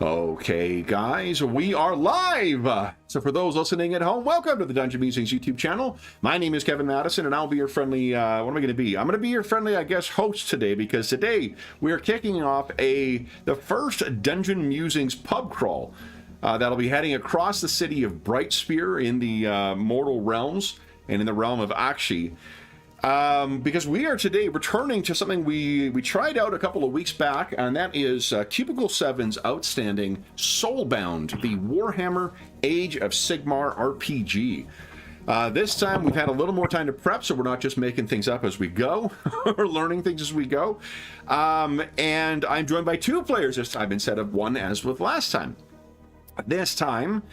Okay, guys, we are live! So for those listening at home, welcome to the Dungeon Musings YouTube channel. My name is Kevin Madison, and I'll be your friendly, what am I going to be? I'm going to be your friendly, I guess, host today, because today we are kicking off the first Dungeon Musings pub crawl. That'll be heading across the city of Brightspear in the Mortal Realms, and in the realm of Akshi. Because we are today returning to something we tried out a couple of weeks back, and that is Cubicle 7's outstanding Soulbound, the Warhammer Age of Sigmar RPG. This time we've had a little more time to prep, so we're not just making things up as we go, or learning things as we go. And I'm joined by two players this time instead of one as with last time. This time,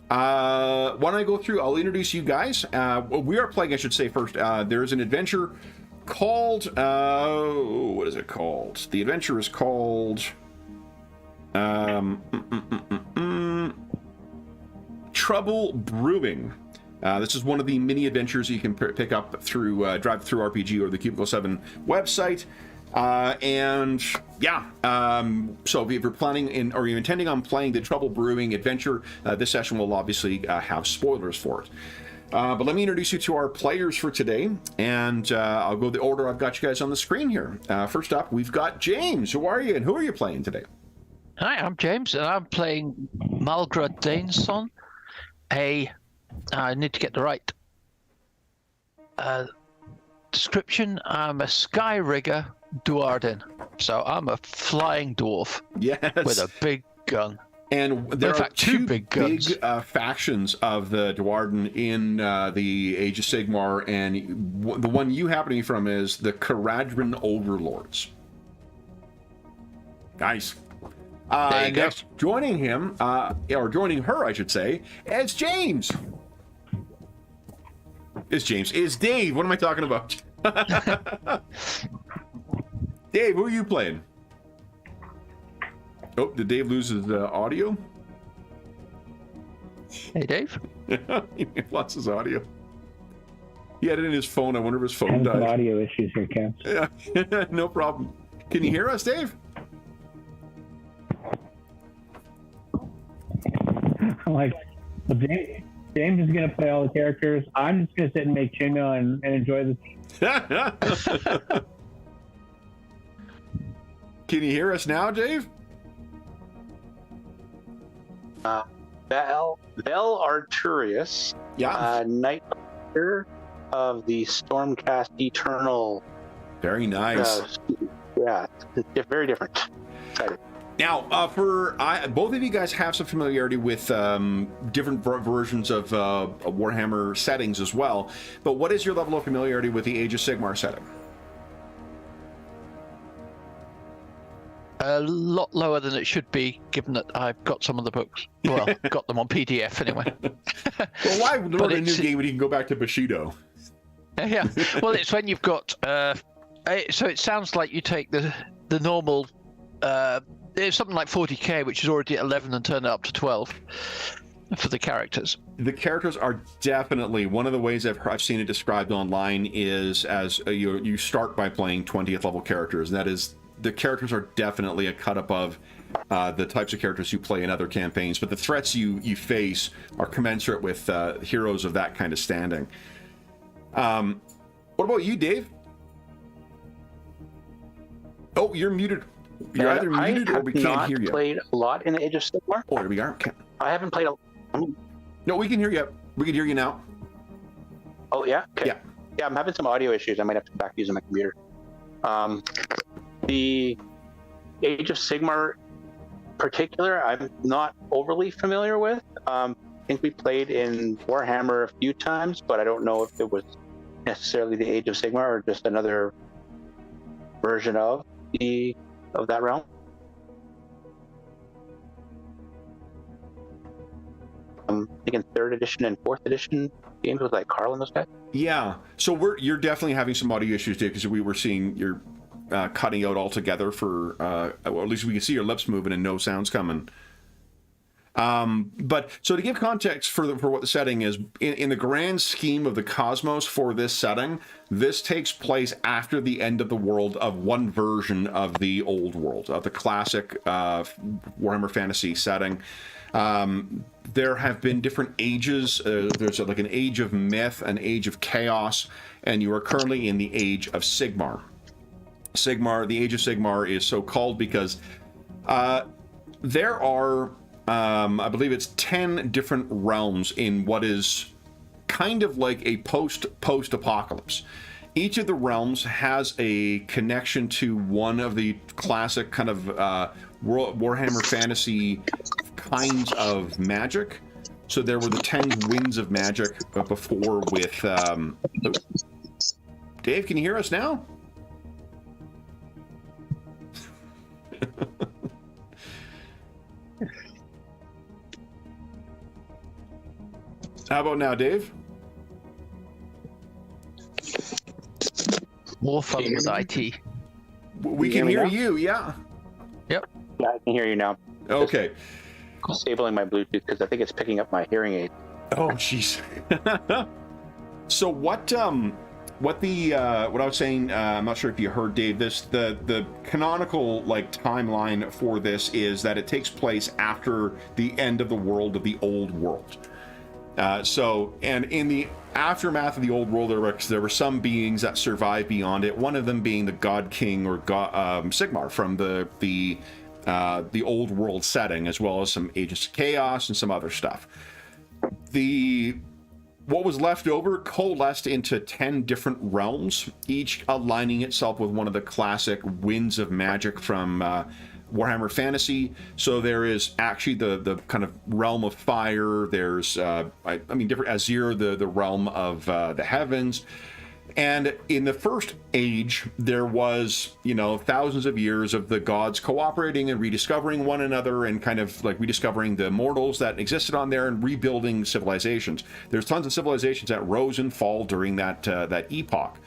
why don't I go through, I'll introduce you guys. We are playing, I should say first, there's an adventure called, what is it called? The adventure is called, Trouble Brewing. This is one of the mini adventures you can pick up through Drive Through RPG or the Cubicle 7 website. So if you're planning or you're intending on playing the Trouble Brewing adventure, this session will obviously have spoilers for it. But let me introduce you to our players for today, and I'll go the order I've got you guys on the screen here. First up, we've got James. Who are you, and who are you playing today? Hi, I'm James, and I'm playing Malgrad Daneson. I need to get the right description. I'm a sky rigger Duardin, so I'm a flying dwarf. Yes, with a big gun. And there are two big factions of the Duardin in the Age of Sigmar, and the one you happen to be from is the Caradron Overlords. Nice. Next, joining him, or joining her, I should say, is James. Is Dave. What am I talking about? Dave, who are you playing? Oh, did Dave lose his audio? Hey, Dave. He lost his audio. He had it in his phone. I wonder if his phone died. Audio issues here, Kev. Yeah, no problem. Can you hear us, Dave? I'm like, well, James is going to play all the characters. I'm just going to sit and make chingo and enjoy the Can you hear us now, Dave? Bel Arturius, Knight of the Stormcast Eternal. Very nice. It's very different. Excited. Now, both of you guys have some familiarity with different versions of Warhammer settings as well, but what is your level of familiarity with the Age of Sigmar setting? A lot lower than it should be, given that I've got some of the books. Well, got them on PDF anyway. Well, why learn a new game when you can go back to Bushido? Yeah, well, it's when you've got... so it sounds like you take the normal... it's something like 40k, which is already at 11, and turn it up to 12 for the characters. The characters are definitely... One of the ways I've seen it described online is as you start by playing 20th level characters, and that is... The characters are definitely a cut above the types of characters you play in other campaigns, but the threats you face are commensurate with heroes of that kind of standing. What about you, Dave? Oh, you're muted. You're either muted or we can't hear you. I have not played a lot in the Age of Sigmar. Oh, there we are. I haven't played No, we can hear you. We can hear you now. Oh, yeah? Okay. Yeah, I'm having some audio issues. I might have to back using my computer. The Age of Sigmar particular, I'm not overly familiar with. I think we played in Warhammer a few times, but I don't know if it was necessarily the Age of Sigmar or just another version of that realm. I'm thinking 3rd edition and 4th edition games with like Carl and those guys. Yeah, so you're definitely having some audio issues, Dave, because we were seeing your cutting out altogether for, or at least we can see your lips moving and no sounds coming. But so to give context for what the setting is, in the grand scheme of the cosmos for this setting, this takes place after the end of the world of one version of the old world, of the classic Warhammer Fantasy setting. There have been different ages. There's like an age of myth, an age of chaos, and you are currently in the age of Sigmar. The age of Sigmar is so called because there are, I believe it's 10 different realms in what is kind of like a post-apocalypse. Each of the realms has a connection to one of the classic kind of Warhammer Fantasy kinds of magic. So there were the 10 winds of magic before with... Dave, can you hear us now? How about now, Dave? More fun with IT. We can hear you, yeah. Yep. Yeah, I can hear you now. Okay. Disabling my Bluetooth because I think it's picking up my hearing aid. Oh, jeez. So what I was saying, I'm not sure if you heard, Dave, the canonical like timeline for this is that it takes place after the end of the world of the old world. And in the aftermath of the old world, there were some beings that survived beyond it. One of them being the God King or Sigmar from the old world setting, as well as some Agents of Chaos and some other stuff. What was left over coalesced into 10 different realms, each aligning itself with one of the classic winds of magic from Warhammer Fantasy. So there is actually the kind of realm of fire. There's different Azir, the realm of the heavens. And in the first age, there was, thousands of years of the gods cooperating and rediscovering one another and kind of like rediscovering the mortals that existed on there and rebuilding civilizations. There's tons of civilizations that rose and fall during that epoch,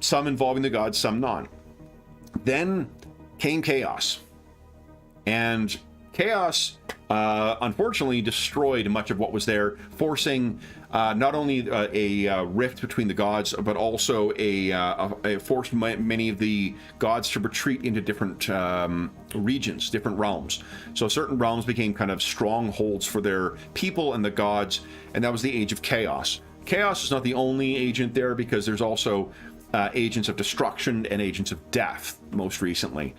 some involving the gods, some not. Then came chaos. And chaos, unfortunately, destroyed much of what was there, forcing not only a rift between the gods, but also forced many of the gods to retreat into different regions, different realms. So certain realms became kind of strongholds for their people and the gods, and that was the Age of Chaos. Chaos is not the only agent there, because there's also agents of destruction and agents of death, most recently.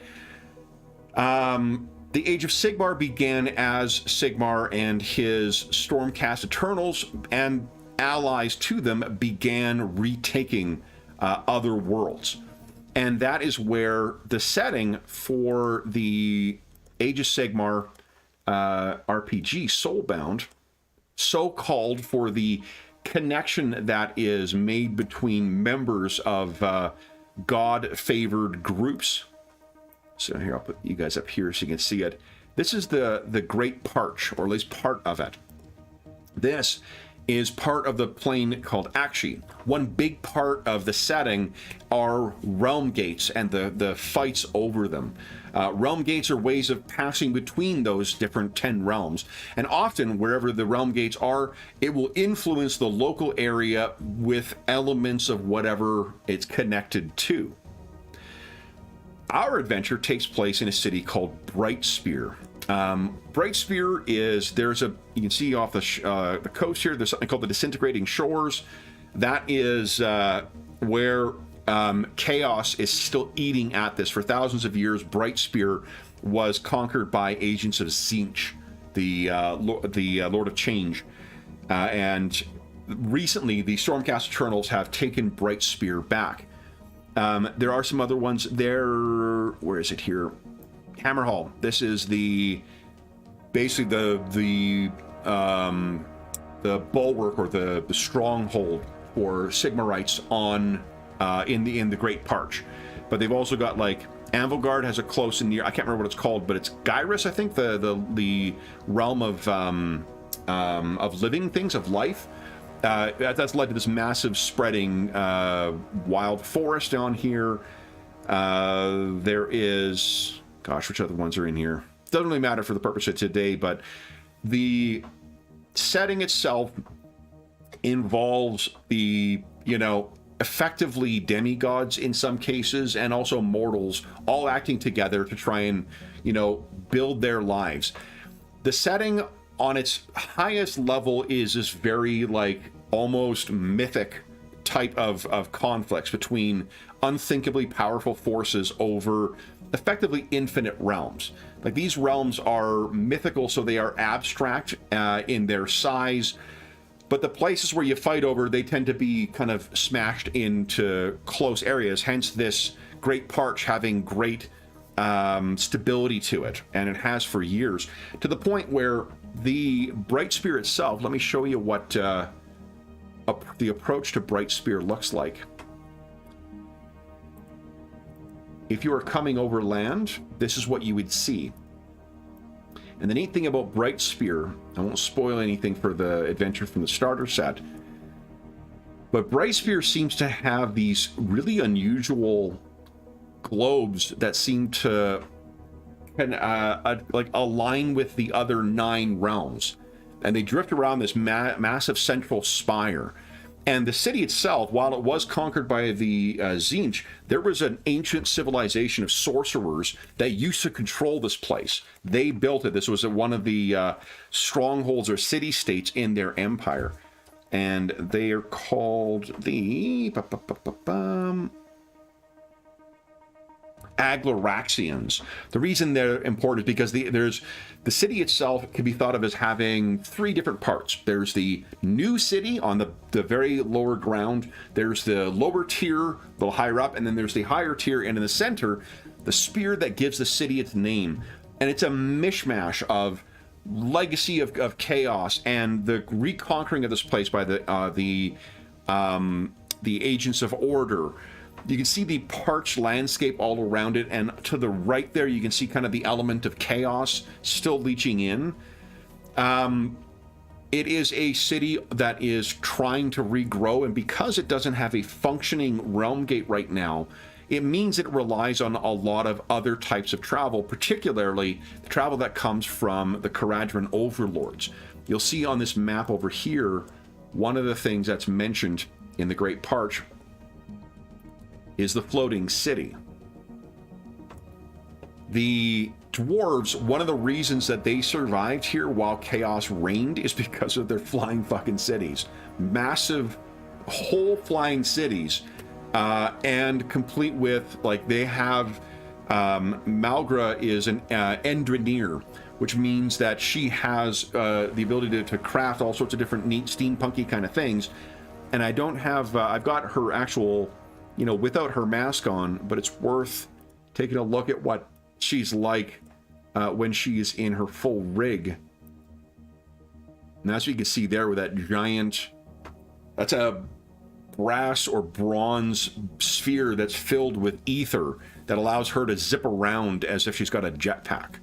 The Age of Sigmar began as Sigmar and his Stormcast Eternals and allies to them began retaking other worlds. And that is where the setting for the Age of Sigmar RPG, Soulbound, so called for the connection that is made between members of God-favored groups. So here, I'll put you guys up here so you can see it. This is the Great Parch, or at least part of it. This is part of the plane called Akshi. One big part of the setting are realm gates and the fights over them. Realm gates are ways of passing between those different 10 realms. And often, wherever the realm gates are, it will influence the local area with elements of whatever it's connected to. Our adventure takes place in a city called Brightspear. Brightspear is, you can see off the coast here, there's something called the Disintegrating Shores. That is where chaos is still eating at this. For thousands of years, Brightspear was conquered by agents of Tzeentch, the Lord of Change. And recently, the Stormcast Eternals have taken Brightspear back. There are some other ones there. Where is it here? Hammerhall. This is basically the bulwark or the stronghold for Sigmarites in the Great Parch. But they've also got like Anvilgard has a close and near. I can't remember what it's called, but it's Gyrus, I think, the realm of living things, of life. That's led to this massive spreading wild forest down here. There is, gosh, which other ones are in here? Doesn't really matter for the purpose of today, but the setting itself involves the, effectively demigods in some cases, and also mortals all acting together to try and, build their lives. The setting on its highest level is this very, almost mythic type of conflicts between unthinkably powerful forces over effectively infinite realms. Like, these realms are mythical, so they are abstract in their size, but the places where you fight over, they tend to be kind of smashed into close areas, hence this great parch having great stability to it, and it has for years, to the point where the Bright Spear itself, let me show you what the approach to Bright Spear looks like. If you are coming over land, this is what you would see. And the neat thing about Bright Spear, I won't spoil anything for the adventure from the starter set, but Bright Spear seems to have these really unusual globes that seem to align with the other 9 realms, and they drift around this massive central spire. And the city itself, while it was conquered by the Tzeentch, there was an ancient civilization of sorcerers that used to control this place. They built it. This was one of the strongholds or city-states in their empire. And they are called the Agloraxians. The reason they're important is because the city itself can be thought of as having 3 different parts. There's the new city on the very lower ground, there's the lower tier a little higher up, and then there's the higher tier, and in the center, the spear that gives the city its name. And it's a mishmash of legacy of chaos and the reconquering of this place by the agents of order. You can see the parched landscape all around it, and to the right there, you can see kind of the element of chaos still leaching in. It is a city that is trying to regrow, and because it doesn't have a functioning realm gate right now, it means it relies on a lot of other types of travel, particularly the travel that comes from the Caradhran overlords. You'll see on this map over here, one of the things that's mentioned in the Great Parch is the floating city. The dwarves, one of the reasons that they survived here while chaos reigned is because of their flying fucking cities. Massive whole flying cities, and complete with, they have Malgra is an Endrinir, which means that she has the ability to craft all sorts of different neat steampunky kind of things. And I don't have I've got her actual, without her mask on, but it's worth taking a look at what she's like when she's in her full rig. And that's what you can see there with that giant, that's a brass or bronze sphere that's filled with ether that allows her to zip around as if she's got a jetpack.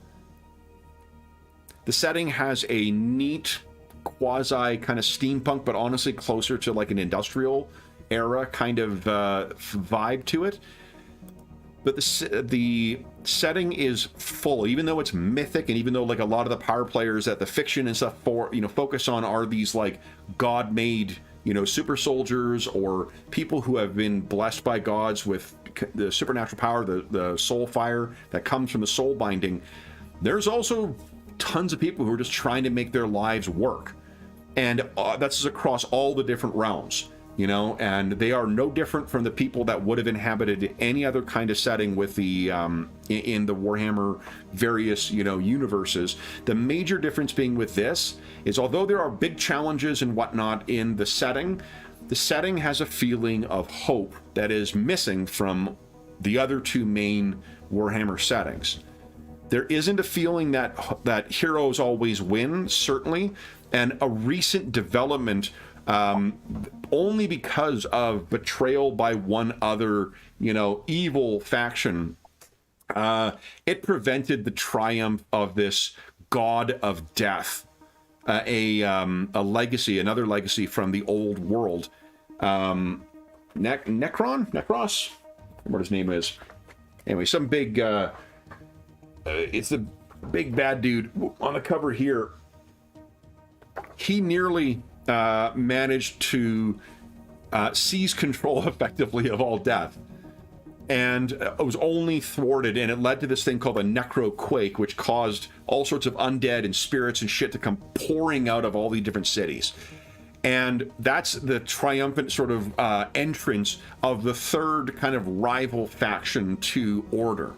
The setting has a neat quasi kind of steampunk, but honestly closer to like an industrial era kind of vibe to it. But the setting is full, even though it's mythic, and even though like a lot of the power players that the fiction and stuff focus on are these like god-made, super soldiers or people who have been blessed by gods with the supernatural power, the soul fire that comes from the soul binding. There's also tons of people who are just trying to make their lives work, and that's across all the different realms. And they are no different from the people that would have inhabited any other kind of setting with the in the Warhammer various universes. The major difference being with this is, although there are big challenges and whatnot in the setting has a feeling of hope that is missing from the other two main Warhammer settings. There isn't a feeling that heroes always win, certainly, and a recent development, only because of betrayal by one other, evil faction, it prevented the triumph of this god of death, another legacy from the old world. Necros, what his name is. Anyway, some big, it's the big bad dude on the cover here. he nearly managed to seize control effectively of all death. And it was only thwarted, and it led to this thing called a necro quake, which caused all sorts of undead and spirits and shit to come pouring out of all the different cities. And that's the triumphant sort of entrance of the third kind of rival faction to Order,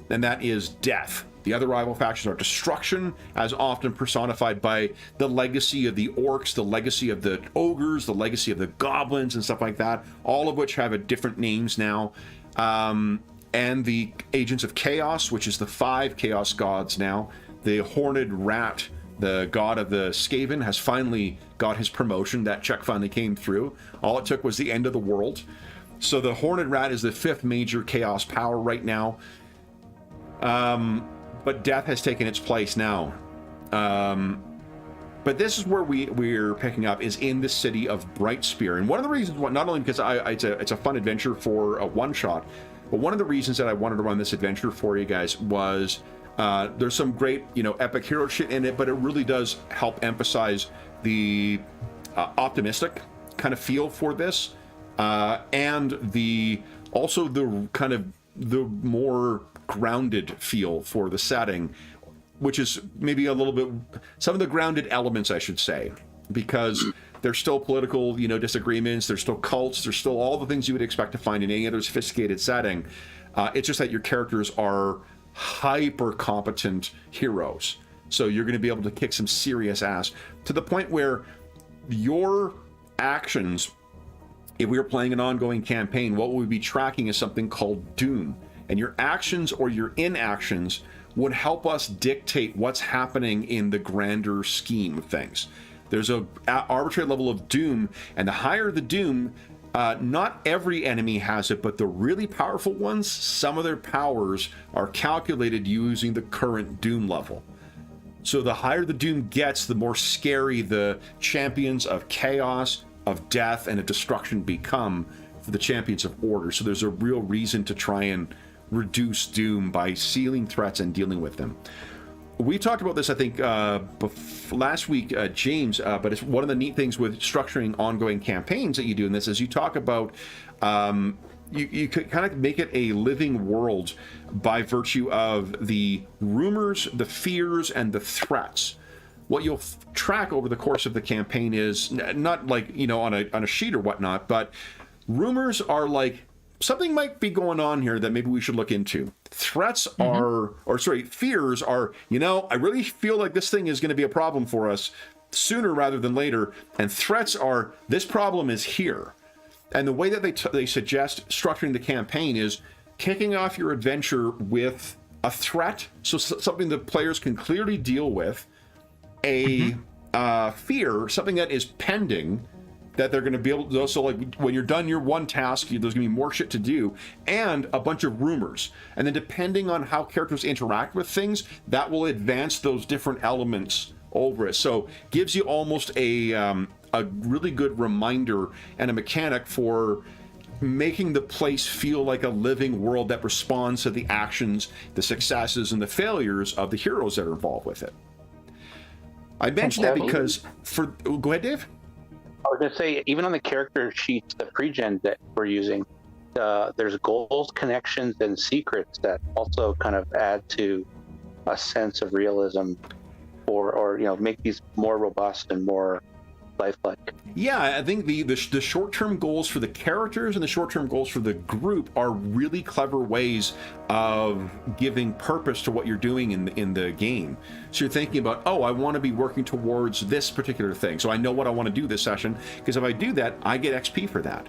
and that is death. The other rival factions are destruction, as often personified by the legacy of the orcs, the legacy of the ogres, the legacy of the goblins, and stuff like that, all of which have a different names now. And the Agents of Chaos, which is the 5 Chaos gods now. The Horned Rat, the god of the Skaven, has finally got his promotion. That check finally came through. All it took was the end of the world. So the Horned Rat is the 5th major Chaos power right now. But death has taken its place now. But this is where we're picking up, is in the city of Brightspear. And one of the reasons why, not only because it's a fun adventure for a one-shot, but one of the reasons that I wanted to run this adventure for you guys was there's some great, epic hero shit in it, but it really does help emphasize the optimistic kind of feel for this, and also the kind of the more grounded feel for the setting, which is maybe a little bit, some of the grounded elements, I should say, because there's still political, disagreements, there's still cults, there's still all the things you would expect to find in any other sophisticated setting. It's just that your characters are hyper competent heroes. So you're going to be able to kick some serious ass to the point where your actions, if we were playing an ongoing campaign, what we'd be tracking is something called Doom. And your actions or your inactions would help us dictate what's happening in the grander scheme of things. There's a arbitrary level of Doom, and the higher the Doom, not every enemy has it, but the really powerful ones, some of their powers are calculated using the current Doom level. So the higher the Doom gets, the more scary the champions of chaos, of death, and of destruction become for the champions of order. So there's a real reason to try and reduce Doom by sealing threats and dealing with them. We talked about this, I think, last week, James, but it's one of the neat things with structuring ongoing campaigns that you do in this is you talk about, you could kind of make it a living world by virtue of the rumors, the fears, and the threats. What you'll track over the course of the campaign is not like, on a sheet or whatnot, but rumors are like, something might be going on here that maybe we should look into. Threats fears are, I really feel like this thing is going to be a problem for us sooner rather than later. And threats are, this problem is here. And the way that they suggest structuring the campaign is kicking off your adventure with a threat, so something the players can clearly deal with, a fear, something that is pending, that they're going to be able to, so like when you're done your one task, there's going to be more shit to do, and a bunch of rumors. And then depending on how characters interact with things, that will advance those different elements over it. So gives you almost a really good reminder and a mechanic for making the place feel like a living world that responds to the actions, the successes, and the failures of the heroes that are involved with it. I mentioned that because go ahead, Dave. I was going to say, even on the character sheets, the pre-gen that we're using, there's goals, connections, and secrets that also kind of add to a sense of realism, or make these more robust and more lifelike. Yeah, I think the short-term goals for the characters and the short-term goals for the group are really clever ways of giving purpose to what you're doing in the game. So you're thinking about, I want to be working towards this particular thing, so I know what I want to do this session, because if I do that, I get XP for that.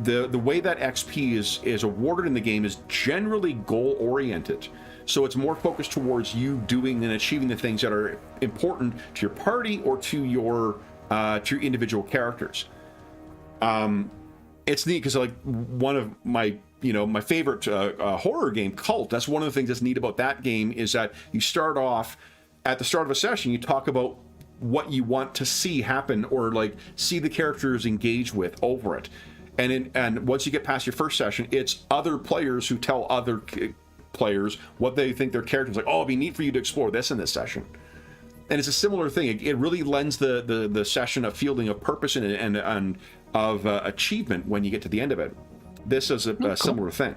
The way that XP is awarded in the game is generally goal-oriented. So it's more focused towards you doing and achieving the things that are important to your party or to your individual characters. It's neat because like one of my my favorite horror game, Cult. That's one of the things that's neat about that game is that you start off at the start of a session. You talk about what you want to see happen or like see the characters engage with over it, and once you get past your first session, it's other players who tell other players what they think their characters like. It'd be neat for you to explore this in this session. And it's a similar thing. It really lends the session a feeling of purpose and of achievement when you get to the end of it. This is a similar thing.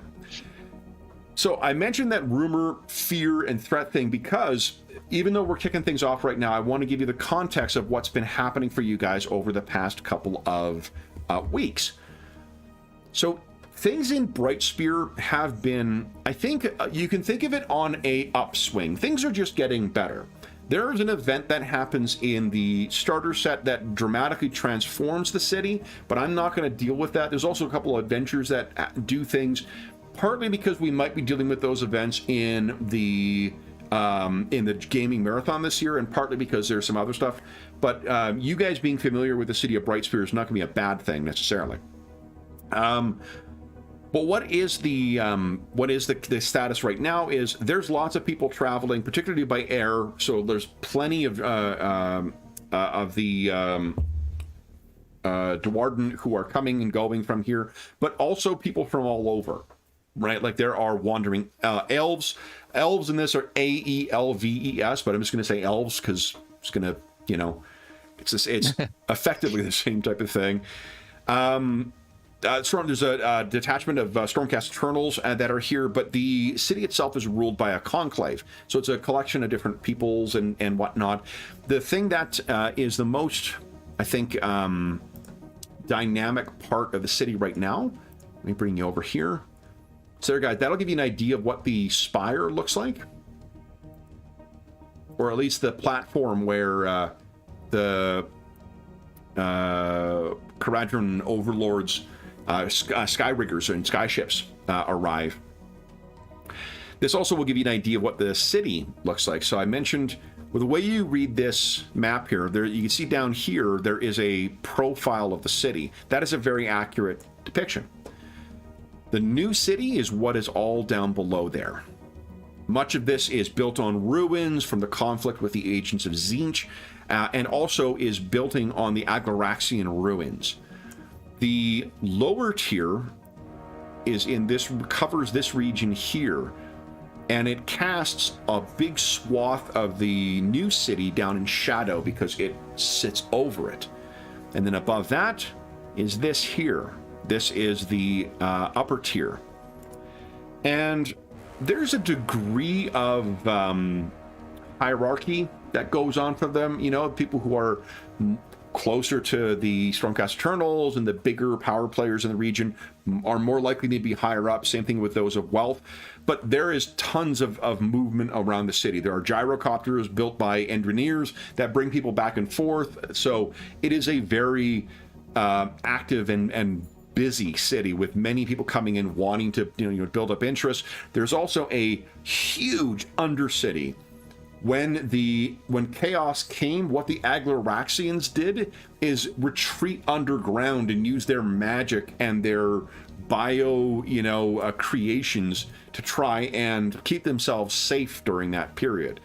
So I mentioned that rumor, fear, and threat thing because even though we're kicking things off right now, I want to give you the context of what's been happening for you guys over the past couple of weeks. So things in Brightspear have been, I think you can think of it on a upswing. Things are just getting better. There's an event that happens in the starter set that dramatically transforms the city, but I'm not going to deal with that. There's also a couple of adventures that do things, partly because we might be dealing with those events in the gaming marathon this year, and partly because there's some other stuff. But you guys being familiar with the city of Brightspear is not going to be a bad thing necessarily. But what is the status right now is there's lots of people traveling, particularly by air. So there's plenty of the Dwarden who are coming and going from here, but also people from all over, right? Like there are wandering elves. Elves in this are AELVES, but I'm just going to say elves because it's going to, it's effectively the same type of thing. There's a detachment of Stormcast Eternals that are here, but the city itself is ruled by a conclave. So it's a collection of different peoples and whatnot. The thing that is the most, I think, dynamic part of the city right now, let me bring you over here. So there, guys, that'll give you an idea of what the spire looks like. Or at least the platform where the Caradron overlords, sky riggers and sky ships arrive. This also will give you an idea of what the city looks like. So I mentioned, with the way you read this map here, there you can see down here there is a profile of the city. That is a very accurate depiction. The new city is what is all down below there. Much of this is built on ruins from the conflict with the agents of Tzeentch, and also is building on the Agloraxian ruins. The lower tier covers this region here, and it casts a big swath of the new city down in shadow because it sits over it. And then above that is this here. This is the upper tier. And there's a degree of hierarchy that goes on for them. People who are closer to the Stormcast Eternals and the bigger power players in the region are more likely to be higher up. Same thing with those of wealth. But there is tons of movement around the city. There are gyrocopters built by engineers that bring people back and forth. So it is a very active and busy city with many people coming in wanting to build up interest. There's also a huge undercity. When chaos came, what the Agloraxians did is retreat underground and use their magic and their bio creations to try and keep themselves safe during that period.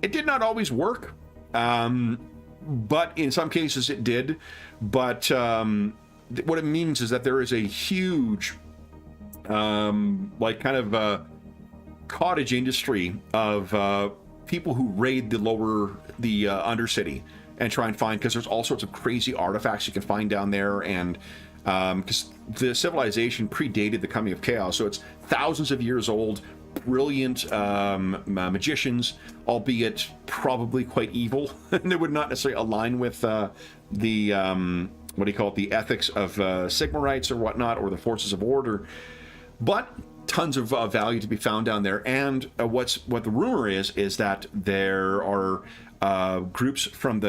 It did not always work, but in some cases it did. But what it means is that there is a huge cottage industry of people who raid the undercity and try and find, because there's all sorts of crazy artifacts you can find down there, and because the civilization predated the coming of chaos, so it's thousands of years old. Brilliant magicians, albeit probably quite evil, and they would not necessarily align with the ethics of Sigmarites or whatnot, or the forces of order, but tons of value to be found down there. And what the rumor is that there are groups from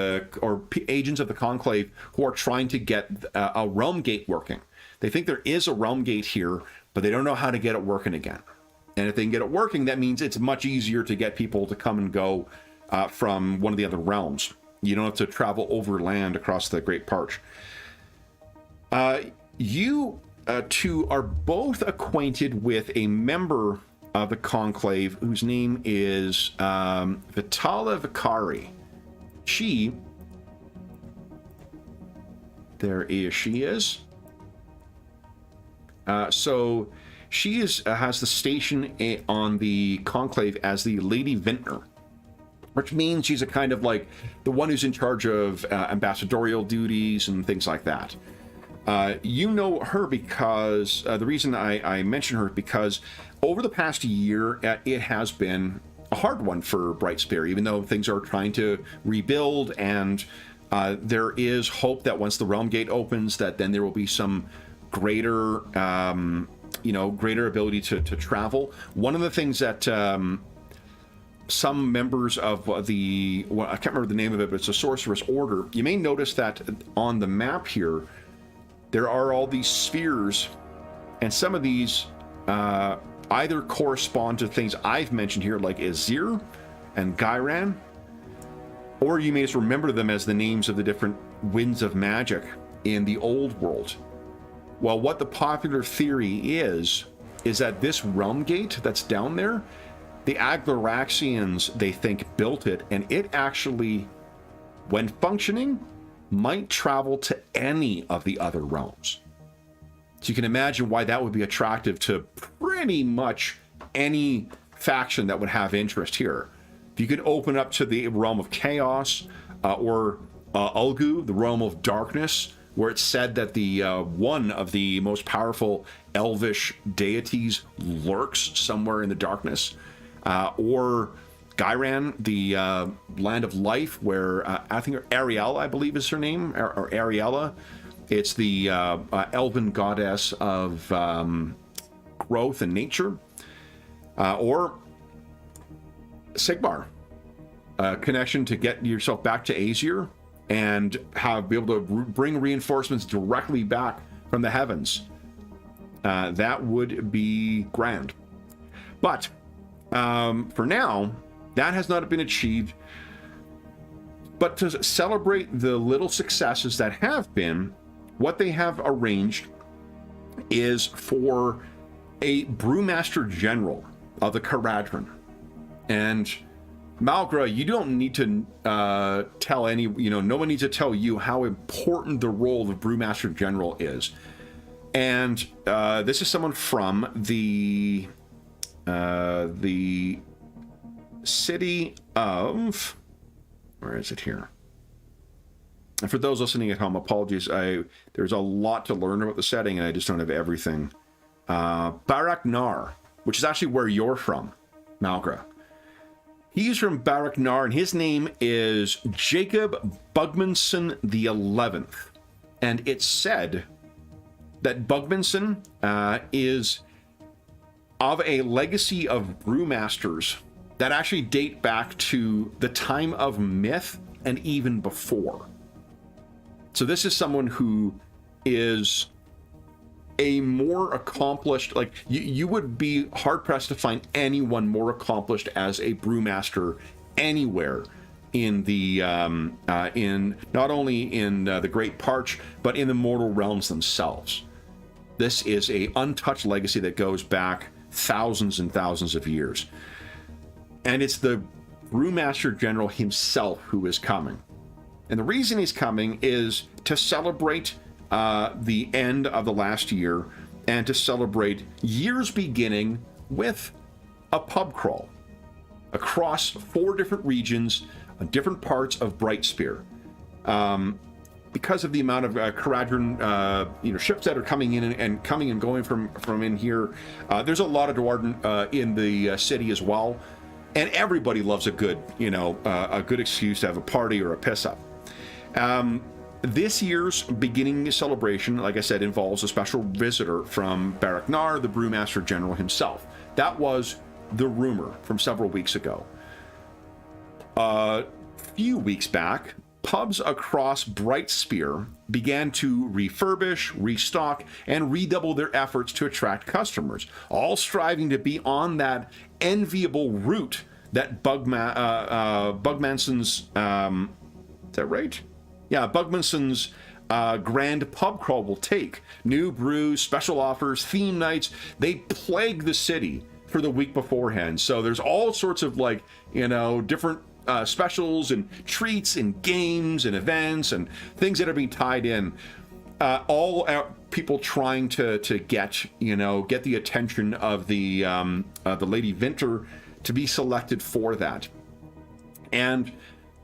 agents of the Conclave who are trying to get a realm gate working. They think there is a realm gate here, but they don't know how to get it working again. And if they can get it working, that means it's much easier to get people to come and go from one of the other realms. You don't have to travel overland across the Great Parch. You two are both acquainted with a member of the Conclave whose name is Vitala Vicari. She is. So she has the station on the Conclave as the Lady Vintner. which means she's a kind of like the one who's in charge of ambassadorial duties and things like that. You know her because the reason I mention her is because over the past year, it has been a hard one for Brightspear, even though things are trying to rebuild, and there is hope that once the Realm Gate opens, that then there will be some greater, greater ability to travel. One of the things that some members of I can't remember the name of it, but it's a sorceress order. You may notice that on the map here, there are all these spheres, and some of these either correspond to things I've mentioned here, like Azir and Gyran, or you may just remember them as the names of the different winds of magic in the old world. Well, what the popular theory is that this realm gate that's down there, the Aglaraxians, they think, built it, and it actually, when functioning, might travel to any of the other realms. So you can imagine why that would be attractive to pretty much any faction that would have interest here. If you could open up to the realm of chaos, or Ulgu, the realm of darkness, where it's said that the one of the most powerful elvish deities lurks somewhere in the darkness, or Gyran, the land of life, where I think Ariella, I believe is her name, or Ariella. It's the elven goddess of growth and nature, or Sigmar, connection to get yourself back to Azir and be able to bring reinforcements directly back from the heavens. That would be grand. But for now, that has not been achieved. But to celebrate the little successes that have been, what they have arranged is for a brewmaster general of the Caradhran. And Malgra, you don't need to tell no one needs to tell you how important the role of brewmaster general is. And this is someone from the city of, where is it here? And for those listening at home, apologies, there's a lot to learn about the setting, and I just don't have everything. Barak Nar, which is actually where you're from, Malgra. He's from Barak Nar, and his name is Jacob Bugmanson the 11th. And it's said that Bugmanson is of a legacy of brewmasters that actually date back to the time of myth and even before. So this is someone who is a more accomplished, like you would be hard pressed to find anyone more accomplished as a brewmaster anywhere in the in not only in the Great Parch, but in the mortal realms themselves. This is a untouched legacy that goes back thousands and thousands of years, and it's the brewmaster general himself who is coming. And the reason he's coming is to celebrate the end of the last year and to celebrate years beginning with a pub crawl across 4 different regions, different parts of Brightspear. Because of the amount of Caradhran ships that are coming in and coming and going from in here, there's a lot of Dwarven in the city as well, and everybody loves a good excuse to have a party or a piss up. This year's beginning celebration, like I said, involves a special visitor from Barak Nar, the Brewmaster General himself. That was the rumor from several weeks ago. A few weeks back, pubs across Brightspear began to refurbish, restock, and redouble their efforts to attract customers, all striving to be on that enviable route that Bugmanson's, is that right? Yeah, Bugmanson's grand pub crawl will take. New brews, special offers, theme nights, they plague the city for the week beforehand. So there's all sorts of different specials and treats and games and events and things that are being tied in. All people trying to get the attention of the Lady Vinter to be selected for that. And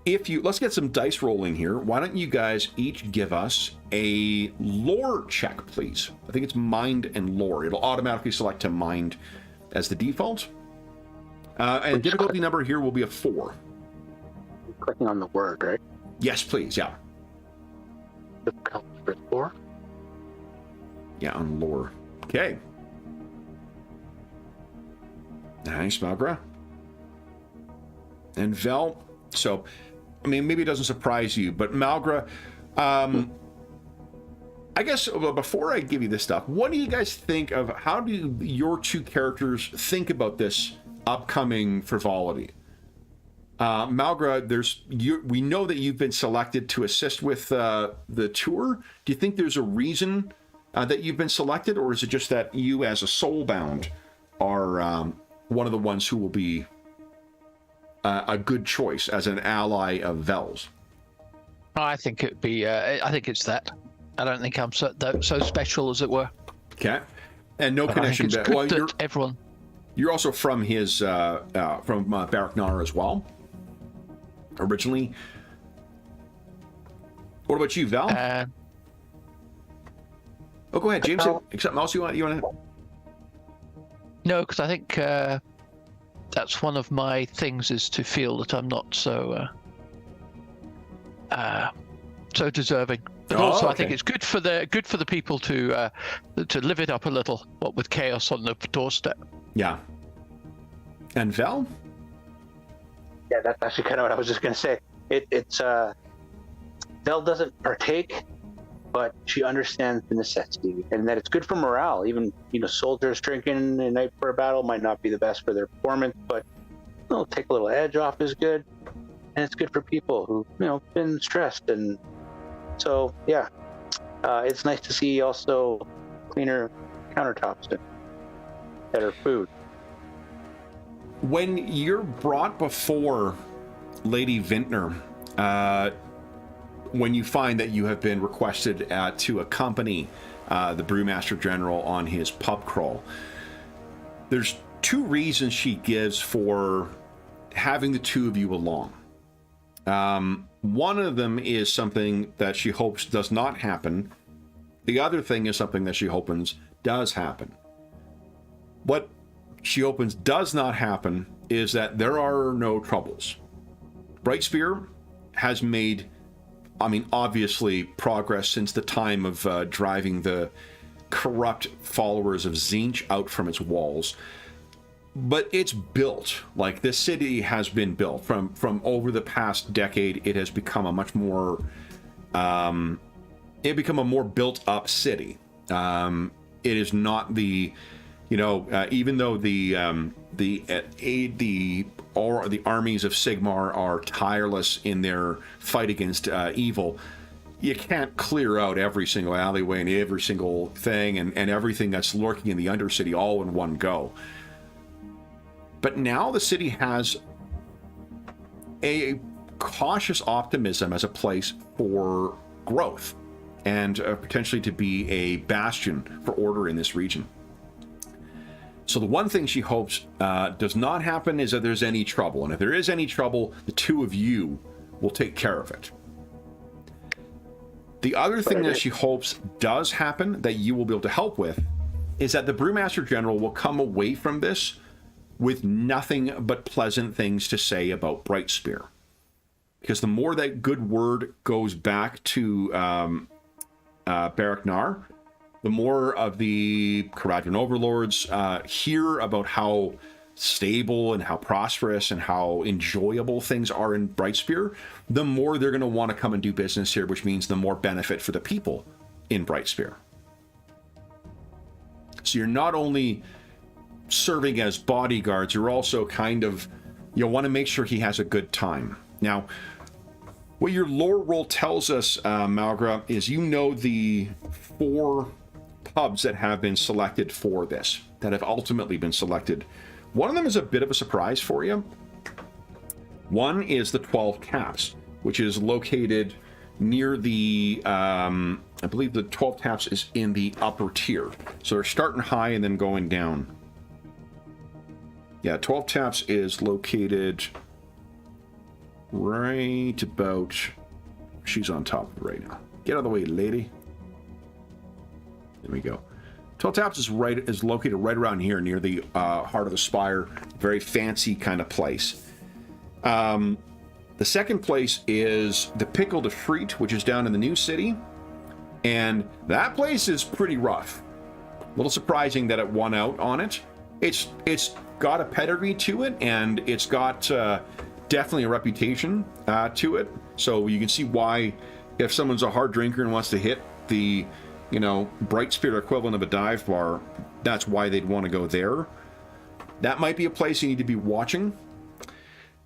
if you, let's get some dice rolling here. Why don't you guys each give us a lore check, please? I think it's mind and lore. It'll automatically select to mind as the default. And difficulty number here will be a 4. Clicking on the word, right? Yes, please. Yeah. Difficulty for 4. Yeah, on lore. Okay. Nice, Malgra. And Vel. So, I mean, maybe it doesn't surprise you, but Malgra, I guess before I give you this stuff, what do you guys think of, how do your two characters think about this upcoming frivolity? Malgra, we know that you've been selected to assist with the tour. Do you think there's a reason that you've been selected, or is it just that you as a soulbound are one of the ones who will be a good choice as an ally of Vel's? I think it'd be. I think it's that. I don't think I'm so special, as it were. Okay, and no But connection. I think it's good Well, that everyone. you're also from his from Barak Nar as well. Originally. What about you, Val? Oh, go ahead, James. Something else you want to? No, because I think that's one of my things, is to feel that I'm not so deserving. But also, I think it's good for the people to live it up a little, what with chaos on the doorstep. Yeah. And Val? Yeah, that's actually kind of what I was just going to say. It's Vel doesn't partake, but she understands the necessity, and that it's good for morale. Even, soldiers drinking the night for a battle might not be the best for their performance, but take a little edge off is good, and it's good for people who been stressed. And so yeah, it's nice to see also cleaner countertops and better food. When you're brought before Lady Vintner, when you find that you have been requested to accompany the Brewmaster General on his pub crawl, there's 2 reasons she gives for having the 2 of you along. One of them is something that she hopes does not happen. The other thing is something that she hopes does happen. What she hopes does not happen is that there are no troubles. Brightspear has made, obviously, progress since the time of driving the corrupt followers of Tzeentch out from its walls. But it's built. Like, this city has been built. From over the past decade, it has become a much more... become a more built-up city. It is not the... even though the armies of Sigmar are tireless in their fight against evil, you can't clear out every single alleyway and every single thing and everything that's lurking in the Undercity all in one go. But now the city has a cautious optimism as a place for growth and potentially to be a bastion for order in this region. So the one thing she hopes does not happen is that there's any trouble. And if there is any trouble, the 2 of you will take care of it. The other thing that she hopes does happen that you will be able to help with is that the Brewmaster General will come away from this with nothing but pleasant things to say about Brightspear. Because the more that good word goes back to Barak Nar, the more of the Caradhran overlords hear about how stable and how prosperous and how enjoyable things are in Brightspear, the more they're going to want to come and do business here, which means the more benefit for the people in Brightspear. So you're not only serving as bodyguards, you're also kind of, want to make sure he has a good time. Now, what your lore roll tells us, Malgra, is the 4 pubs that have been selected for this, that have ultimately been selected. One of them is a bit of a surprise for you. One is the 12 Taps, which is located near the, I believe the 12 Taps is in the upper tier. So they're starting high and then going down. Yeah, 12 Taps is located right about... She's on top of it right now. Get out of the way, lady. There we go. Tall Taps is located right around here near the heart of the spire. Very fancy kind of place. The second place is the Pickle de Friet, which is down in the New City. And that place is pretty rough. A little surprising that it won out on it. It's got a pedigree to it, and it's got definitely a reputation to it. So you can see why, if someone's a hard drinker and wants to hit the, Bright Spirit equivalent of a dive bar, that's why they'd want to go there. That might be a place you need to be watching.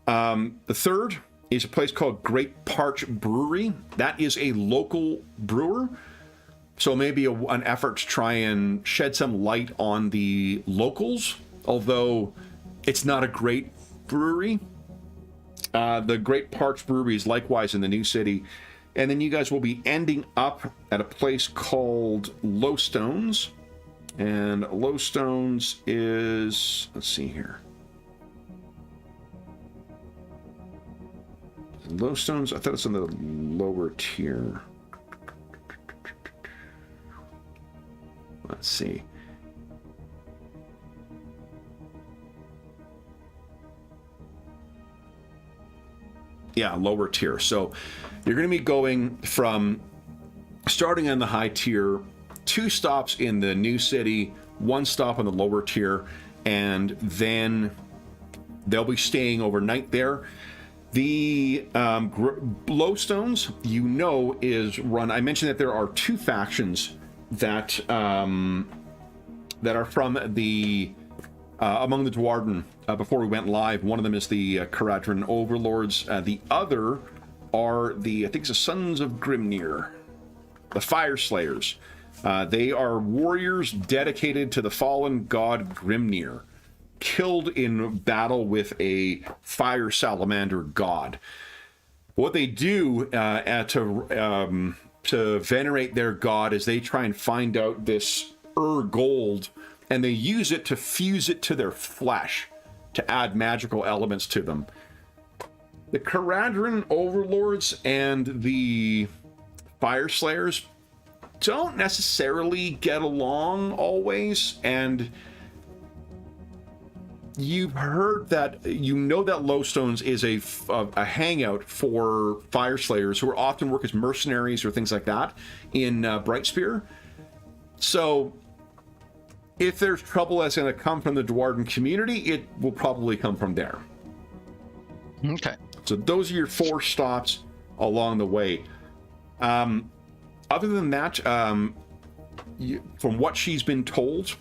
The third is a place called Great Parch Brewery. That is a local brewer. So maybe an effort to try and shed some light on the locals, although it's not a great brewery. The Great Parch Brewery is likewise in the New City. And then you guys will be ending up at a place called Low Stones. And Low Stones is, let's see here. Low Stones, I thought it's in the lower tier. Let's see. Yeah, lower tier. So you're going to be going from starting on the high tier, 2 stops in the New City, 1 stop on the lower tier, and then they'll be staying overnight there. The Low Stones, is run. I mentioned that there are 2 factions that that are from the among the Dwarden before we went live. One of them is the Caradhran Overlords. The other are I think it's the Sons of Grimnir, the Fire Slayers. They are warriors dedicated to the fallen god Grimnir, killed in battle with a fire salamander god. What they do to venerate their god is they try and find out this gold, and they use it to fuse it to their flesh to add magical elements to them. The Caradhran Overlords and the Fire Slayers don't necessarily get along always, and you've heard that, that Low Stones is a hangout for Fire Slayers who often work as mercenaries or things like that in Brightspear. So if there's trouble that's going to come from the Dwarden community, it will probably come from there. Okay. So those are your 4 stops along the way. Other than that, from what she's been told,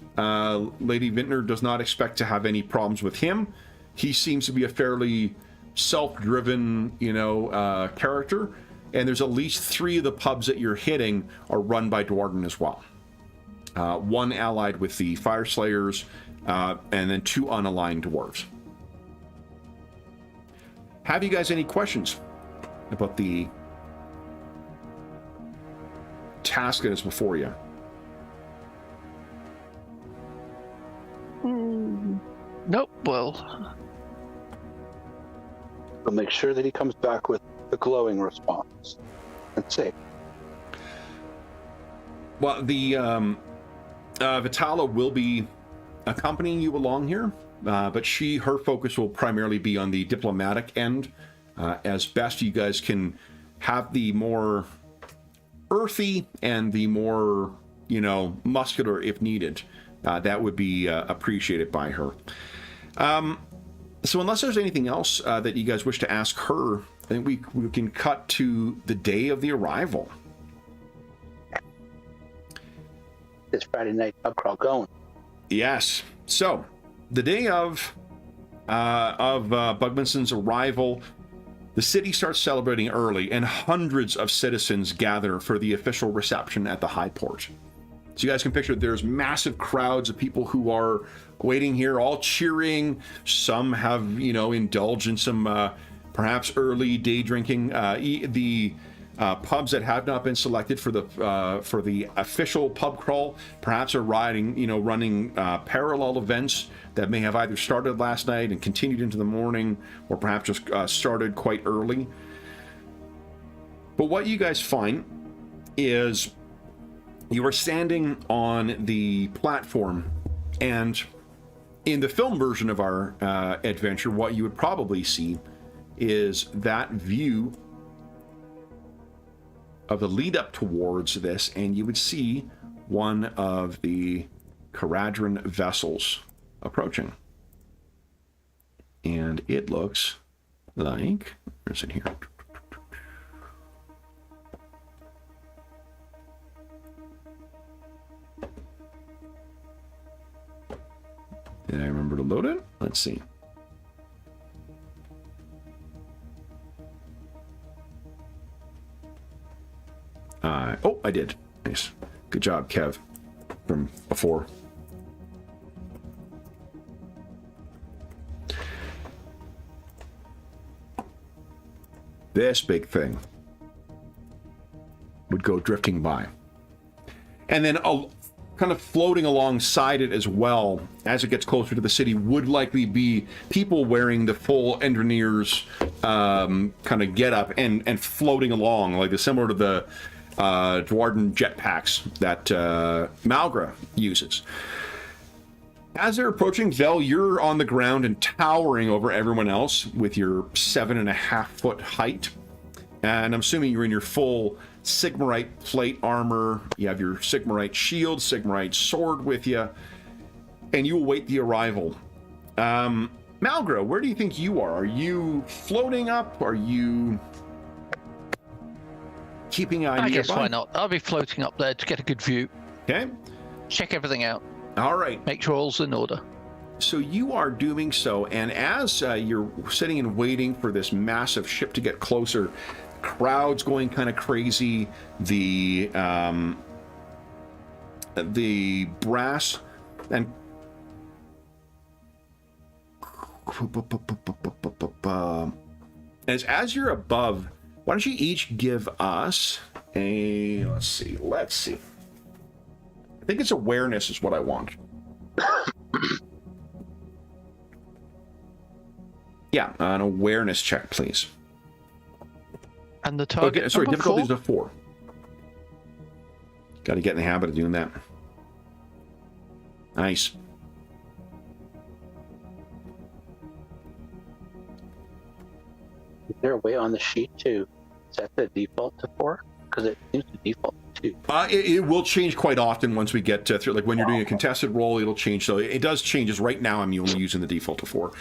Lady Vintner does not expect to have any problems with him. He seems to be a fairly self-driven, character. And there's at least 3 of the pubs that you're hitting are run by Dwarden as well. 1 allied with the Fire Slayers, and then 2 unaligned dwarves. Have you guys any questions about the task that is before you? Nope. Well, We'll make sure that he comes back with the glowing response. That's it. Well, the Vitala will be accompanying you along here, but her focus will primarily be on the diplomatic end. As best you guys can have the more earthy and the more, muscular if needed. That would be appreciated by her. So unless there's anything else that you guys wish to ask her, I think we can cut to the day of the arrival. This Friday night pub crawl going. Yes. So the day of Bugmanson's arrival, the city starts celebrating early, and hundreds of citizens gather for the official reception at the High Port. So you guys can picture there's massive crowds of people who are waiting here, all cheering. Some have, indulged in some perhaps early day drinking. The Pubs that have not been selected for the official pub crawl perhaps are running parallel events that may have either started last night and continued into the morning, or perhaps just started quite early. But what you guys find is you are standing on the platform, and in the film version of our adventure, what you would probably see is that view of the lead up towards this, and you would see one of the Caradron vessels approaching. And it looks like, where is it here? Did I remember to load it? Let's see. Oh, I did. Nice. Good job, Kev, from before. This big thing would go drifting by. And then kind of floating alongside it as well, as it gets closer to the city, would likely be people wearing the full engineer's kind of get-up and floating along, like similar to the Dwarden jetpacks that Malgra uses. As they're approaching, Vel, you're on the ground and towering over everyone else with your 7.5-foot height. And I'm assuming you're in your full Sigmarite plate armor. You have your Sigmarite shield, Sigmarite sword with you, and you await the arrival. Malgra, where do you think you are? Are you floating up? Are you keeping an eye? I guess why not? I'll be floating up there to get a good view. Okay. Check everything out. All right. Make sure all's in order. So you are doing so, and as you're sitting and waiting for this massive ship to get closer, crowd's going kind of crazy. The brass and as you're above, why don't you each give us a let's see. I think it's awareness is what I want. Yeah, an awareness check, please. And the target. Okay, sorry, number difficulty is 4? a 4. Got to get in the habit of doing that. Nice. Is there a way on the sheet to set the default to 4? Because it seems to default to 2. It will change quite often once we get through. Like when you're doing a contested roll, it'll change. So it does change. As right now, I'm only using the default to 4.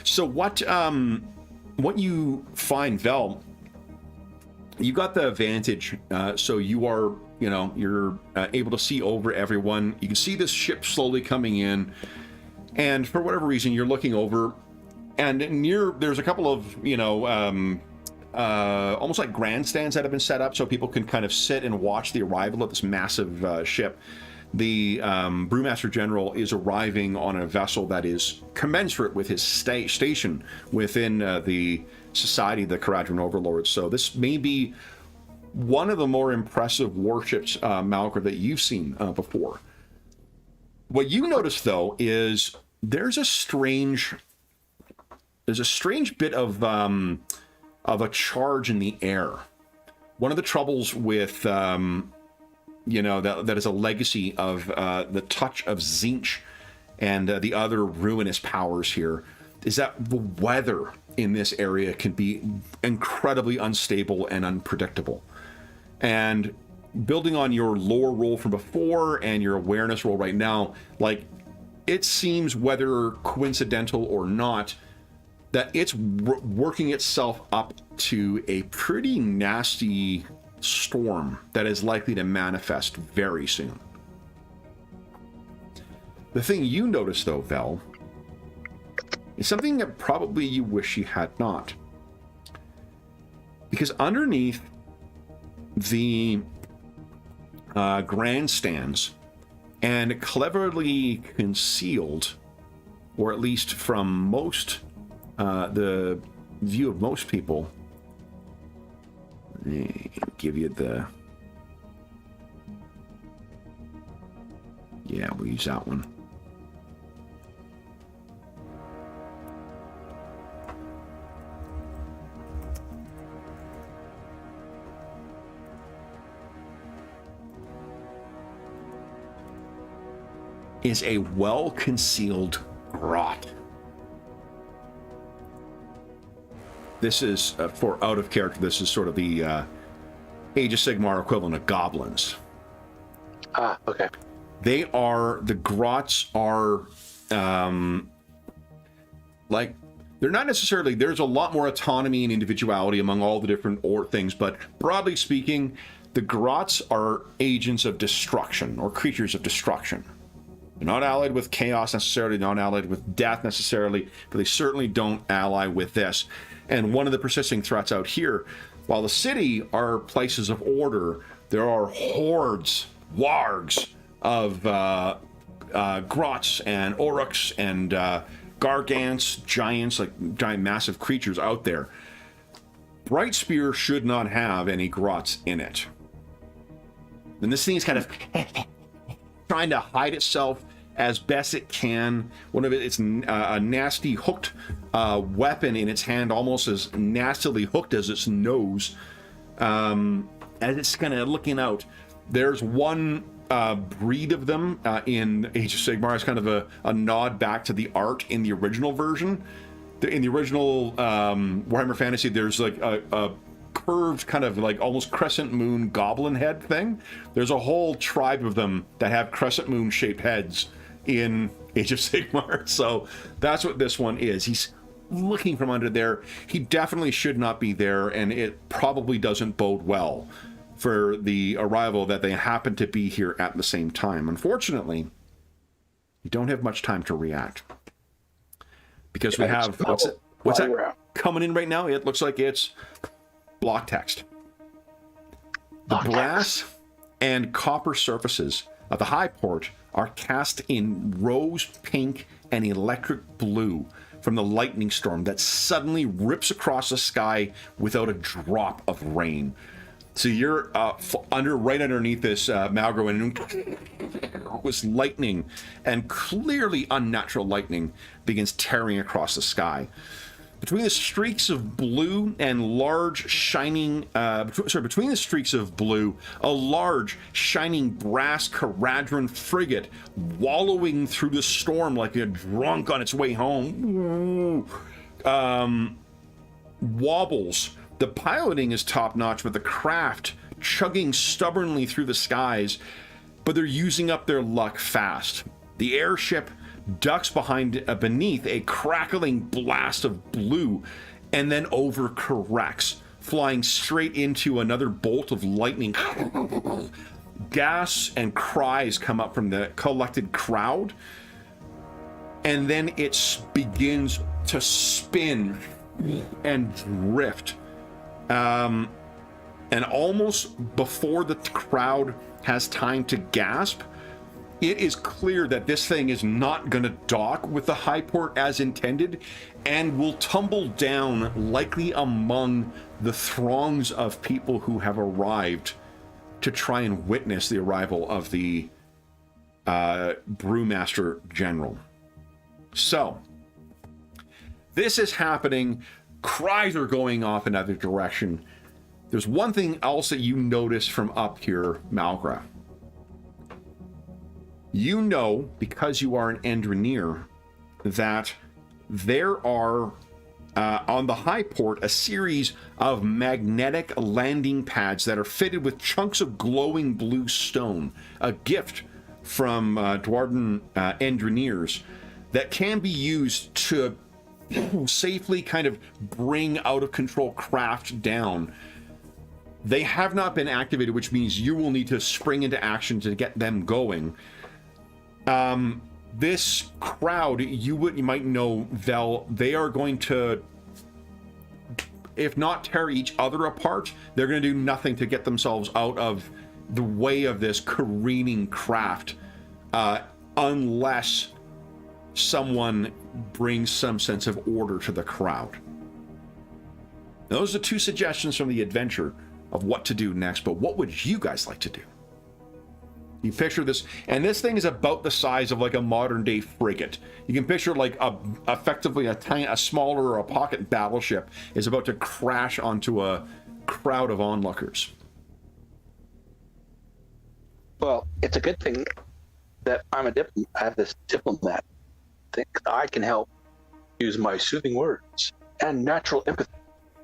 So what you find, Vel, you got the advantage. So you are, you're able to see over everyone. You can see this ship slowly coming in, and for whatever reason, you're looking over, and there's a couple of almost like grandstands that have been set up so people can kind of sit and watch the arrival of this massive ship. The Brewmaster General is arriving on a vessel that is commensurate with his station within the Society of the Caradron Overlords. So this may be one of the more impressive warships, Malgra, that you've seen before. What you notice, though, is there's a strange bit of a charge in the air. One of the troubles with that is a legacy of the touch of Tzeentch and the other ruinous powers here, is that the weather in this area can be incredibly unstable and unpredictable. And building on your lore roll from before and your awareness roll right now, like, it seems, whether coincidental or not, that it's working itself up to a pretty nasty storm that is likely to manifest very soon. The thing you notice, though, Vel, is something that probably you wish you had not. Because underneath the grandstands, and cleverly concealed, or at least from the view of most people, give you the... Yeah, we'll use that one. Is a well-concealed grot. This is, for out of character, this is sort of the Age of Sigmar equivalent of goblins. Ah, okay. The grots are, like, they're not necessarily, there's a lot more autonomy and individuality among all the different things, but broadly speaking, the grots are agents of destruction, or creatures of destruction. They're not allied with chaos necessarily, not allied with death necessarily, but they certainly don't ally with this. And one of the persisting threats out here, while the city are places of order, there are hordes, wargs of grots and aurochs and gargants, giants, like giant massive creatures out there. Brightspear should not have any grots in it. And this thing is kind of trying to hide itself as best it can. One of it's a nasty hooked weapon in its hand, almost as nastily hooked as its nose. As it's kind of looking out, there's one breed of them in Age of Sigmar. It's kind of a nod back to the art in the original version. In the original Warhammer Fantasy, there's like a curved kind of like almost crescent moon goblin head thing. There's a whole tribe of them that have crescent moon shaped heads in Age of Sigmar. So that's what this one is. He's looking from under there. He definitely should not be there, and it probably doesn't bode well for the arrival that they happen to be here at the same time. Unfortunately, you don't have much time to react, because we have what's that coming in right now? It looks like it's block text. The brass and copper surfaces of the high port are cast in rose pink and electric blue from the lightning storm that suddenly rips across the sky without a drop of rain. So you're right underneath this Malgro, and was lightning, and clearly unnatural lightning begins tearing across the sky. Between the streaks of blue and large shining, between the streaks of blue, a large shining brass Caradron frigate wallowing through the storm like a drunk on its way home, wobbles. The piloting is top-notch, with the craft chugging stubbornly through the skies, but they're using up their luck fast. The airship ducks beneath a crackling blast of blue, and then overcorrects, flying straight into another bolt of lightning. Gasps and cries come up from the collected crowd, and then it begins to spin and drift. And almost before the crowd has time to gasp, it is clear that this thing is not going to dock with the high port as intended, and will tumble down likely among the throngs of people who have arrived to try and witness the arrival of the Brewmaster General. So, this is happening. Cries are going off in another direction. There's one thing else that you notice from up here, Malgra. You know, because you are an Endrinir, that there are, on the high port, a series of magnetic landing pads that are fitted with chunks of glowing blue stone, a gift from Dwarden Endrinirs, that can be used to safely kind of bring out of control craft down. They have not been activated, which means you will need to spring into action to get them going. This crowd, you might know, they are going to, if not tear each other apart, they're going to do nothing to get themselves out of the way of this careening craft, unless someone brings some sense of order to the crowd. Those are two suggestions from the adventure of what to do next, but what would you guys like to do? You picture this, and this thing is about the size of like a modern day frigate. You can picture like effectively a smaller or a pocket battleship is about to crash onto a crowd of onlookers. Well, it's a good thing that I have this diplomat thing. I can help use my soothing words and natural empathy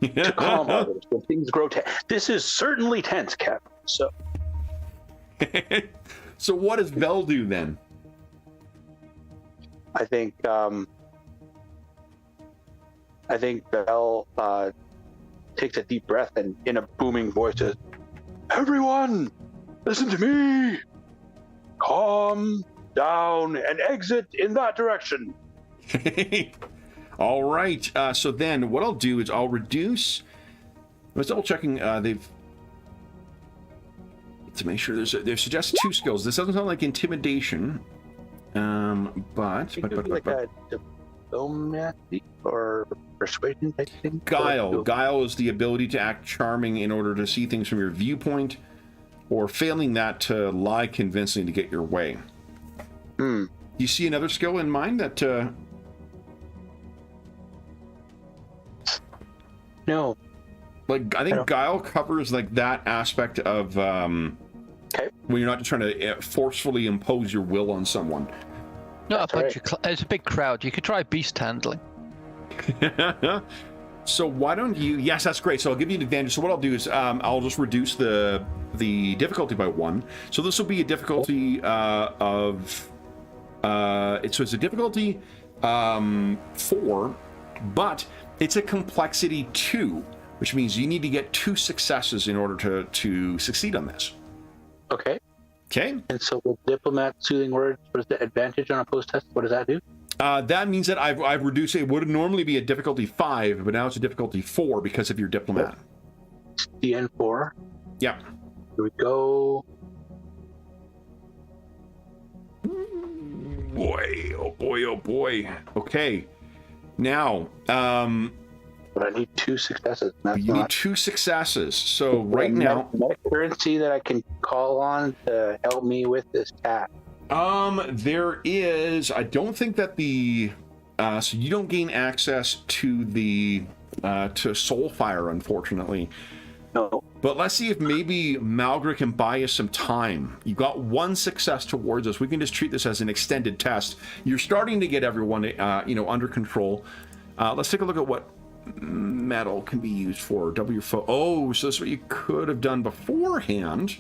to calm others when things grow tense. This is certainly tense, Captain. So. So what does Vel do then? I think Vel takes a deep breath and in a booming voice says, "Everyone, listen to me. Calm down and exit in that direction." All right. So then what I'll do is I'll reduce. I was double checking. They've to make sure they've suggested 2 skills. This doesn't sound like intimidation, but like a diplomacy or persuasion type thing. Guile is the ability to act charming in order to see things from your viewpoint, or failing that, to lie convincingly to get your way. Do you see another skill in mind that? No. Like, I think Guile covers like that aspect of when you're not just trying to forcefully impose your will on someone. No, it's a big crowd. You could try beast handling. So why don't you? Yes, that's great. So I'll give you an advantage. So what I'll do is I'll just reduce the difficulty by 1. So this will be a difficulty it's a difficulty 4, but it's a complexity 2. Which means you need to get 2 successes in order to succeed on this. Okay. Okay. And so with diplomat soothing words, what is the advantage on a post test? What does that do? That means that I've reduced it. Would normally be a difficulty 5, but now it's a difficulty 4 because of your diplomat. DN4. Yeah. Here we go. Boy, oh boy, oh boy. Okay. Now, but I need 2 successes. You need 2 successes. So right now, currency that I can call on to help me with this task. There is. I don't think that so you don't gain access to the to Soulfire, unfortunately. No. But let's see if maybe Malgrick can buy us some time. You got 1 success towards us. We can just treat this as an extended test. You're starting to get everyone, under control. Let's take a look at what metal can be used for. Oh, so that's what you could have done beforehand.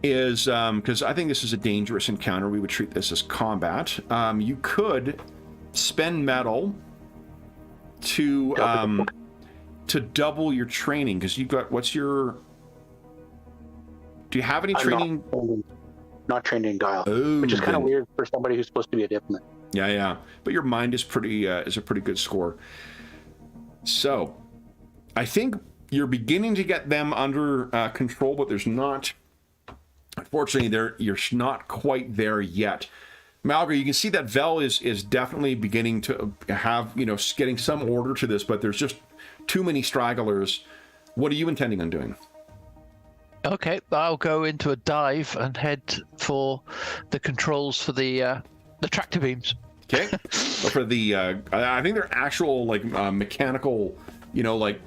Is because I think this is a dangerous encounter. We would treat this as combat. You could spend metal to double your training, because you've got do you have any training? Not trained in Guile, oh, which is kind of weird for somebody who's supposed to be a diplomat. Yeah, but your mind is is a pretty good score. So I think you're beginning to get them under control, but there's not, unfortunately, you're not quite there yet. Malgrick, you can see that Vel is definitely beginning to have, getting some order to this, but there's just too many stragglers. What are you intending on doing? Okay, I'll go into a dive and head for the controls for the tractor beams. Okay. For the I think they're actual mechanical, kind of like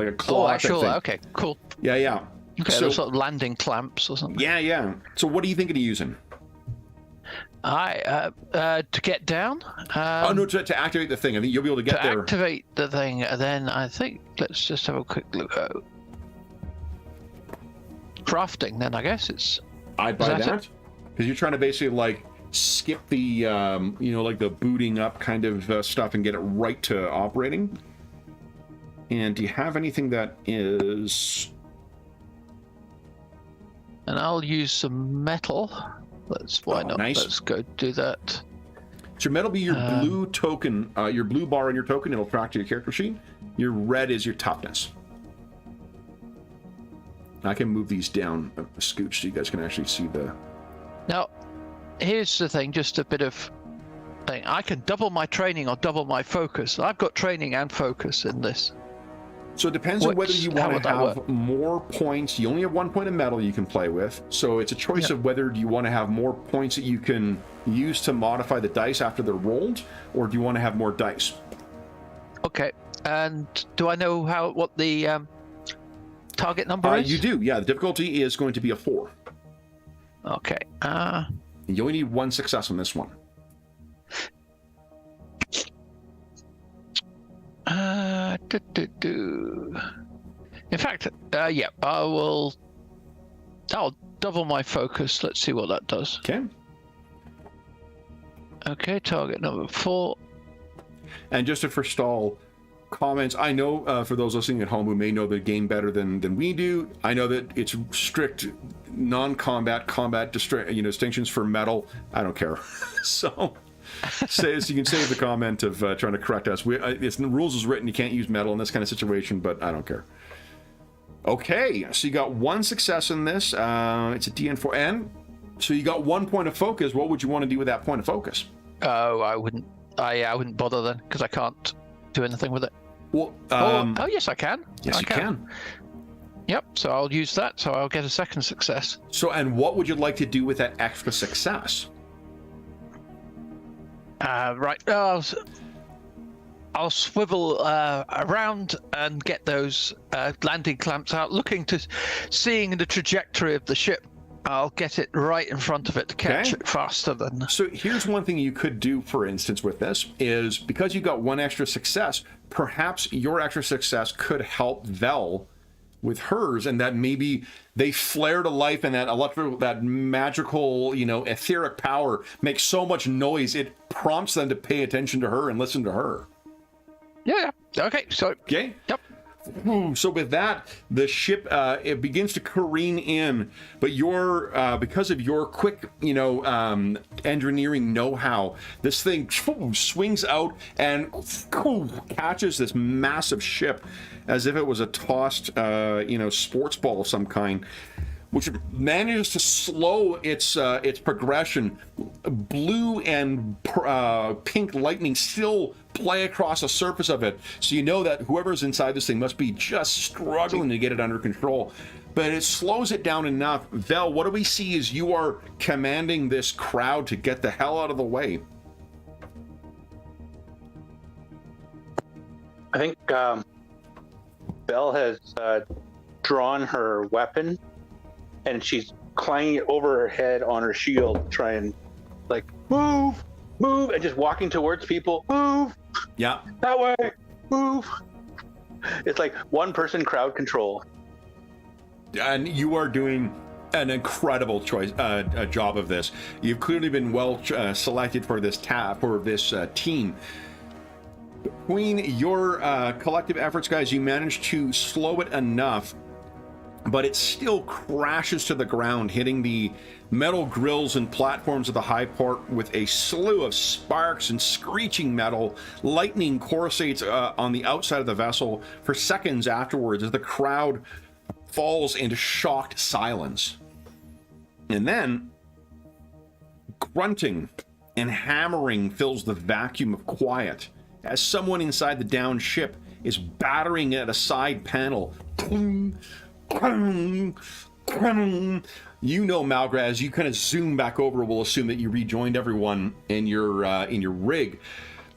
a claw. Oh, actual. thing. Okay, cool. Yeah. Okay, so, those sort of landing clamps or something. Yeah. So what are you thinking of using? To get down. To activate the thing. I think you'll be able to get there. To activate the thing, and then I think let's just have a quick look at crafting. Then I guess it's. I'd buy that because you're trying to basically skip the the booting up kind of stuff and get it right to operating. And do you have anything that is? And I'll use some metal. Why not? Nice. Let's go do that. So metal be your blue token, your blue bar on your token. It'll track to your character sheet. Your red is your toughness. I can move these down a scooch so you guys can actually see the. Now, here's the thing. Just a bit of thing. I can double my training or double my focus. I've got training and focus in this. So it depends on whether you want to have more points. You only have 1 point of metal you can play with. So it's a choice of whether you want to have more points that you can use to modify the dice after they're rolled, or do you want to have more dice? Okay. And do I know what the target number is? You do, yeah. The difficulty is going to be a 4. Okay. You only need 1 success on this one. In fact, yeah, I'll double my focus. Let's see what that does. Okay. Okay, target number 4. And just to forestall comments, I know for those listening at home who may know the game better than we do, I know that it's strict non-combat, combat distinctions for metal. I don't care. So you can save the comment of trying to correct us. It's the rules is written, you can't use metal in this kind of situation, but I don't care. Okay, so you got 1 success in this. It's a DN4, and so you got 1 point of focus. What would you want to do with that point of focus? Oh, I wouldn't bother then, because I can't do anything with it. Well, oh yes, I can. Yes, you can. Yep. So I'll use that. So I'll get a 2nd success. So, and what would you like to do with that extra success? Right. I'll swivel around and get those landing clamps out, seeing the trajectory of the ship. I'll get it right in front of it to catch it faster than... So here's one thing you could do, for instance, with this, is because you got 1 extra success, perhaps your extra success could help Vel with hers, and that maybe they flare to life, and that magical, etheric power makes so much noise, it prompts them to pay attention to her and listen to her. Yeah. Okay. So... Okay. Yep. So with that, the ship it begins to careen in, but because of your quick, engineering know-how, this thing swings out and catches this massive ship as if it was a tossed, sports ball of some kind, which manages to slow its progression. Blue and pink lightning still play across the surface of it, so you know that whoever's inside this thing must be just struggling to get it under control. But it slows it down enough. Vel, what do we see is you are commanding this crowd to get the hell out of the way. I think Vel has drawn her weapon, and she's clanging it over her head on her shield, trying move, and just walking towards people. Move. Yeah. That way. Move. It's like 1-person crowd control. And you are doing an incredible job of this. You've clearly been well selected for this team. Between your collective efforts, guys, you managed to slow it enough, but it still crashes to the ground, hitting the metal grills and platforms of the high port with a slew of sparks and screeching metal. Lightning coruscates on the outside of the vessel for seconds afterwards as the crowd falls into shocked silence. And then grunting and hammering fills the vacuum of quiet as someone inside the downed ship is battering at a side panel. Malgra, as you kind of zoom back over, we'll assume that you rejoined everyone in your rig.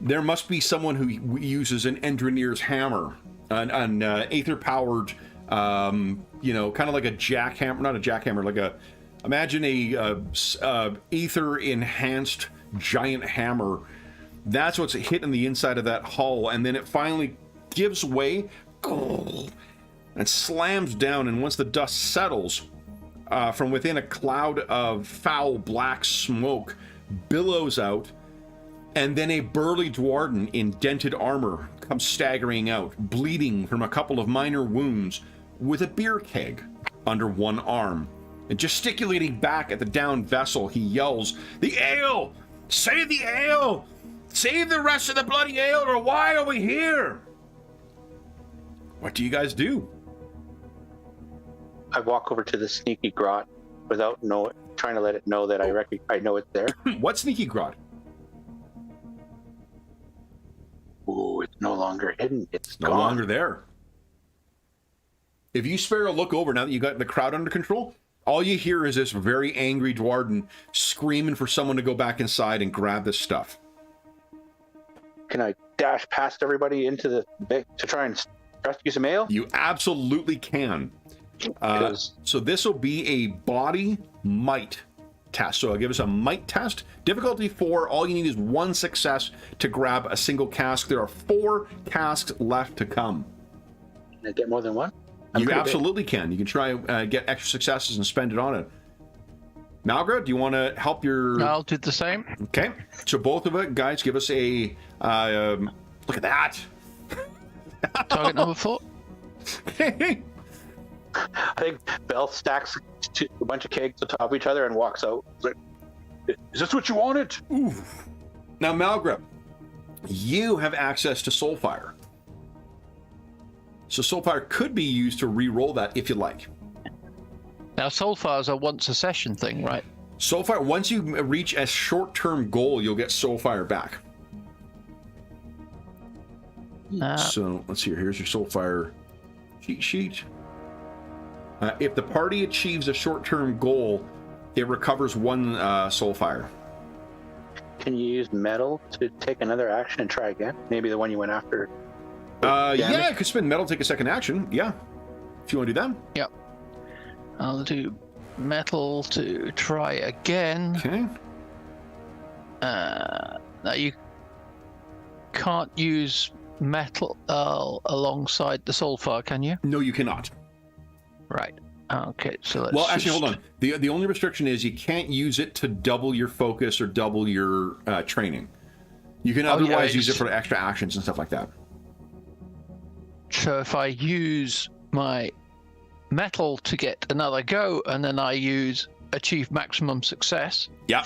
There must be someone who uses an engineer's hammer, an aether-powered, kind of like a jackhammer, not a jackhammer, imagine a ether-enhanced giant hammer. That's what's hitting the inside of that hull, and then it finally gives way and slams down, and once the dust settles, from within a cloud of foul black smoke billows out, and then a burly dwarden in dented armor comes staggering out, bleeding from a couple of minor wounds, with a beer keg under one arm. And gesticulating back at the downed vessel, he yells, "The ale! Save the ale! Save the rest of the bloody ale, or why are we here?" What do you guys do? I walk over to the sneaky grot without trying to let it know that I know it's there. What sneaky grot? Ooh, it's no longer hidden. It's no gone. longer there. If you spare a look over, now that you got the crowd under control, all you hear is this very angry Dwarden screaming for someone to go back inside and grab this stuff. Can I dash past everybody into the to try and rescue some ale? You absolutely can. So this will be a body might test. So I'll give us a might test. Difficulty 4. All you need is 1 success to grab a single cask. There are 4 casks left to come. Can I get more than one? You absolutely can. You can try get extra successes and spend it on it. Malgra, do you want to help your... I'll do the same. Okay. So both of it, guys, give us a... look at that. Target number 4. Okay. I think Bell stacks a bunch of kegs on top of each other and walks out. Like, is this what you wanted? Ooh. Now, Malgra, you have access to Soulfire. So Soulfire could be used to re-roll that if you like. Now, Soulfire is a once a session thing, right? Soulfire, once you reach a short-term goal, you'll get Soulfire back. So let's see here. Here's your Soulfire cheat sheet. If the party achieves a short-term goal, it recovers 1 Soulfire. Can you use metal to take another action and try again? Maybe the one you went after. Yeah, I could spend metal, take a second action. Yeah, if you want to do that. Yep. I'll do metal to try again. Okay. Now you can't use metal alongside the Soulfire, can you? No, you cannot. Right. Okay, so let's... Well, actually, hold on. The only restriction is you can't use it to double your focus or double your training. You can otherwise use it for extra actions and stuff like that. So if I use my metal to get another go, and then I use achieve maximum success. Yeah.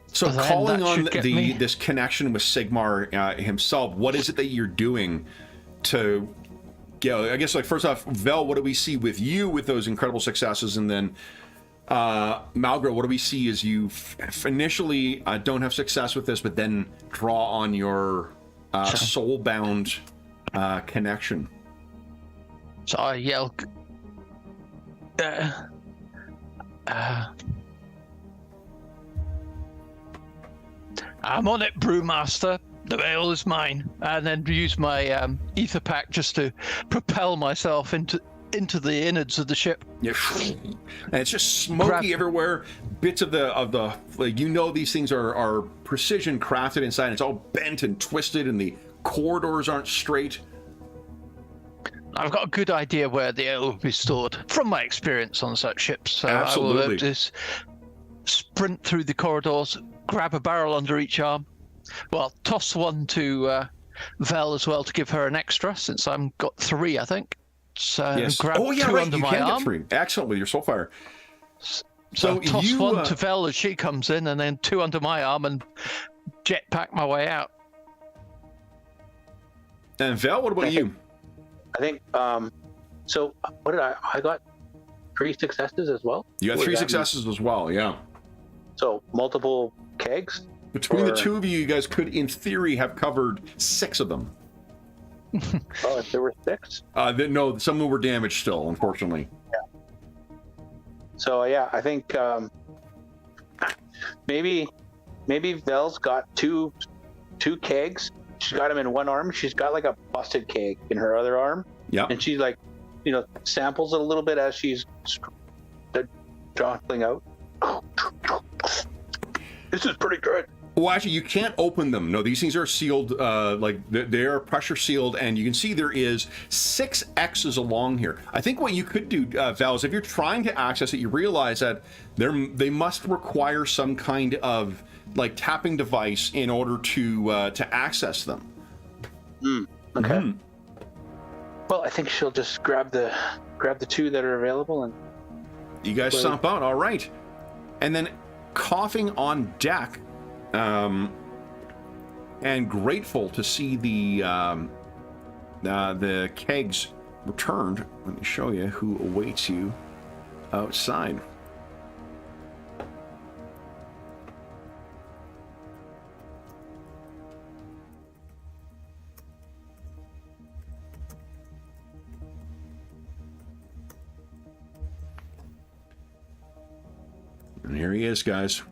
So then calling that on should get me. this connection with Sigmar himself, what is it that you're doing to... Yeah, I guess, like, first off, Vel, what do we see with you with those incredible successes? And then, Malgra, what do we see as you initially don't have success with this, but then draw on your soul-bound connection? So I yell, I'm on it, Brewmaster. The ale is mine. And then use my ether pack just to propel myself into the innards of the ship. Yeah, and it's just smoky everywhere. Bits of the like, these things are precision crafted inside. And it's all bent and twisted, and the corridors aren't straight. I've got a good idea where the ale will be stored from my experience on such ships. So Absolutely. I will just sprint through the corridors, grab a barrel under each arm. Well, toss one to Vel as well to give her an extra, since I've got 3, I think. So Yes. grab 2 under you my can arm. get 3. Excellent with your Soulfire. So toss one to Vel as she comes in, and then 2 under my arm, and jetpack my way out. And Vel, what about you? I think, so what did I got 3 successes as well? You got What 3 does that mean? successes as well, yeah. So multiple kegs? Between the two of you, you guys could, in theory, have covered 6 of them. Oh, if there were 6? No, some of them were damaged still, unfortunately. Yeah. So yeah, I think maybe Vel's got two kegs. She's got them in one arm. She's got like a busted keg in her other arm. Yeah. And she like, samples it a little bit as she's dropping out. This is pretty good. Well, actually, you can't open them. No, these things are sealed, they are pressure sealed, and you can see there is 6 X's along here. I think what you could do, Val, is if you're trying to access it, you realize that they must require some kind of like tapping device in order to access them. Okay. Well, I think she'll just grab the 2 that are available, and you guys stomp out. All right, and then coughing on deck. And grateful to see the kegs returned. Let me show you who awaits you outside. And here he is, guys.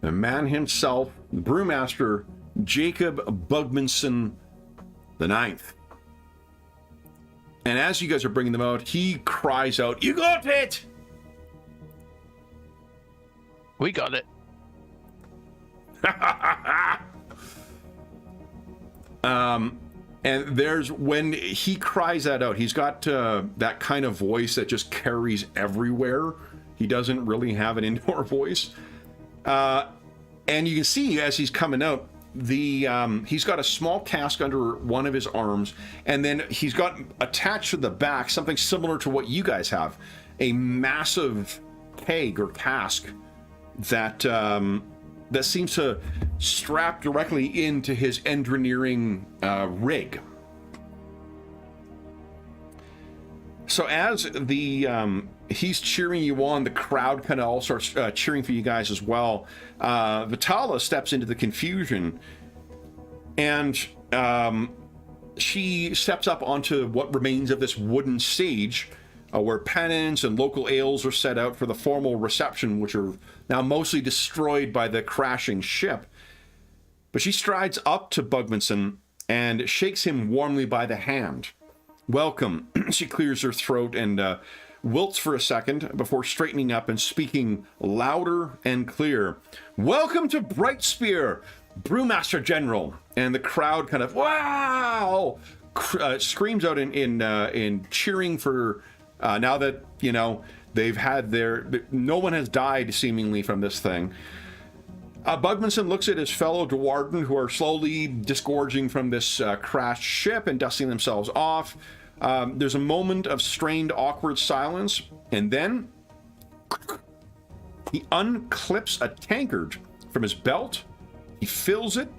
The man himself, the Brewmaster, Jacob Bugmanson the Ninth. And as you guys are bringing them out, he cries out, "You got it!" We got it. And there's, when he cries that out, he's got that kind of voice that just carries everywhere. He doesn't really have an indoor voice. And you can see as he's coming out, he's got a small cask under one of his arms, and then he's got attached to the back something similar to what you guys have, a massive keg or cask that that seems to strap directly into his engineering rig. So as he's cheering you on, the crowd kind of all starts cheering for you guys as well. Vitala steps into the confusion, and she steps up onto what remains of this wooden stage, where pennants and local ales are set out for the formal reception, which are now mostly destroyed by the crashing ship. But she strides up to Bugmanson and shakes him warmly by the hand. "Welcome." She clears her throat and wilts for a second before straightening up and speaking louder and clear. "Welcome to Brightspear, Brewmaster General." And the crowd kind of, "Wow!" Screams out in cheering for, now that, you know, they've had no one has died seemingly from this thing. Bugmanson looks at his fellow Dwarden who are slowly disgorging from this crashed ship and dusting themselves off. There's a moment of strained, awkward silence, and then he unclips a tankard from his belt. He fills it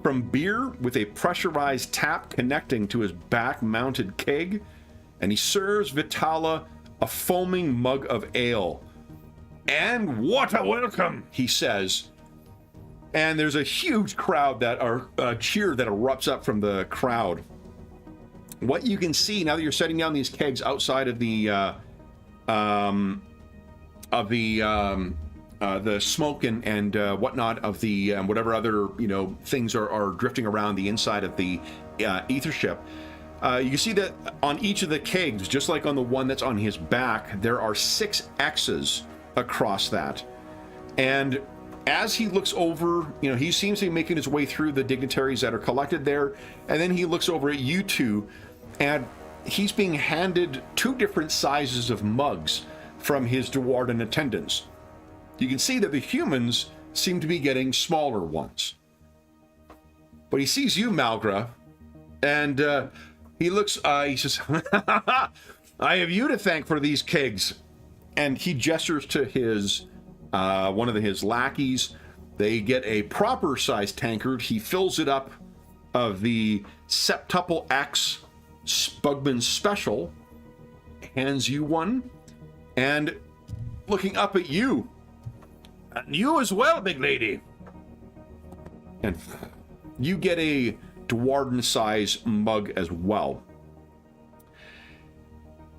from beer with a pressurized tap connecting to his back-mounted keg, and he serves Vitala a foaming mug of ale. "And what a welcome," he says. And there's a huge crowd cheer that erupts up from the crowd. What you can see now that you're setting down these kegs outside of the smoke and whatnot of the whatever other things are drifting around the inside of the ether ship. You can see that on each of the kegs, just like on the one that's on his back, there are 6 X's across that. And as he looks over, he seems to be making his way through the dignitaries that are collected there, and then he looks over at you two, and he's being handed 2 different sizes of mugs from his Dwarden attendants. You can see that the humans seem to be getting smaller ones. But he sees you, Malgra, and he looks, he says, "I have you to thank for these kegs." And he gestures to his one of his lackeys. They get a proper sized tankard. He fills it up of the Septuple X Bugman Special, hands you one, and looking up at you, "And you as well, big lady." And you get a Dwarden size mug as well.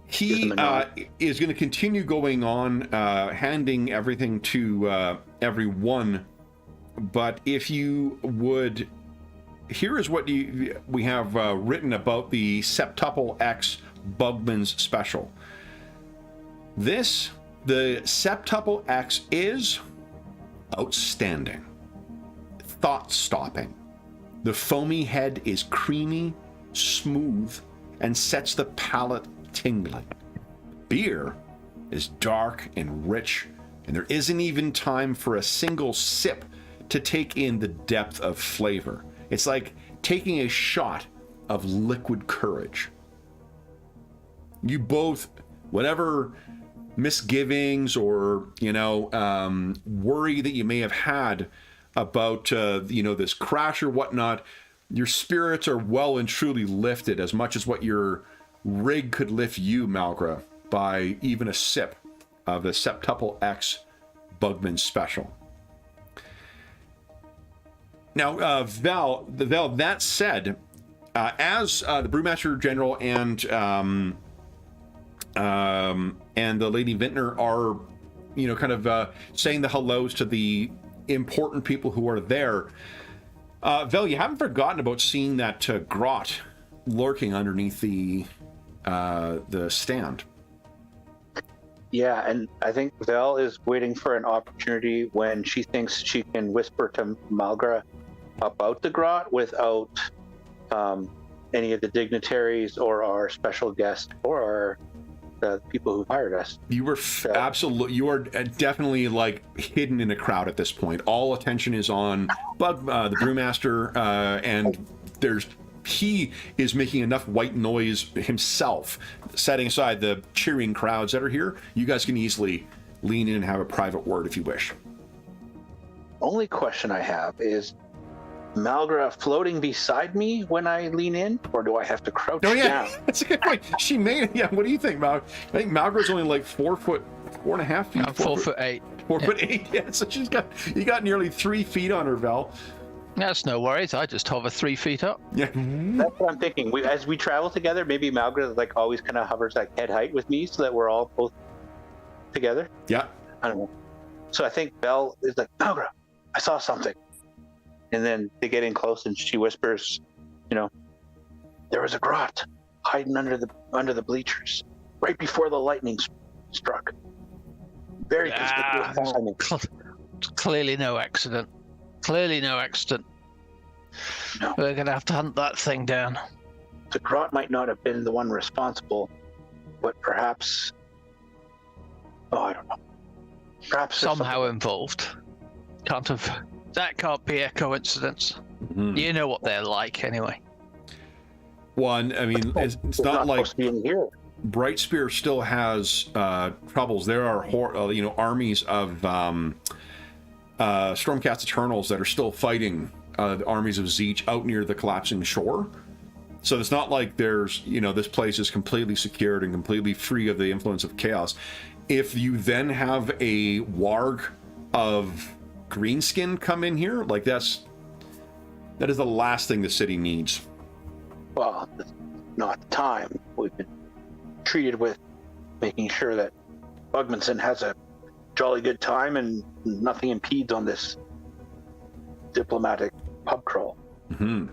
He is going to continue going on, handing everything to everyone. But if you would, here is what we have written about the Septuple X Bugman's Special. The Septuple X is outstanding, thought-stopping. The foamy head is creamy, smooth, and sets the palate tingling. Beer is dark and rich, and there isn't even time for a single sip to take in the depth of flavor. It's like taking a shot of liquid courage. You both, whatever misgivings or worry that you may have had about this crash or whatnot, your spirits are well and truly lifted, as much as what your rig could lift you, Malgra, by even a sip of the Septuple X Bugman Special. Now, Val, that said, as the Brewmaster General and the Lady Vintner are kind of saying the hellos to the important people who are there. Vel, you haven't forgotten about seeing that grot lurking underneath the stand. Yeah, and I think Vel is waiting for an opportunity when she thinks she can whisper to Malgra about the grot without any of the dignitaries or our special guest or the people who hired us. You were absolutely, you are definitely like hidden in a crowd at this point. All attention is on Bug, the brewmaster, and he is making enough white noise himself, setting aside the cheering crowds that are here. You guys can easily lean in and have a private word if you wish. Only question I have is Malgra floating beside me when I lean in, or do I have to crouch down? That's a good point. She may, what do you think, Mal? I think Malgra's only like 4 foot, 4.5 feet. 4'8". 4'8", yeah. So you got nearly 3 feet on her, Val. That's no worries. I just hover 3 feet up. Yeah. That's what I'm thinking. As we travel together, maybe Malgra like always kind of hovers like head height with me so that we're all both together. Yeah. I don't know. So I think Belle is like, Malgra, I saw something. And then they get in close and she whispers, there was a grot hiding under the bleachers right before the lightning struck. Very conspicuous timing. Clearly no accident. No. We're going to have to hunt that thing down. The grot might not have been the one responsible, but perhaps... I don't know. Perhaps somehow involved. That can't be a coincidence. Mm-hmm. You know what they're like anyway. One, I mean, it's not like Brightspear still has troubles. There are armies of Stormcast Eternals that are still fighting the armies of Zeech out near the collapsing shore. So it's not like there's, this place is completely secured and completely free of the influence of chaos. If you then have a warg of greenskin come in here, like that is the last thing the city needs. Well, not the time. We've been treated with making sure that Bugmanson has a jolly good time and nothing impedes on this diplomatic pub crawl. Mm-hmm.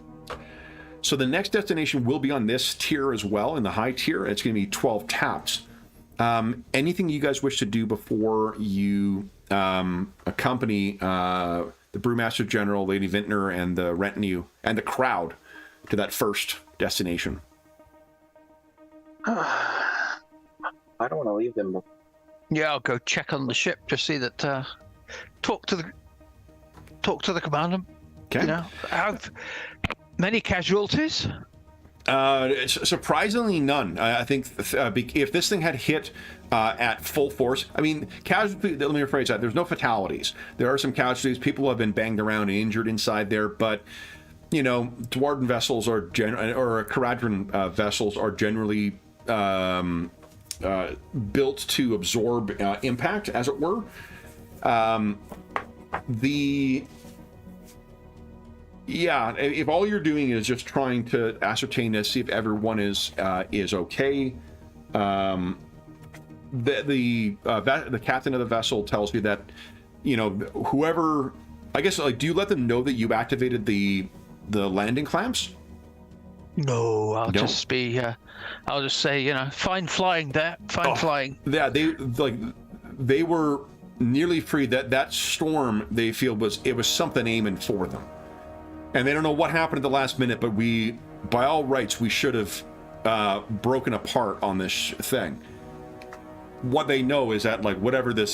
So the next destination will be on this tier as well, in the high tier. It's going to be 12 taps. Anything you guys wish to do before you accompany the Brewmaster General, Lady Vintner, and the retinue and the crowd to that first destination? I don't want to leave them. Yeah, I'll go check on the ship, just see that. Talk to the commander. Okay. Have many casualties? Surprisingly, none. I think if this thing had hit at full force, I mean, casualty. Let me rephrase that. There's no fatalities. There are some casualties. People have been banged around and injured inside there, but Dwarven vessels or Caradron vessels are generally built to absorb impact, as it were. If all you're doing is just trying to ascertain to see if everyone is okay, the captain of the vessel tells you that whoever, I guess, do you let them know that you activated the landing clamps? No, I'll just say, fine flying there, flying. Yeah, they were nearly free. That storm, they feel was something aiming for them. And they don't know what happened at the last minute, but by all rights, we should have broken apart on this thing. What they know is that, whatever the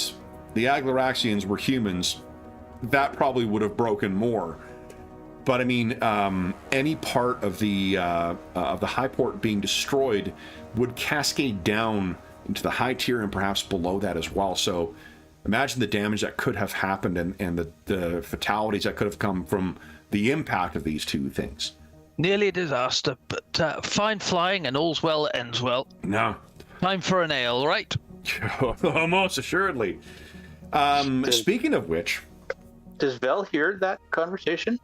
Aglaraxians were humans, that probably would have broken more. But I mean, any part of the high port being destroyed would cascade down into the high tier and perhaps below that as well. So imagine the damage that could have happened and the fatalities that could have come from the impact of these two things. Nearly a disaster, but fine flying and all's well that ends well. No. Time for an ale, right? Most assuredly. Speaking of which... Does Vel hear that conversation?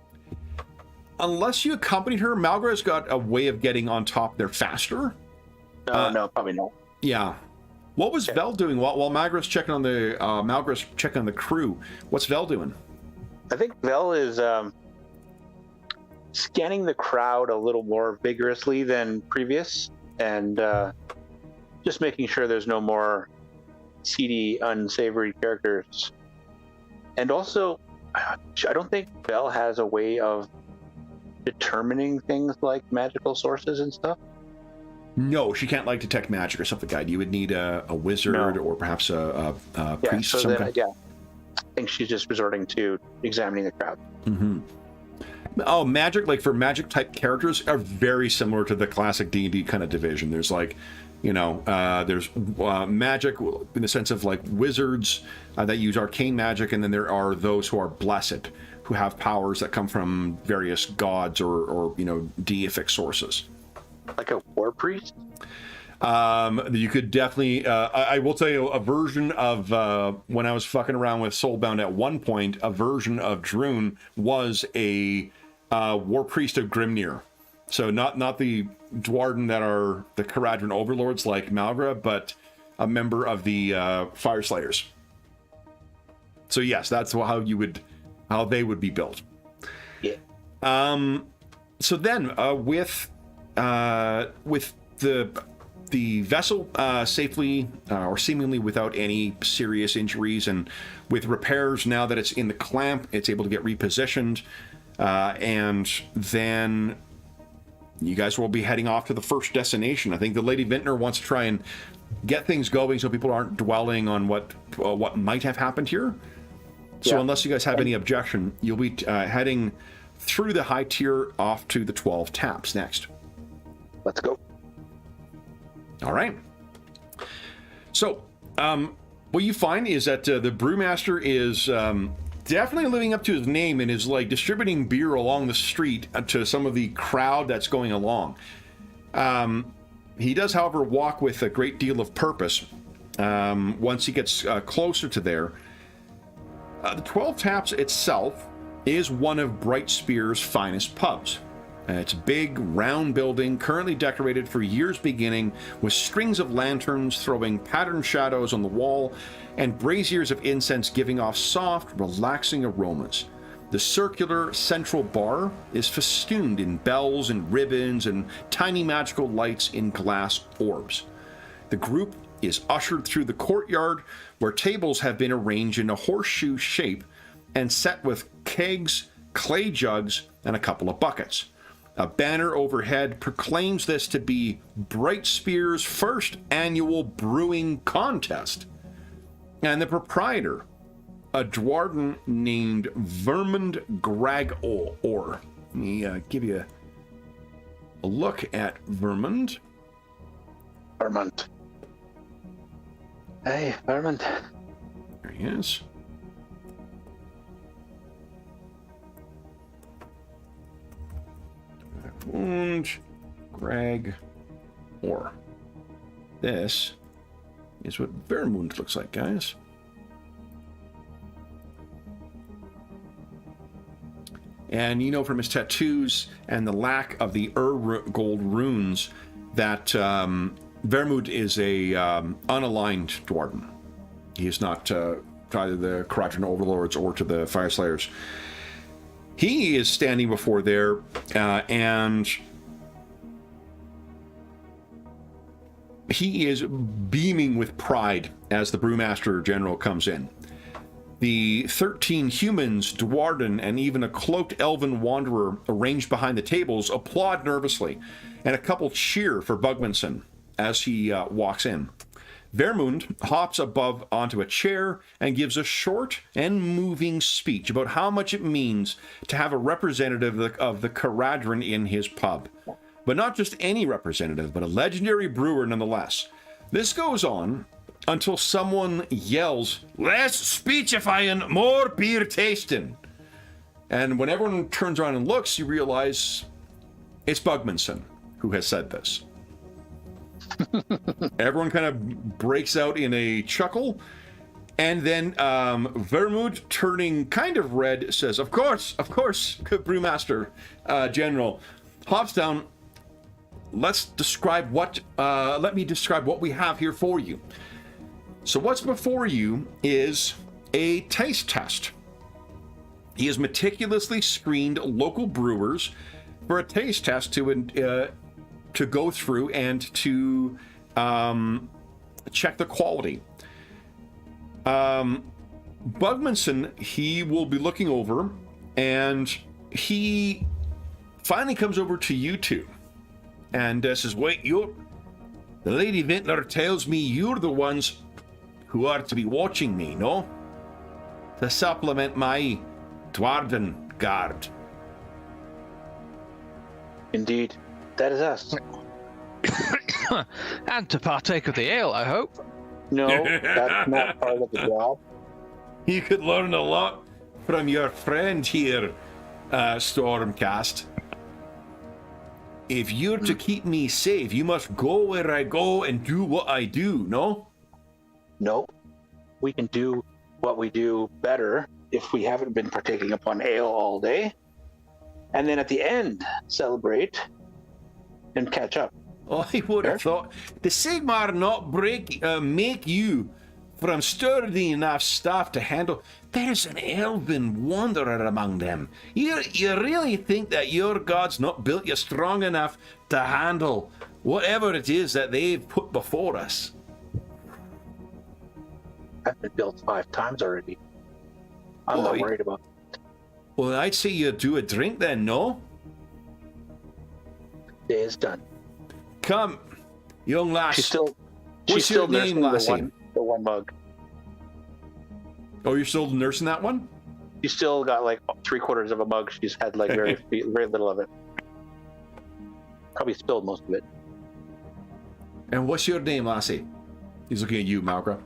Unless you accompanied her, Malgra's got a way of getting on top there faster. No, probably not. Yeah. What was Vel doing while Malgra's checking on the crew? What's Vel doing? I think Vel is scanning the crowd a little more vigorously than previous, and just making sure there's no more seedy, unsavory characters. And also, I don't think Vel has a way of determining things like magical sources and stuff. No, she can't detect magic or something like that. You would need a wizard or perhaps a priest. So then, I think she's just resorting to examining the crowd. Mm-hmm. Oh, magic, like for magic type characters are very similar to the classic D&D kind of division. There's there's magic in the sense of like wizards that use arcane magic, and then there are those who are blessed, who have powers that come from various gods or deific sources. Like a war priest? You could definitely, I will tell you, a version of, when I was fucking around with Soulbound at one point, a version of Droon was a war priest of Grimnir. So not the Dwarden that are the Caradhran overlords like Malgra, but a member of the Fire Slayers. So yes, that's how they would be built. Yeah. So then, with the vessel safely or seemingly without any serious injuries, and with repairs now that it's in the clamp, it's able to get repositioned, and then you guys will be heading off to the first destination. I think the Lady Vintner wants to try and get things going so people aren't dwelling on what might have happened here. So unless you guys have any objection, you'll be heading through the high tier off to the 12 taps next. Let's go. All right. So, what you find is that the brewmaster is definitely living up to his name and is like distributing beer along the street to some of the crowd that's going along. He does, however, walk with a great deal of purpose once he gets closer to there. The 12 Taps itself is one of Bright Spear's finest pubs. It's a big, round building, currently decorated for years beginning, with strings of lanterns throwing patterned shadows on the wall, and braziers of incense giving off soft, relaxing aromas. The circular central bar is festooned in bells and ribbons and tiny magical lights in glass orbs. The group is ushered through the courtyard, where tables have been arranged in a horseshoe shape and set with kegs, clay jugs, and a couple of buckets. A banner overhead proclaims this to be Bright Spear's first annual brewing contest. And the proprietor, a Dwarden named Vermund Gragor. Let me give you a look at Vermund. Vermund. Hey, Vermund. There he is. And Greg Orr. This is what Vermund looks like, guys. And you know from his tattoos and the lack of the gold runes that Vermund is a unaligned Dwarden. He is not to either the Caradhran overlords or to the Fire Slayers. He is standing before there, and he is beaming with pride as the Brewmaster General comes in. The 13 humans, Dwarden, and even a cloaked elven wanderer arranged behind the tables applaud nervously, and a couple cheer for Bugmanson as he walks in. Vermund hops above onto a chair and gives a short and moving speech about how much it means to have a representative of the Caradhran in his pub. But not just any representative, but a legendary brewer nonetheless. This goes on until someone yells, "Less speechifying, more beer tasting." And when everyone turns around and looks, you realize it's Bugmanson who has said this. Everyone kind of breaks out in a chuckle, and then Vermund, turning kind of red, says, of course, Brewmaster General," hops down. Let me describe what we have here for you. So what's before you is a taste test. He has meticulously screened local brewers for a taste test to go through and to check the quality. Bugmanson, he will be looking over, and he finally comes over to you two and says, wait, the Lady Vintner tells me you're the ones who are to be watching me, no? To supplement my Dwarven guard. Indeed, that is us. And to partake of the ale, I hope. No, that's not part of the job. You could learn a lot from your friend here, Stormcast. If you're to keep me safe, you must go where I go and do what I do, no? No, we can do what we do better if we haven't been partaking upon ale all day. And then at the end, celebrate and catch up. I would have thought the Sigmar not make you from sturdy enough stuff to handle. There's an elven wanderer among them. You really think that your god's not built you strong enough to handle whatever it is that they've put before us? I've been built 5 times already. I'm not worried about it. Well, I'd say you do a drink then, no? Day is done. Come, young lass. She's What's still your name, nursing lassie? the one mug. Oh, you're still nursing that one? She's still got like 3/4 of a mug. She's had like very little of it. Probably spilled most of it. And what's your name, lassie? He's looking at you, Malgra.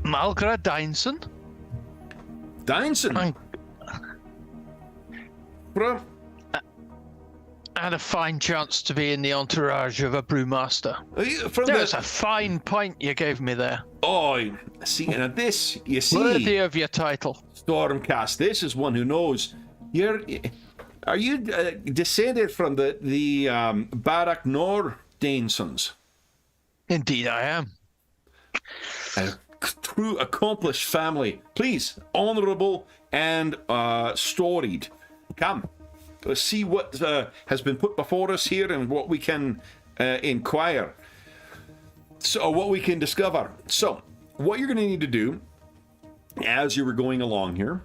Malgra Dynson. Dynson? Bro. I had a fine chance to be in the entourage of a brewmaster. That's a fine point you gave me there. Oh, see, now this, you see... Worthy of your title. Stormcast, this is one who knows. Are you descended from the Barak Nor Dainsons? Indeed I am. A true accomplished family. Please, honorable and storied. Come. Let's see what has been put before us here and what we can inquire. So, what we can discover. So, what you're going to need to do as you were going along here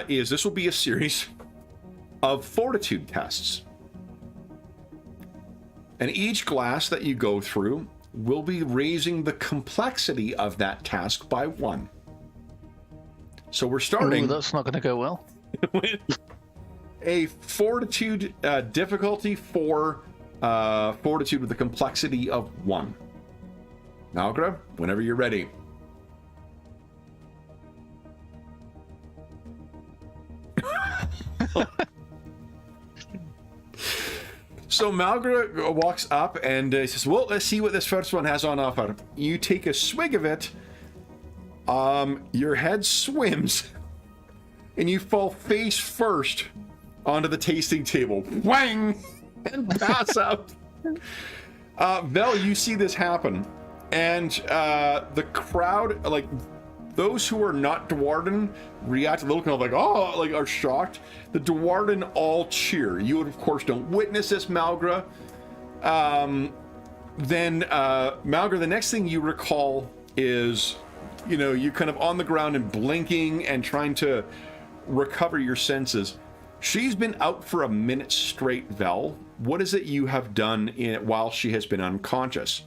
is this will be a series of fortitude tests. And each glass that you go through will be raising the complexity of that task by 1. So, we're starting... Ooh, that's not going to go well. A fortitude difficulty for fortitude with a complexity of 1. Malgra, whenever you're ready. So Malgra walks up and says, well, let's see what this first one has on offer. You take a swig of it. Your head swims and you fall face first onto the tasting table. Whang! And pass out. Vel, you see this happen. And the crowd, like, those who are not Dwarden react a little kind of like, oh, like, are shocked. The Dwarden all cheer. You, of course, don't witness this, Malgra. Then, Malgra, the next thing you recall is, you know, you kind of on the ground and blinking and trying to recover your senses. She's been out for a minute straight, Vel. What is it you have done while she has been unconscious?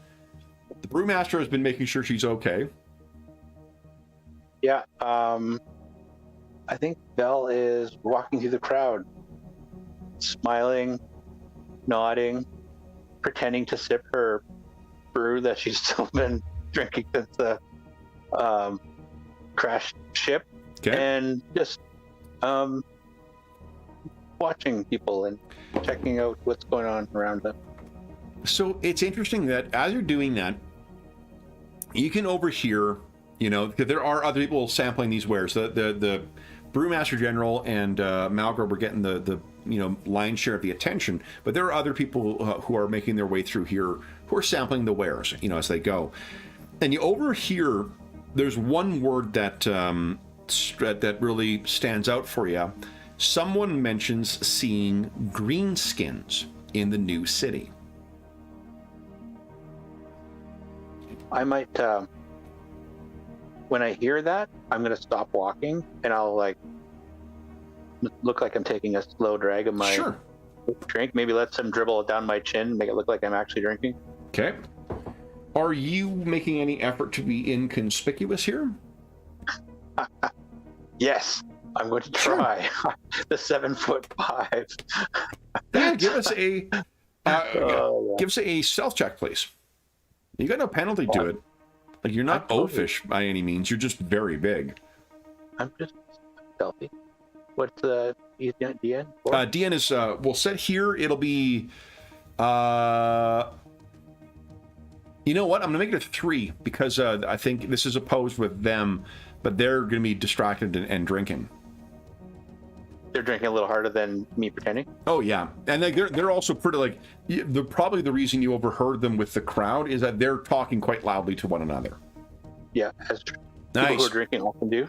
The brewmaster has been making sure she's okay. Yeah, I think Vel is walking through the crowd, smiling, nodding, pretending to sip her brew that she's still been drinking since the crashed ship, and just watching people and checking out what's going on around them. So it's interesting that as you're doing that, you can overhear, you know, because there are other people sampling these wares. The Brewmaster General and Malgra were getting the lion's share of the attention, but there are other people who are making their way through here, who are sampling the wares, as they go. And you overhear, there's one word that that really stands out for you. Someone mentions seeing greenskins in the new city. I might, when I hear that, I'm going to stop walking and I'll look like I'm taking a slow drag of my drink. Maybe let some dribble down my chin, make it look like I'm actually drinking. Okay. Are you making any effort to be inconspicuous here? Yes, I'm going to try. The 7'5". Yeah, give us a stealth check, please. You got no penalty to it. Like, you're not oafish by any means. You're just very big. I'm just stealthy. What's the DN? DN is we'll set here. It'll be you know what? I'm gonna make it a 3 because I think this is opposed with them, but they're gonna be distracted and drinking. They're drinking a little harder than me pretending. Oh yeah, and they're also pretty probably the reason you overheard them with the crowd is that they're talking quite loudly to one another. Yeah, as nice. People who are drinking often do.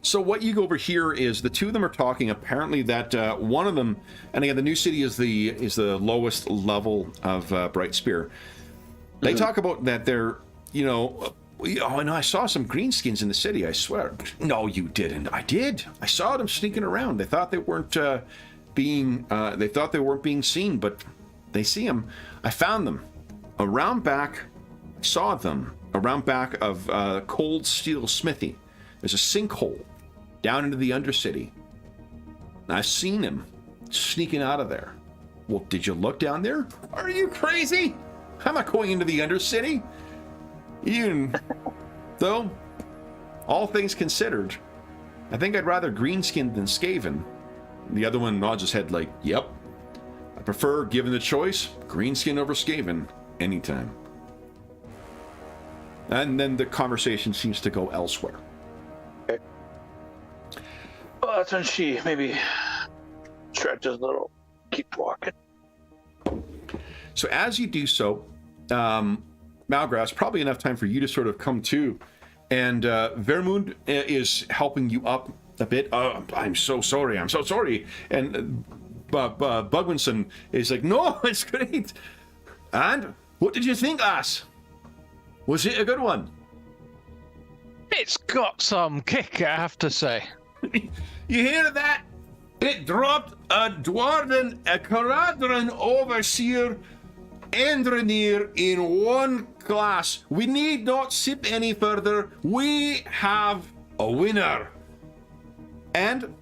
So what you go over here is the two of them are talking. Apparently that one of them, and again, the new city is the lowest level of Bright Spear. They talk about that they're, oh, and I saw some greenskins in the city, I swear. No, you didn't. I did. I saw them sneaking around. They thought they weren't being seen, but they see them. I found them around back. Saw them around back of Cold Steel Smithy. There's a sinkhole down into the Undercity. I've seen him sneaking out of there. Well, did you look down there? Are you crazy? I'm not going into the Undercity. Though, all things considered, I think I'd rather greenskinned than Skaven. The other one nods his head like, yep. I prefer, given the choice, greenskin over Skaven anytime. And then the conversation seems to go elsewhere. Okay. Well, that's when she maybe stretches a little, keep walking. So as you do so, Malgrass, probably enough time for you to sort of come to, and Vermund is helping you up a bit. I'm so sorry, and Bugwinson is like, no, it's great. And what did you think, Ass? Was it a good one? It's got some kick, I have to say. You hear that? It dropped a Dwarven, a Caradron Overseer, Endrinir in one class. We need not sip any further. We have a winner. And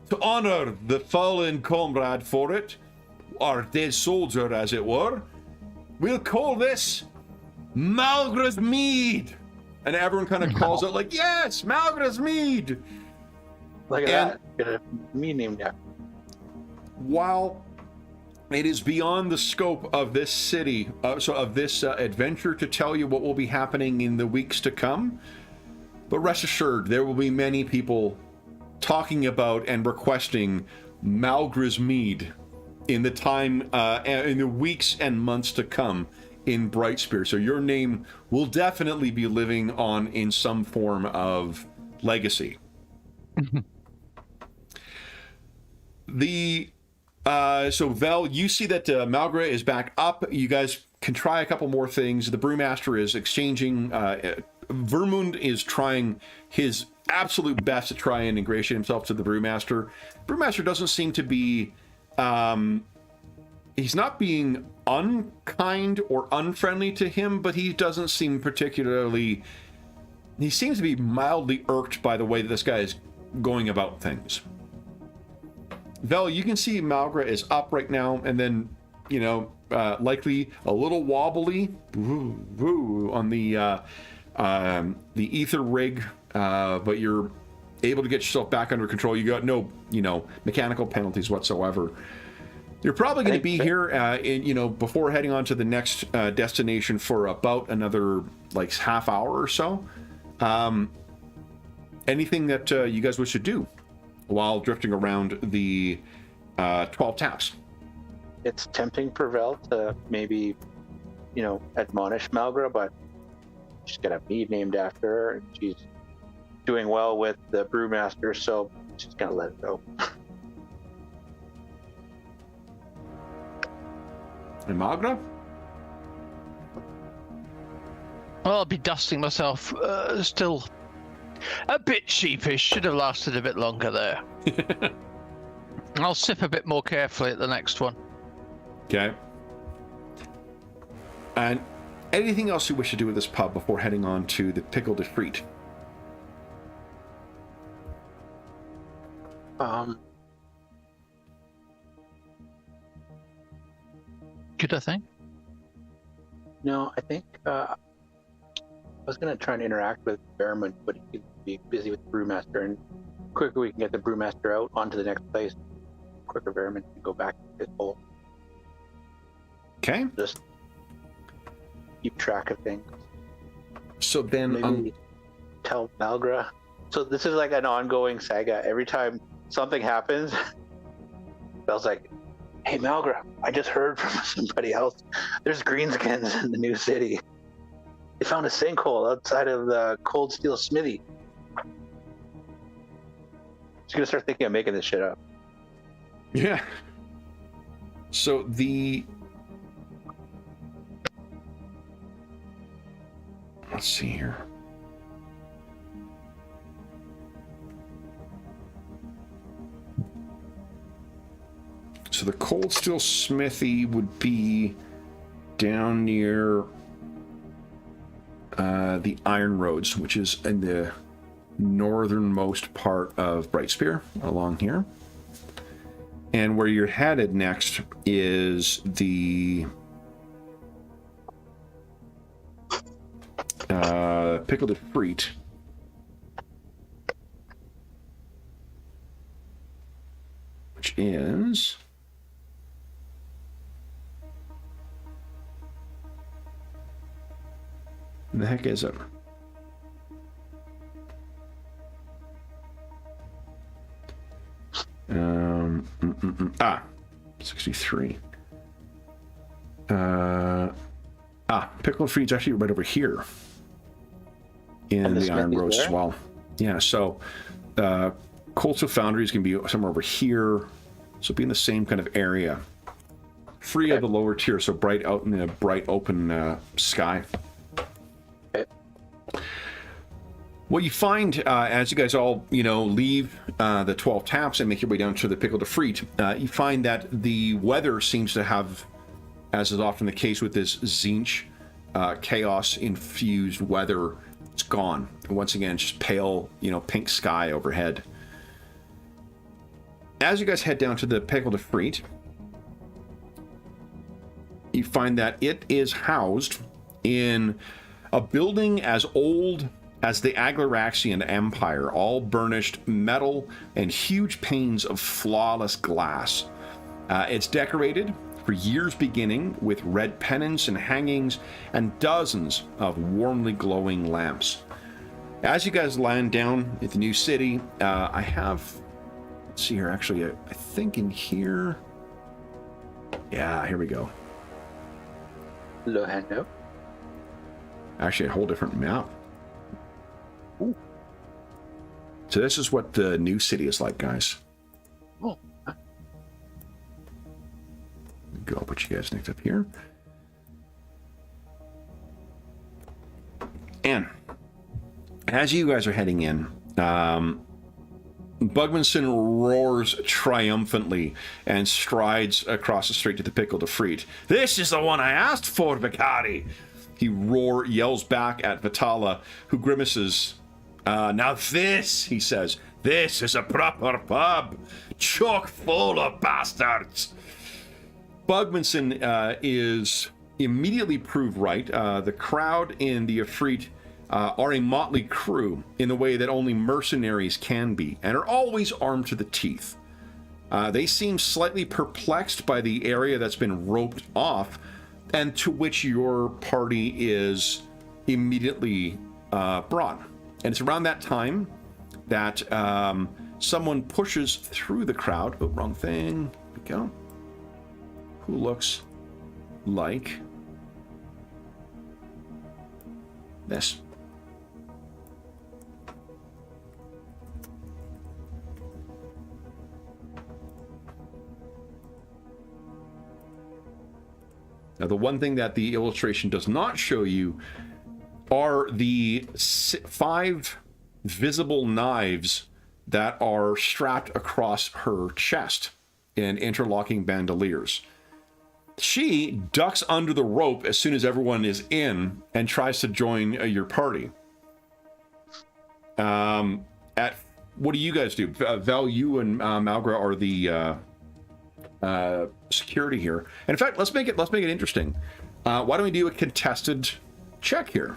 to honor the fallen comrade for it, our dead soldier as it were, we'll call this Malgra's Mead. And everyone kind of calls it like, yes, Malgra's Mead. Look at that. Get a me named after. While it is beyond the scope of this city, of this adventure to tell you what will be happening in the weeks to come, but rest assured, there will be many people talking about and requesting Malgra's Mead in the time, in the weeks and months to come in Brightspear. So your name will definitely be living on in some form of legacy. So Vel, you see that Malgra is back up. You guys can try a couple more things. The Brewmaster is exchanging. Vermund is trying his absolute best to try and ingratiate himself to the Brewmaster. Brewmaster doesn't seem to be. He's not being unkind or unfriendly to him, but he doesn't seem particularly. He seems to be mildly irked by the way that this guy is going about things. Vel, you can see Malgra is up right now, and then, likely a little wobbly on the ether rig, but you're able to get yourself back under control. You got no, mechanical penalties whatsoever. You're probably going to be here, before heading on to the next destination for about another half hour or so. Anything that you guys wish to do while drifting around the 12 taps. It's tempting for Vel to maybe, admonish Malgra, but she's got a mead named after her, and she's doing well with the brewmaster, so she's gonna let it go. And Magra? Well, I'll be dusting myself. Still a bit sheepish. Should have lasted a bit longer there. I'll sip a bit more carefully at the next one. Okay. And anything else you wish to do with this pub before heading on to the Pickle de Frite? Good, I think. No, I think I was going to try and interact with Behrman, but he'd be busy with the brewmaster, and quicker we can get the brewmaster out onto the next place, quicker Behrman can go back to his hole. Okay. Just keep track of things. So then, Maybe tell Malgra. So this is like an ongoing saga. Every time something happens, Belle's like, "Hey Malgra, I just heard from somebody else. There's greenskins in the new city. They found a sinkhole outside of the cold steel smithy." She's gonna start thinking of making this shit up. yeah. So let's see here. So the cold steel smithy would be down near the Iron Roads, which is in the northernmost part of Brightspear, along here. And where you're headed next is the Pickle de Frite. Which is... What the heck is it? Um, 63. Pickle Frite's actually right over here in the Iron Roads as well. Yeah, so Coastal Foundries can be somewhere over here, so be in the same kind of area. Free of the lower tier, so bright out in the bright open sky. What you find as you guys all, leave the 12 taps and make your way down to the Pickle de Frite, you find that the weather seems to have, as is often the case with this Tzeentch chaos-infused weather, it's gone. And once again, just pale, pink sky overhead. As you guys head down to the Pickle de Frite, you find that it is housed in a building as old as the Aglaraxian Empire, all burnished metal and huge panes of flawless glass. It's decorated for years beginning with red pennants and hangings and dozens of warmly glowing lamps. As you guys land down at the new city, I have, let's see here, actually, I think in here, yeah, here we go. Lohando. Actually, a whole different map. Ooh. So this is what the new city is like, guys. Oh. I'll put you guys next up here. And as you guys are heading in, Bugmanson roars triumphantly and strides across the street to the Pickle de Frite. "This is the one I asked for, Vicari!" He yells back at Vitala, who grimaces. "Now this," he says, "this is a proper pub, chock full of bastards." Bugmanson is immediately proved right. The crowd in the Ifrit are a motley crew in the way that only mercenaries can be, and are always armed to the teeth. They seem slightly perplexed by the area that's been roped off, and to which your party is immediately brought. And it's around that time that someone pushes through the crowd. Oh, wrong thing. we go. Who looks like this? Now, the one thing that the illustration does not show you are the 5 visible knives that are strapped across her chest in interlocking bandoliers. She ducks under the rope as soon as everyone is in and tries to join your party. What do you guys do? Val, you and Malgra are the security here. And in fact, let's make it interesting. Why don't we do a contested check here?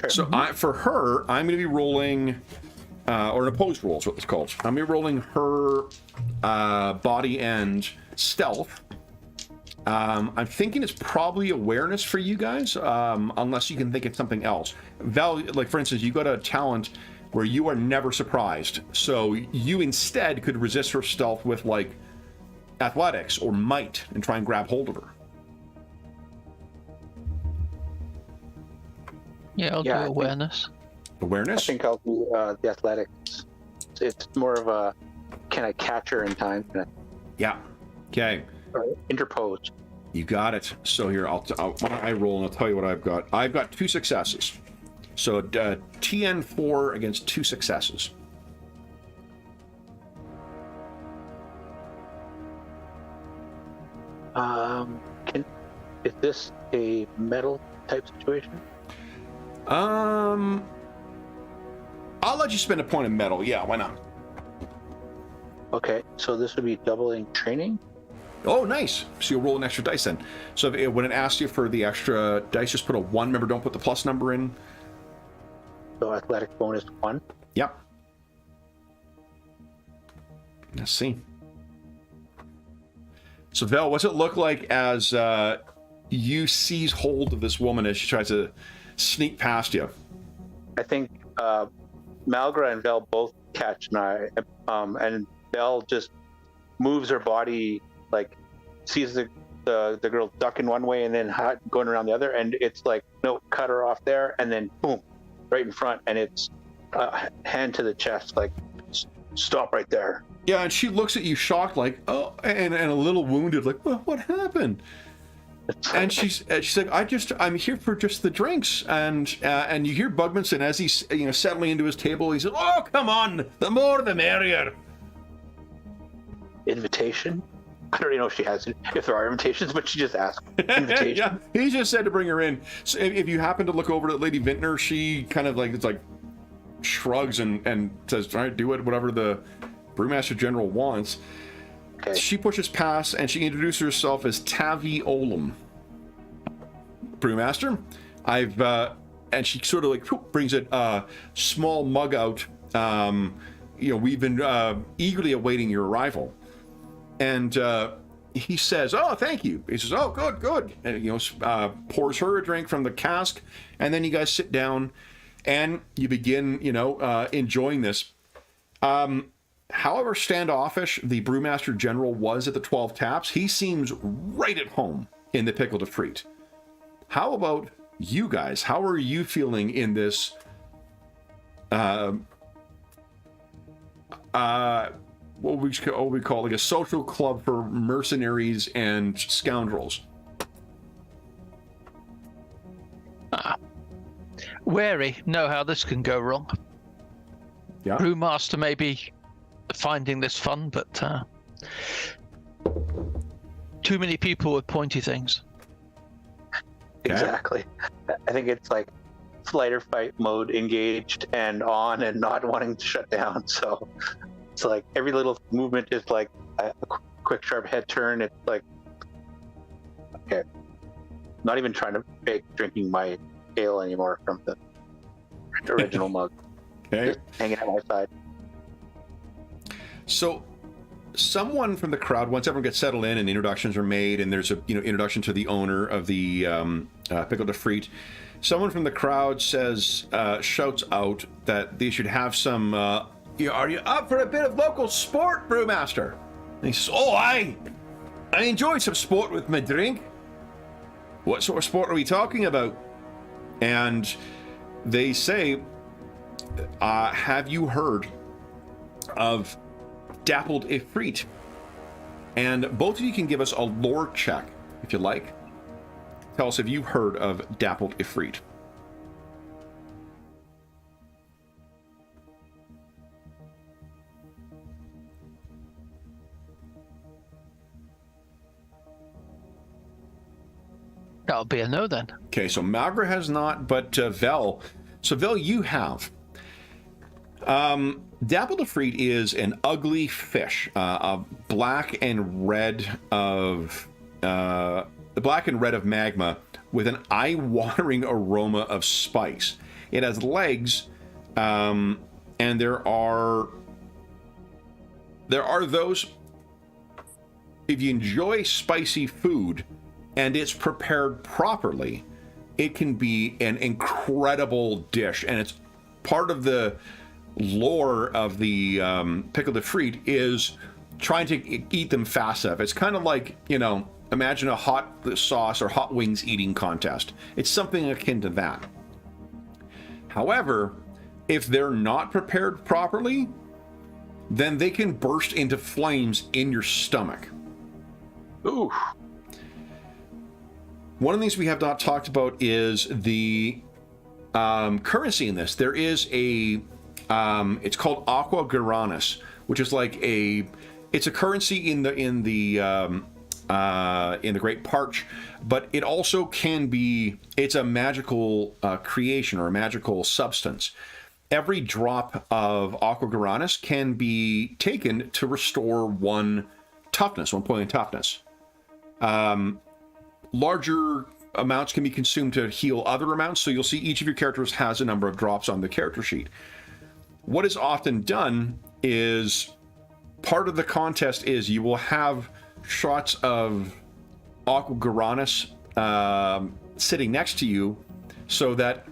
Sure. So for her, I'm going to be rolling, or an opposed roll is what it's called. I'm going to be rolling her body and stealth. I'm thinking it's probably awareness for you guys, unless you can think it's something else. Val, like for instance, you got a talent where you are never surprised. So you instead could resist her stealth with like athletics or might and try and grab hold of her. Yeah, I'll do awareness. Awareness? I think I'll do the athletics. It's more of a, can I catch her in time? Yeah. Okay. Interpose. You got it. So here, why don't I roll and I'll tell you what I've got. I've got 2 successes. So TN4 against 2 successes. Is this a metal type situation? I'll let you spend a point of metal. Yeah, why not? Okay, so this would be doubling training? Oh, nice. So you'll roll an extra dice then. So when it asks you for the extra dice, just put a 1. Remember, don't put the plus number in. So athletic bonus 1? Yep. Let's see. So Val, what's it look like as you seize hold of this woman as she tries to sneak past you? I think Malgra and Vel both catch an eye, and Vel just moves her body, like sees the girl ducking one way and then going around the other, and it's like, no, cut her off there, and then boom, right in front, and it's hand to the chest, like, stop right there. Yeah, and she looks at you shocked, like, oh, and a little wounded, like, well, what happened? And she's like, I'm here for just the drinks, and you hear Bugmanson as he's settling into his table. He says, "Oh, come on, the more the merrier." Invitation? I don't even know if there are invitations, but she just asked. Invitation. Yeah, he just said to bring her in. So if you happen to look over at Lady Vintner, she kind of shrugs and says, "All right, do it, whatever the Brewmaster General wants." Okay. She pushes past and she introduces herself as Tavi Olam. Brewmaster, and she sort of brings a small mug out. We've been eagerly awaiting your arrival. And he says, "Oh, thank you." He says, "Oh, good." And pours her a drink from the cask, and then you guys sit down and you begin, enjoying this. However standoffish the Brewmaster General was at the 12 Taps, he seems right at home in the Pickle de Frite. How about you guys? How are you feeling in this what we call like a social club for mercenaries and scoundrels? Wary, know how this can go wrong. Yeah. Brewmaster may be finding this fun, but too many people with pointy things. Exactly. I think it's like flight or fight mode engaged and on and not wanting to shut down. So it's like every little movement is like a quick sharp head turn. It's like, okay, not even trying to fake drinking my ale anymore from the original mug. Okay. Just hanging at my side. So someone from the crowd, once everyone gets settled in and introductions are made, and there's a introduction to the owner of the Pickle de Frite, someone from the crowd says, shouts out that they should have some. Are you up for a bit of local sport, Brewmaster? And he says, oh, I enjoyed some sport with my drink. What sort of sport are we talking about? And they say, have you heard of Dappled Ifrit? And both of you can give us a lore check, if you like. Tell us if you've heard of Dappled Ifrit. That'll be a no then. Okay, so Malgra has not, but Vel. So Vel, you have. Dappled Ifrit is an ugly fish, black and red of magma with an eye-watering aroma of spice. It has legs, and there are those. If you enjoy spicy food and it's prepared properly, it can be an incredible dish, and it's part of the lore of the pickled ifrit is trying to eat them fast enough. It's kind of like, imagine a hot sauce or hot wings eating contest. It's something akin to that. However, if they're not prepared properly, then they can burst into flames in your stomach. Ooh. One of the things we have not talked about is the currency in this. There is a it's called Aqua Garanis, which is like it's a currency in the Great Parch, but it also can be, it's a magical creation or a magical substance. Every drop of Aqua Garanis can be taken to restore one point in toughness. Larger amounts can be consumed to heal other amounts, so you'll see each of your characters has a number of drops on the character sheet. What is often done is, part of the contest is you will have shots of Aqua Garanis sitting next to you, so that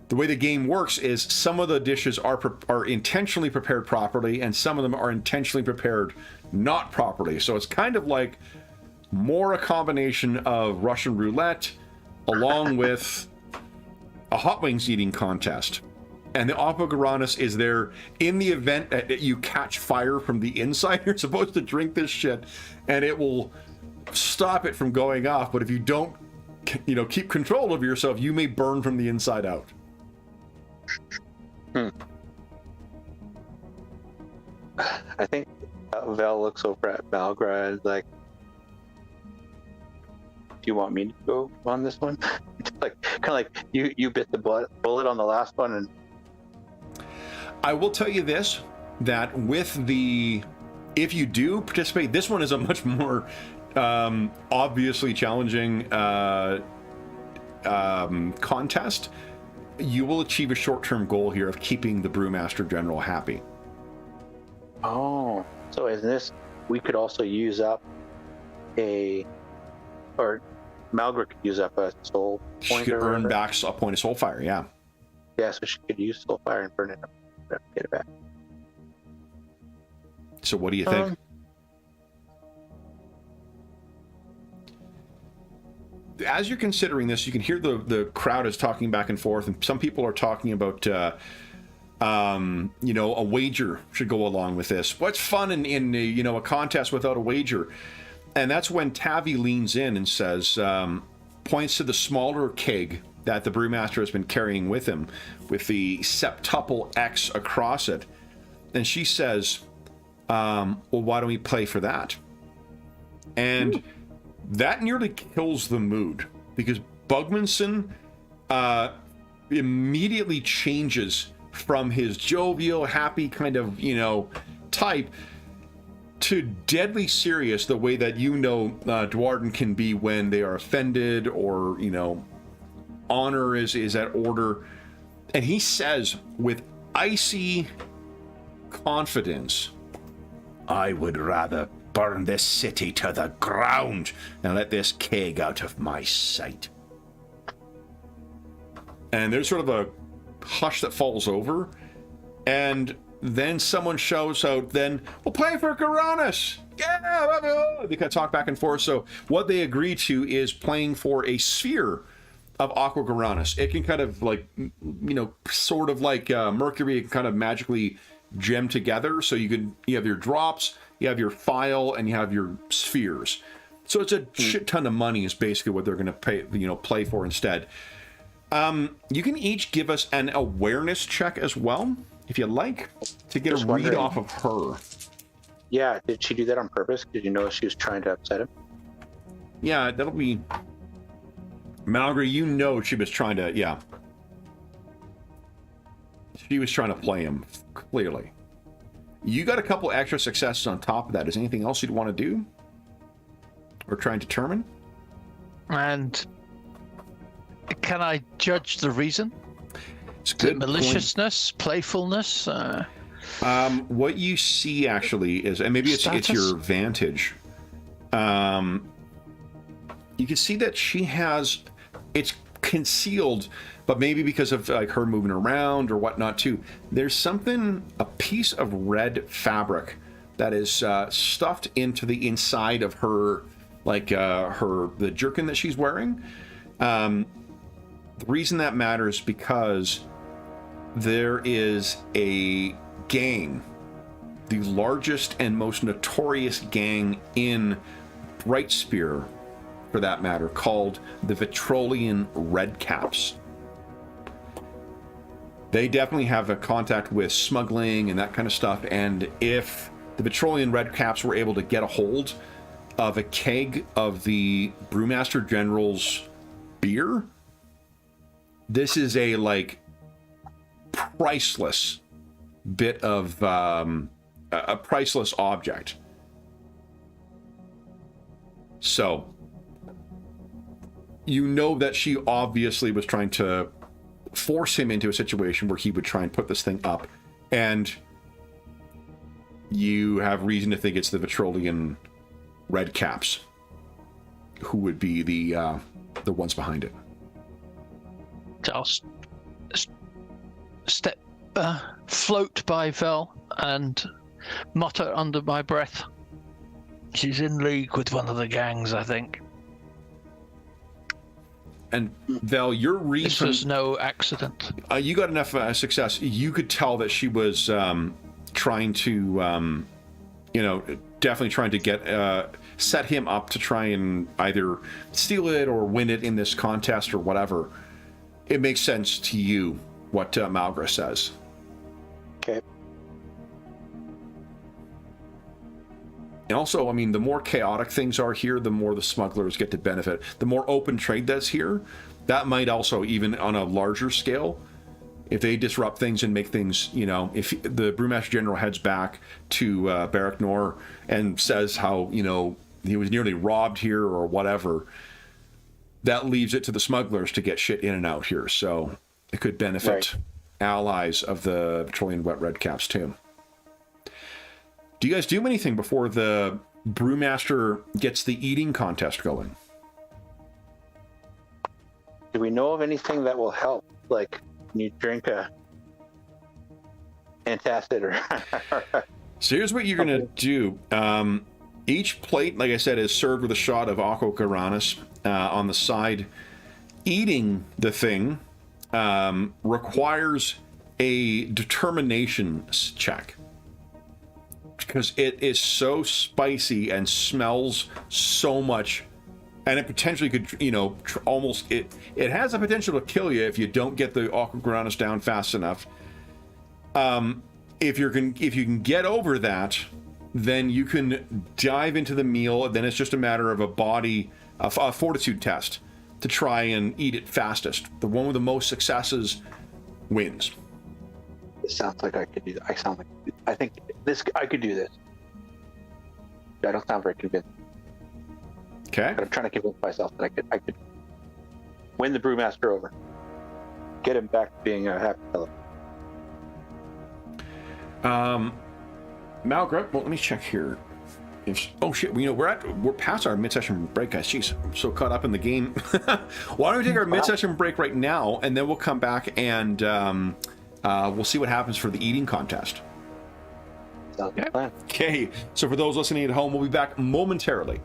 the way the game works is some of the dishes are intentionally prepared properly, and some of them are intentionally prepared not properly. So it's kind of like more a combination of Russian roulette along with a hot wings eating contest. And the Aqua Garanis is there in the event that you catch fire from the inside. You're supposed to drink this shit and it will stop it from going off. But if you don't, keep control of yourself, you may burn from the inside out. I think Val looks over at Malgra and is like, do you want me to go on this one? kind of like you bit the bullet on the last one. And I will tell you this, that if you do participate, this one is a much more obviously challenging contest. You will achieve a short-term goal here of keeping the Brewmaster General happy. Oh, so in this, we could also use up or Malgra could use up a soul point. She could earn back a point of soul fire, yeah. Yeah, so she could use soul fire and burn it up. Get it back. So what do you think? As you're considering this, you can hear the crowd is talking back and forth, and some people are talking about a wager should go along with this. What's fun in a contest without a wager? And that's when Tavi leans in and says, points to the smaller keg that the Brewmaster has been carrying with him, with the septuple X across it. And she says, well, why don't we play for that? And that nearly kills the mood, because Bugmanson immediately changes from his jovial, happy kind of, type to deadly serious, the way that Dwarden can be when they are offended or, honor is at order. And he says with icy confidence, I would rather burn this city to the ground and let this keg out of my sight. And there's sort of a hush that falls over, and then someone shows out, then we'll play for Garanus. Yeah, they kind of talk back and forth. So what they agree to is playing for a sphere of Aqua Garanus. It can kind of like, sort of like Mercury, it can kind of magically gem together. So you have your drops, you have your file, and you have your spheres. So it's a shit ton of money is basically what they're going to pay, play for instead. You can each give us an awareness check as well, if you like, to get a read off of her. Yeah, did she do that on purpose? Did you know she was trying to upset him? Yeah, that'll be... Malgry, she was trying to, yeah. She was trying to play him, clearly. You got a couple extra successes on top of that. Is anything else you'd want to do? Or try and determine? And can I judge the reason? It's good maliciousness, playfulness? What you see actually is, and maybe it's your vantage. You can see that she has, it's concealed, but maybe because of like her moving around or whatnot too. There's something, a piece of red fabric that is stuffed into the inside of her, like the jerkin that she's wearing. The reason that matters because there is a gang, the largest and most notorious gang in Brightspear, for that matter, called the Vitrolian Redcaps. They definitely have a contact with smuggling and that kind of stuff, and if the Vitrolian Redcaps were able to get a hold of a keg of the Brewmaster General's beer, this is a like priceless bit of a priceless object. So that she obviously was trying to force him into a situation where he would try and put this thing up, and you have reason to think it's the Vitrolian Redcaps who would be the ones behind it. I'll float by Vel and mutter under my breath, "She's in league with one of the gangs, I think." And Vel, your read this was no accident. You got enough success. You could tell that she was trying to, definitely trying to get set him up to try and either steal it or win it in this contest or whatever. It makes sense to you what Malgra says. Okay. And also, I mean, the more chaotic things are here, the more the smugglers get to benefit. The more open trade that's here, that might also, even on a larger scale, if they disrupt things and make things, if the Brewmaster General heads back to Barak Nor and says how, he was nearly robbed here or whatever, that leaves it to the smugglers to get shit in and out here. So it could benefit allies of the Petroleum Wet Redcaps too. Do you guys do anything before the Brewmaster gets the eating contest going? Do we know of anything that will help? Like, you drink a antacid or... So here's what you're going to do. Each plate, like I said, is served with a shot of Aqua Garanus on the side. Eating the thing requires a determination check, because it is so spicy and smells so much, and it potentially could, almost, it has the potential to kill you if you don't get the Aqua Garanus down fast enough. If you can get over that, then you can dive into the meal. Then it's just a matter of a fortitude test to try and eat it fastest. The one with the most successes wins. It sounds like I could do that. I think I could do this. I don't sound very convinced. Okay. But I'm trying to convince myself that I could win the Brewmaster over. Get him back to being a happy fellow. Malgra, well, let me check here. Oh shit, we're past our mid-session break, guys. Jeez, I'm so caught up in the game. Why don't we take our mid-session break right now, and then we'll come back and we'll see what happens for the eating contest. Sounds like a plan. Okay, so for those listening at home, we'll be back momentarily.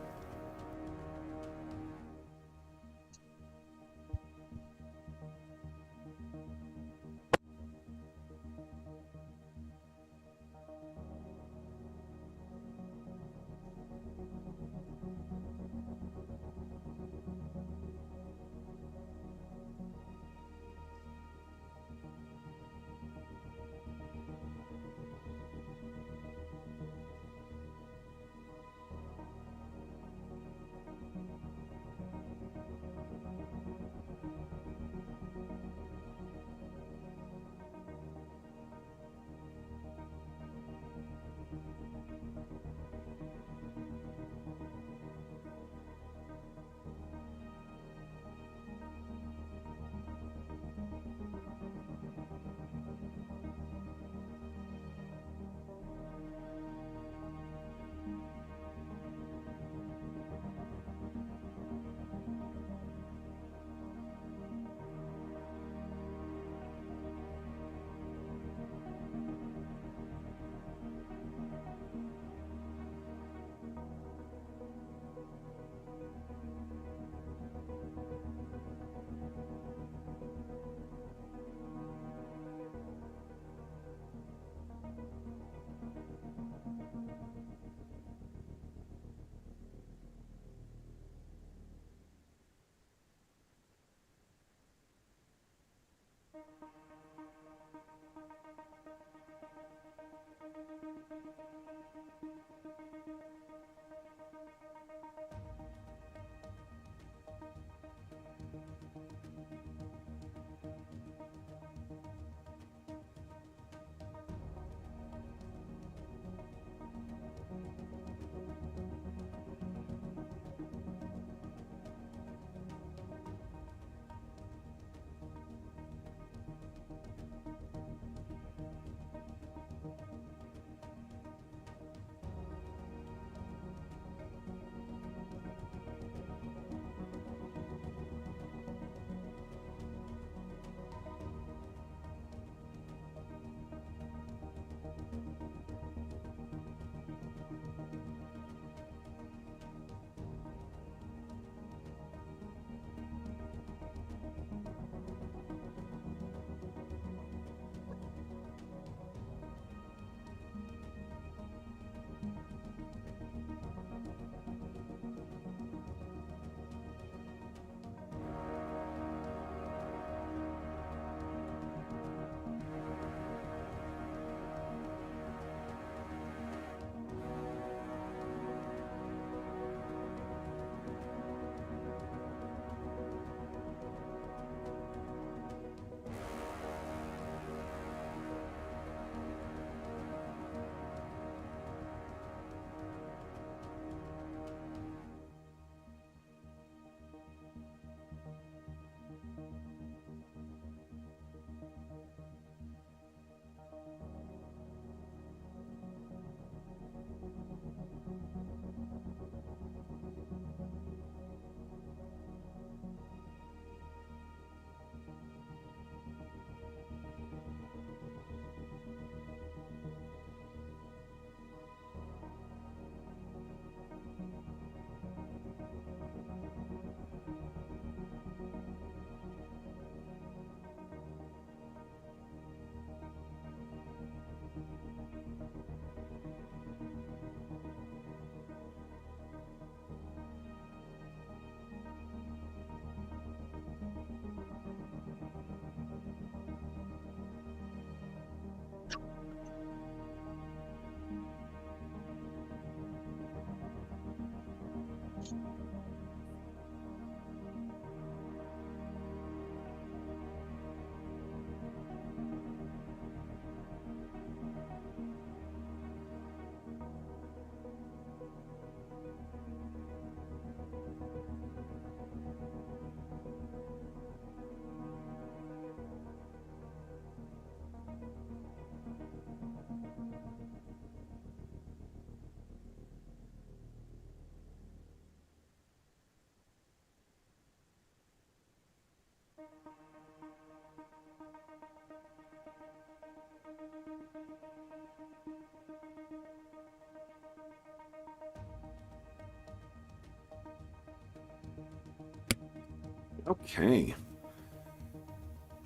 Okay.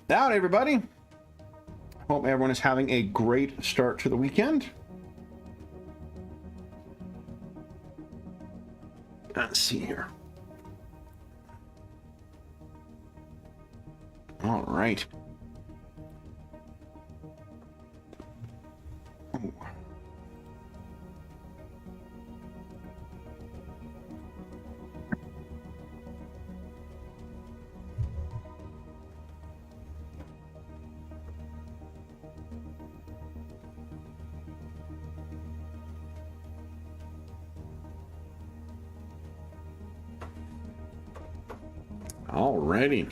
Now, everybody. Hope everyone is having a great start to the weekend. Let's see here. All right. Ooh. Alrighty.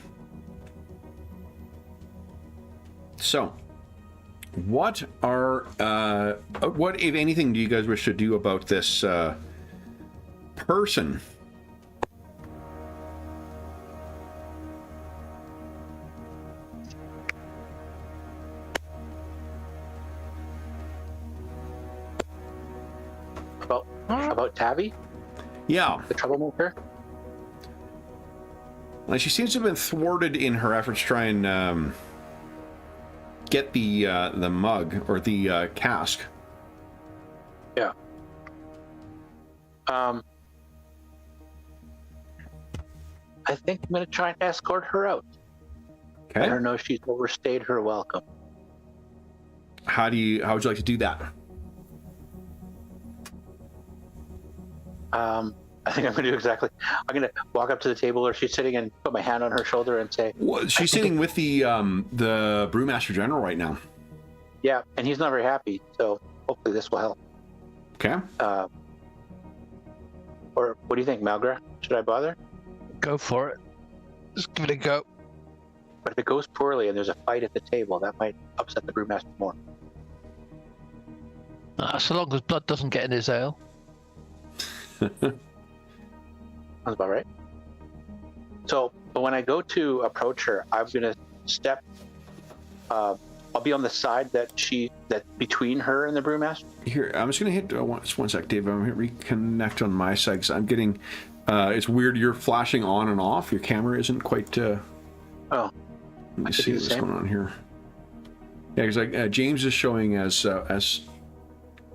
So, what if anything do you guys wish to do about this person? About Tabby? Yeah. The troublemaker? Like, she seems to have been thwarted in her efforts to try and get the mug or the cask. Yeah. I think I'm going to try and escort her out. Okay. Let her know she's overstayed her welcome. How would you like to do that? I think I'm going to do exactly. I'm going to walk up to the table where she's sitting and put my hand on her shoulder and say, Well, she's sitting with the Brewmaster General right now. yeah, and he's not very happy, so hopefully this will help. Okay. Or what do you think, Malgra? Should I bother? Go for it. Just give it a go. But if it goes poorly and there's a fight at the table, that might upset the brewmaster more. So long as blood doesn't get in his ale. Sounds about right. So, but when I go to approach her, I'm gonna step. I'll be on the side that between her and the brewmaster. Here, I'm just gonna hit just one sec, Dave. I'm gonna reconnect on my side because I'm getting. It's weird. You're flashing on and off. Your camera isn't quite. Oh. Let me see what's going on here. Yeah, because like James is showing as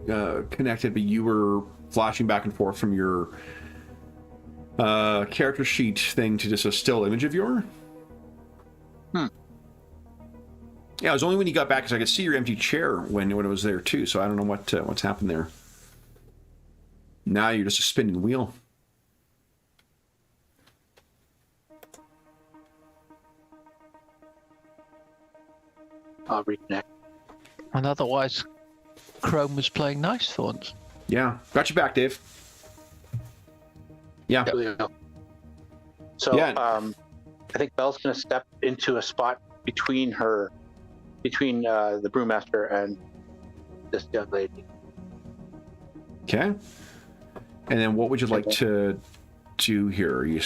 connected, but you were flashing back and forth from your character sheet thing to just a still image of your. Yeah, it was only when you got back because I could see your empty chair when it was there too. So I don't know what's happened there. Now you're just a spinning wheel. I'll reconnect. And otherwise, Chrome was playing nice for once. Yeah, got you back, Dave. Yeah. There we go. So, Yeah. I think Belle's going to step into a spot between the brewmaster and this young lady. Okay. And then what would you like to do here? Are you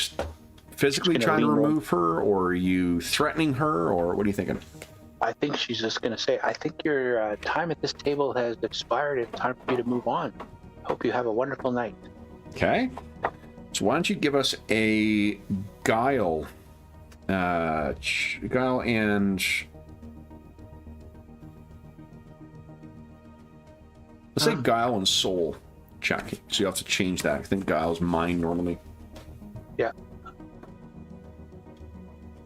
physically trying to remove her, or are you threatening her, or what are you thinking? I think she's just going to say, I think your time at this table has expired. It's time for you to move on. Hope you have a wonderful night. Okay. So why don't you give us a guile? Guile and... Let's say guile and soul check. So you have to change that. I think guile's mine normally. Yeah.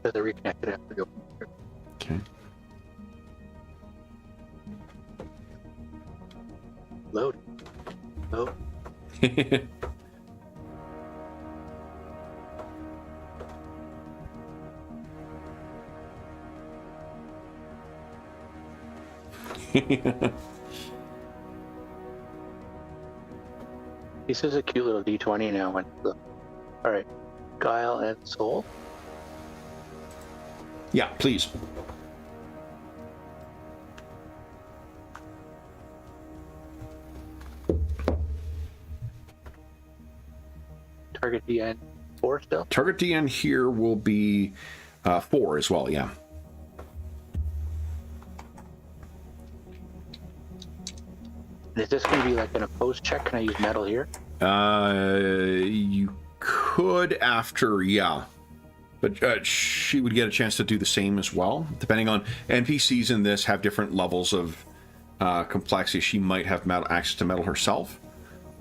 Because I reconnected after you. Okay. Load. Load. This is a cute little D20 now. All right. Guile and soul. Yeah, please. Target DN 4 still? Target DN here will be 4 as well, yeah. Is this going to be like an opposed check? Can I use metal here? You could after, yeah. But she would get a chance to do the same as well, depending on NPCs in this have different levels of complexity. She might have access to metal herself.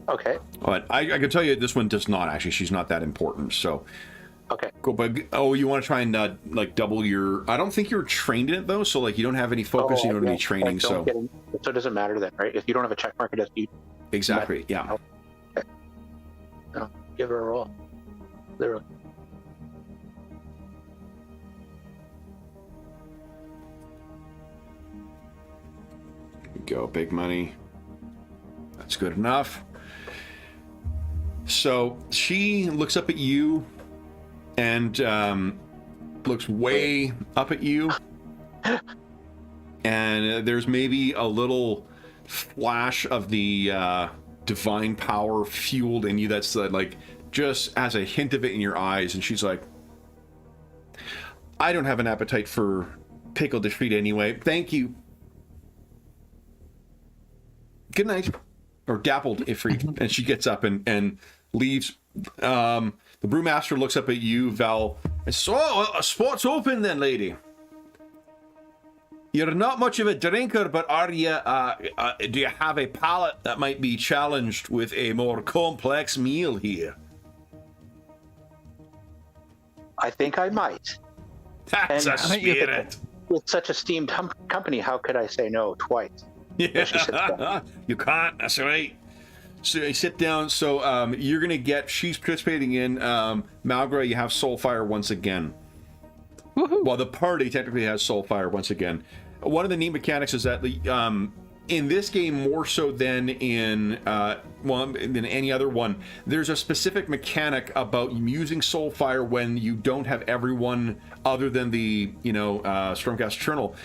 Okay. But I can tell you this one does not, actually. She's not that important, so... Okay. Cool, but you want to try and like double your... I don't think you're trained in it, though, so like you don't have any focus, you don't have any training, so... So it doesn't matter then, right? If you don't have a check mark, it doesn't... Exactly, yeah. Okay. No, give her a roll. Literally. Go, big money. That's good enough. So she looks up at you and looks way up at you, and there's maybe a little flash of the divine power fueled in you that's like just as a hint of it in your eyes, and she's like, I don't have an appetite for pickled ifrit anyway, thank you. Good night. Or dappled ifrit. And she gets up and leaves. The brewmaster looks up at you, Val, and says, oh, a spot's open then, lady. You're not much of a drinker, but are you, do you have a palate that might be challenged with a more complex meal here? I think I might. That's a spirit. With such esteemed company, how could I say no twice? Yeah, you can't. That's right. So you sit down. So you're gonna get. She's participating in Malgra. You have Soulfire once again. Woohoo. Well, the party technically has Soulfire once again. One of the neat mechanics is that the in this game more so than in than any other one, there's a specific mechanic about using Soulfire when you don't have everyone other than the Stormcast Eternal.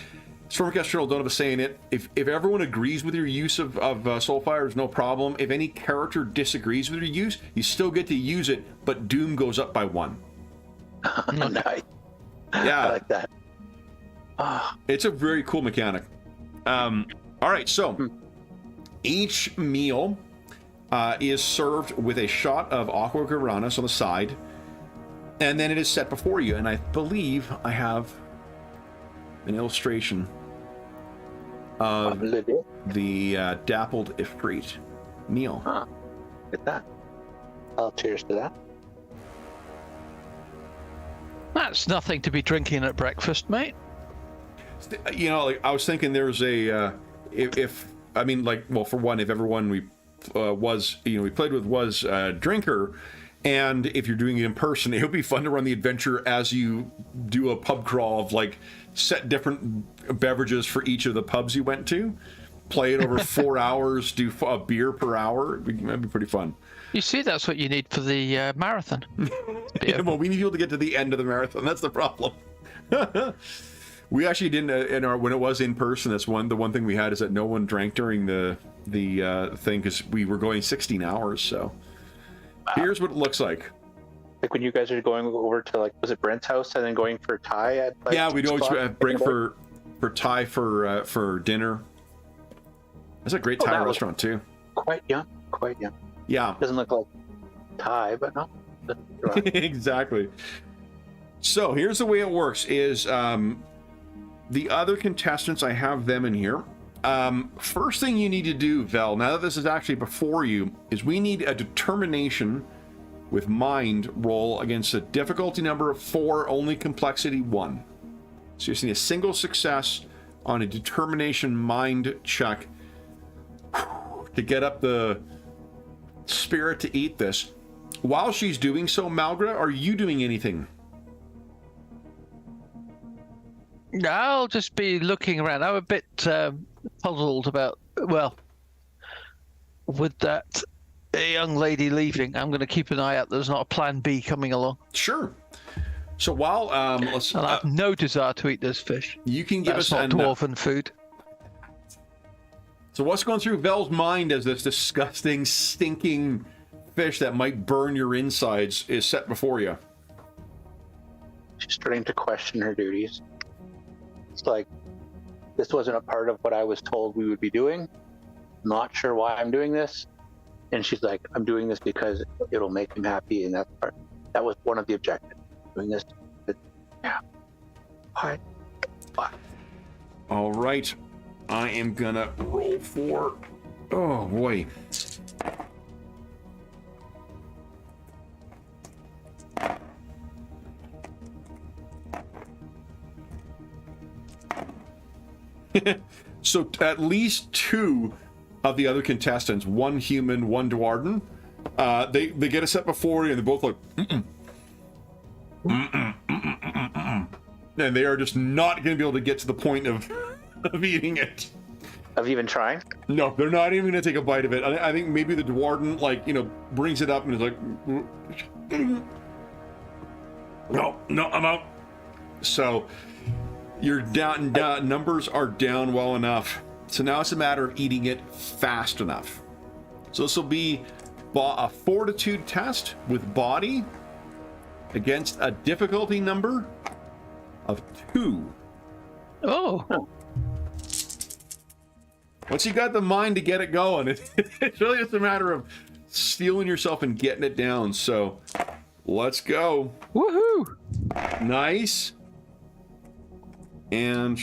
Stormcast Eternal don't have a say in it. If everyone agrees with your use of Soulfire, there's no problem. If any character disagrees with your use, you still get to use it, but Doom goes up by 1. Nice. Yeah. I like that. It's a very cool mechanic. All right, so each meal is served with a shot of Aqua Guaranas on the side, and then it is set before you. And I believe I have an illustration of the dappled ifrit meal. Look at that. I'll cheers to that. That's nothing to be drinking at breakfast, mate. Like I was thinking, there's a for one, if everyone we played with was a drinker, and if you're doing it in person, it would be fun to run the adventure as you do a pub crawl of like set different beverages for each of the pubs you went to, play it over 4 hours, do a beer per hour. That'd be pretty fun. You see, that's what you need for the marathon. Yeah, well, we need people to get to the end of the marathon. That's the problem. We actually didn't when it was in person. That's the one thing we had is that no one drank during the thing because we were going 16 hours. So here's what it looks like. Like when you guys are going over to was it Brent's house and then going for Thai at yeah, we'd always break for Thai for dinner. That's a great Thai restaurant too. Quite young. Yeah, doesn't look like Thai, but no. Exactly. So here's the way it works: is the other contestants, I have them in here. First thing you need to do, Vel, now that this is actually before you, is we need a determination with mind roll against a difficulty number of 4, only complexity 1. So you just need a single success on a determination mind check to get up the spirit to eat this. While she's doing so, Malgra, are you doing anything? I'll just be looking around. I'm a bit puzzled about, with that young lady leaving, I'm going to keep an eye out. There's not a plan B coming along. Sure. So while I have no desire to eat this fish. You can give us not dwarven food. So what's going through Vel's mind as this disgusting, stinking fish that might burn your insides is set before you? She's starting to question her duties. It's like, this wasn't a part of what I was told we would be doing. not sure why I'm doing this. And she's like, I'm doing this because it'll make him happy. And that was one of the objectives. Doing this. Yeah. Why? All right. I am gonna roll for... Oh, boy. So at least two of the other contestants, one human, one Dwarden, they get a set before you, and they're both like, and they are just not going to be able to get to the point of eating it. Of even trying? No, they're not even going to take a bite of it. I think maybe the Dwarden, like, brings it up and is like, no, I'm out. So your numbers are down well enough. So now it's a matter of eating it fast enough. So this will be a fortitude test with body against a difficulty number of 2. Oh. Once you got the mind to get it going, it's really just a matter of steeling yourself and getting it down. So let's go. Woohoo! Nice. And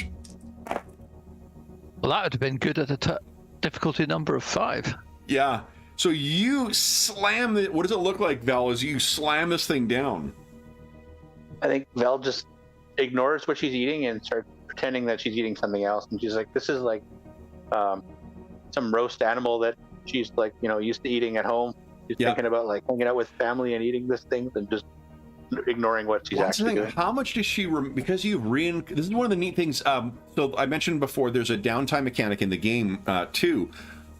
well, that would have been good at a difficulty number of 5. yeah. So you slam it. What does it look like, Val, as you slam this thing down? I think Vel just ignores what she's eating and starts pretending that she's eating something else. And she's like, this is like some roast animal that she's like, used to eating at home. She's thinking about like hanging out with family and eating this thing and just ignoring what she's actually doing. How much does she because you've this is one of the neat things. So I mentioned before, there's a downtime mechanic in the game too.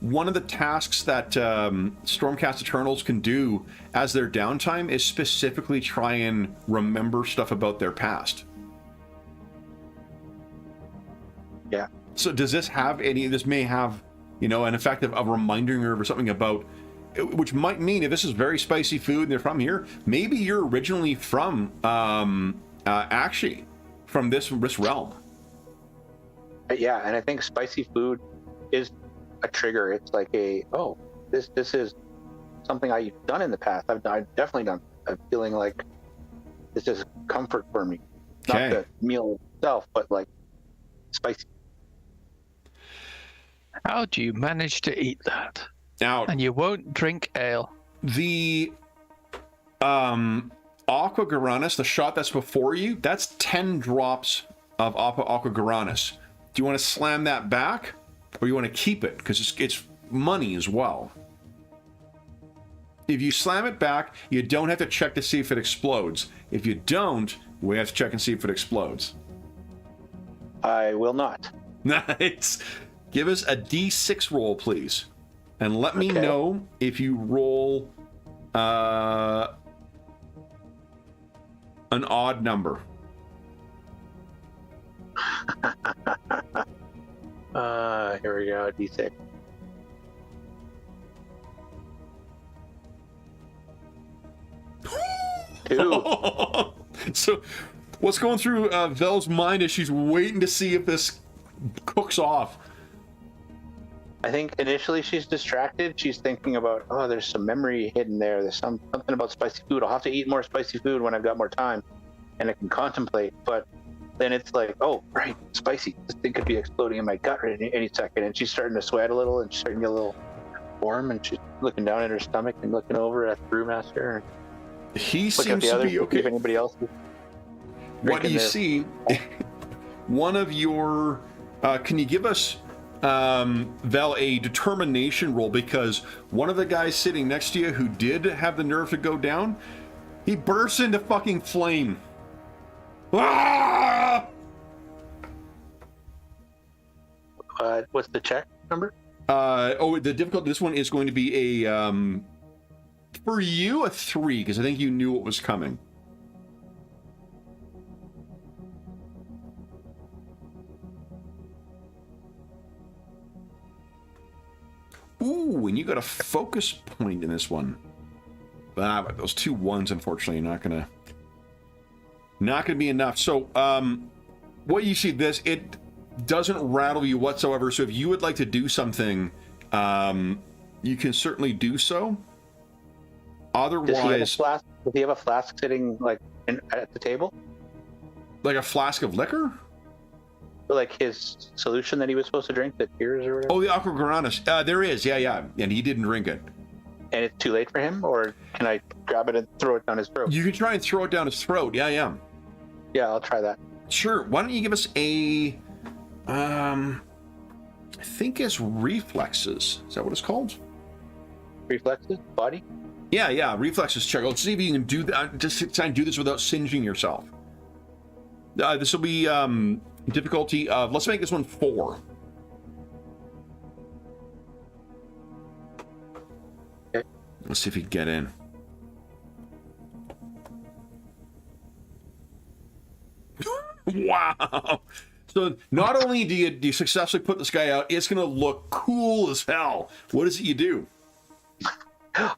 One of the tasks that Stormcast Eternals can do as their downtime is specifically try and remember stuff about their past. Yeah. So does this have this may have, an effect of reminding her of something about, which might mean if this is very spicy food and they're from here, maybe you're originally from, actually, from this realm. Yeah, and I think spicy food is a trigger. It's like this is something I've done in the past. I've definitely done. I'm feeling like this is comfort for me. Okay. Not the meal itself, but like spicy. How do you manage to eat that? Now, and you won't drink ale. The Aqua Garanis, the shot that's before you, that's 10 drops of Aqua Garanis. Do you want to slam that back, or you want to keep it? Because it's money as well. If you slam it back, you don't have to check to see if it explodes. If you don't, we have to check and see if it explodes. I will not. Nice. Give us a D6 roll, please. And let me know if you roll an odd number. Here we go, D6. Two. So, what's going through Vel's mind as she's waiting to see if this cooks off? I think initially she's distracted. She's thinking about, there's some memory hidden there. There's something about spicy food. I'll have to eat more spicy food when I've got more time and I can contemplate. But then it's like, oh, right, spicy. This thing could be exploding in my gut any second. And she's starting to sweat a little and she's starting to get a little warm. And she's looking down at her stomach and looking over at the brewmaster. He seems to be okay. If anybody else is what you see, one of your, can you give us, Vel, a determination roll, because one of the guys sitting next to you who did have the nerve to go down, he bursts into fucking flame. Ah! What's the check number? The difficulty, this one is going to be a, for you, a 3, because I think you knew what was coming. Ooh, and you got a focus point in this one. But those 2 1s, unfortunately, not gonna be enough. So, what you see, it doesn't rattle you whatsoever. So, if you would like to do something, you can certainly do so. Does he have a Otherwise, flask? Does he have a flask sitting like at the table? like a flask of liquor? Or, like his solution that he was supposed to drink, the tears or whatever? Oh, the aqua granatus. There is, yeah, and he didn't drink it. And it's too late for him, or can I grab it and throw it down his throat? You can try and throw it down his throat. Yeah. Yeah, I'll try that. Sure. Why don't you give us a, I think it's reflexes. Is that what it's called? Reflexes, body. Yeah, reflexes check. Let's see if you can do that. Just try and do this without singeing yourself. This will be difficulty of, let's make this one 4. Okay. Let's see if you can get in. Wow. So not only do you successfully put this guy out, it's going to look cool as hell. What is it you do?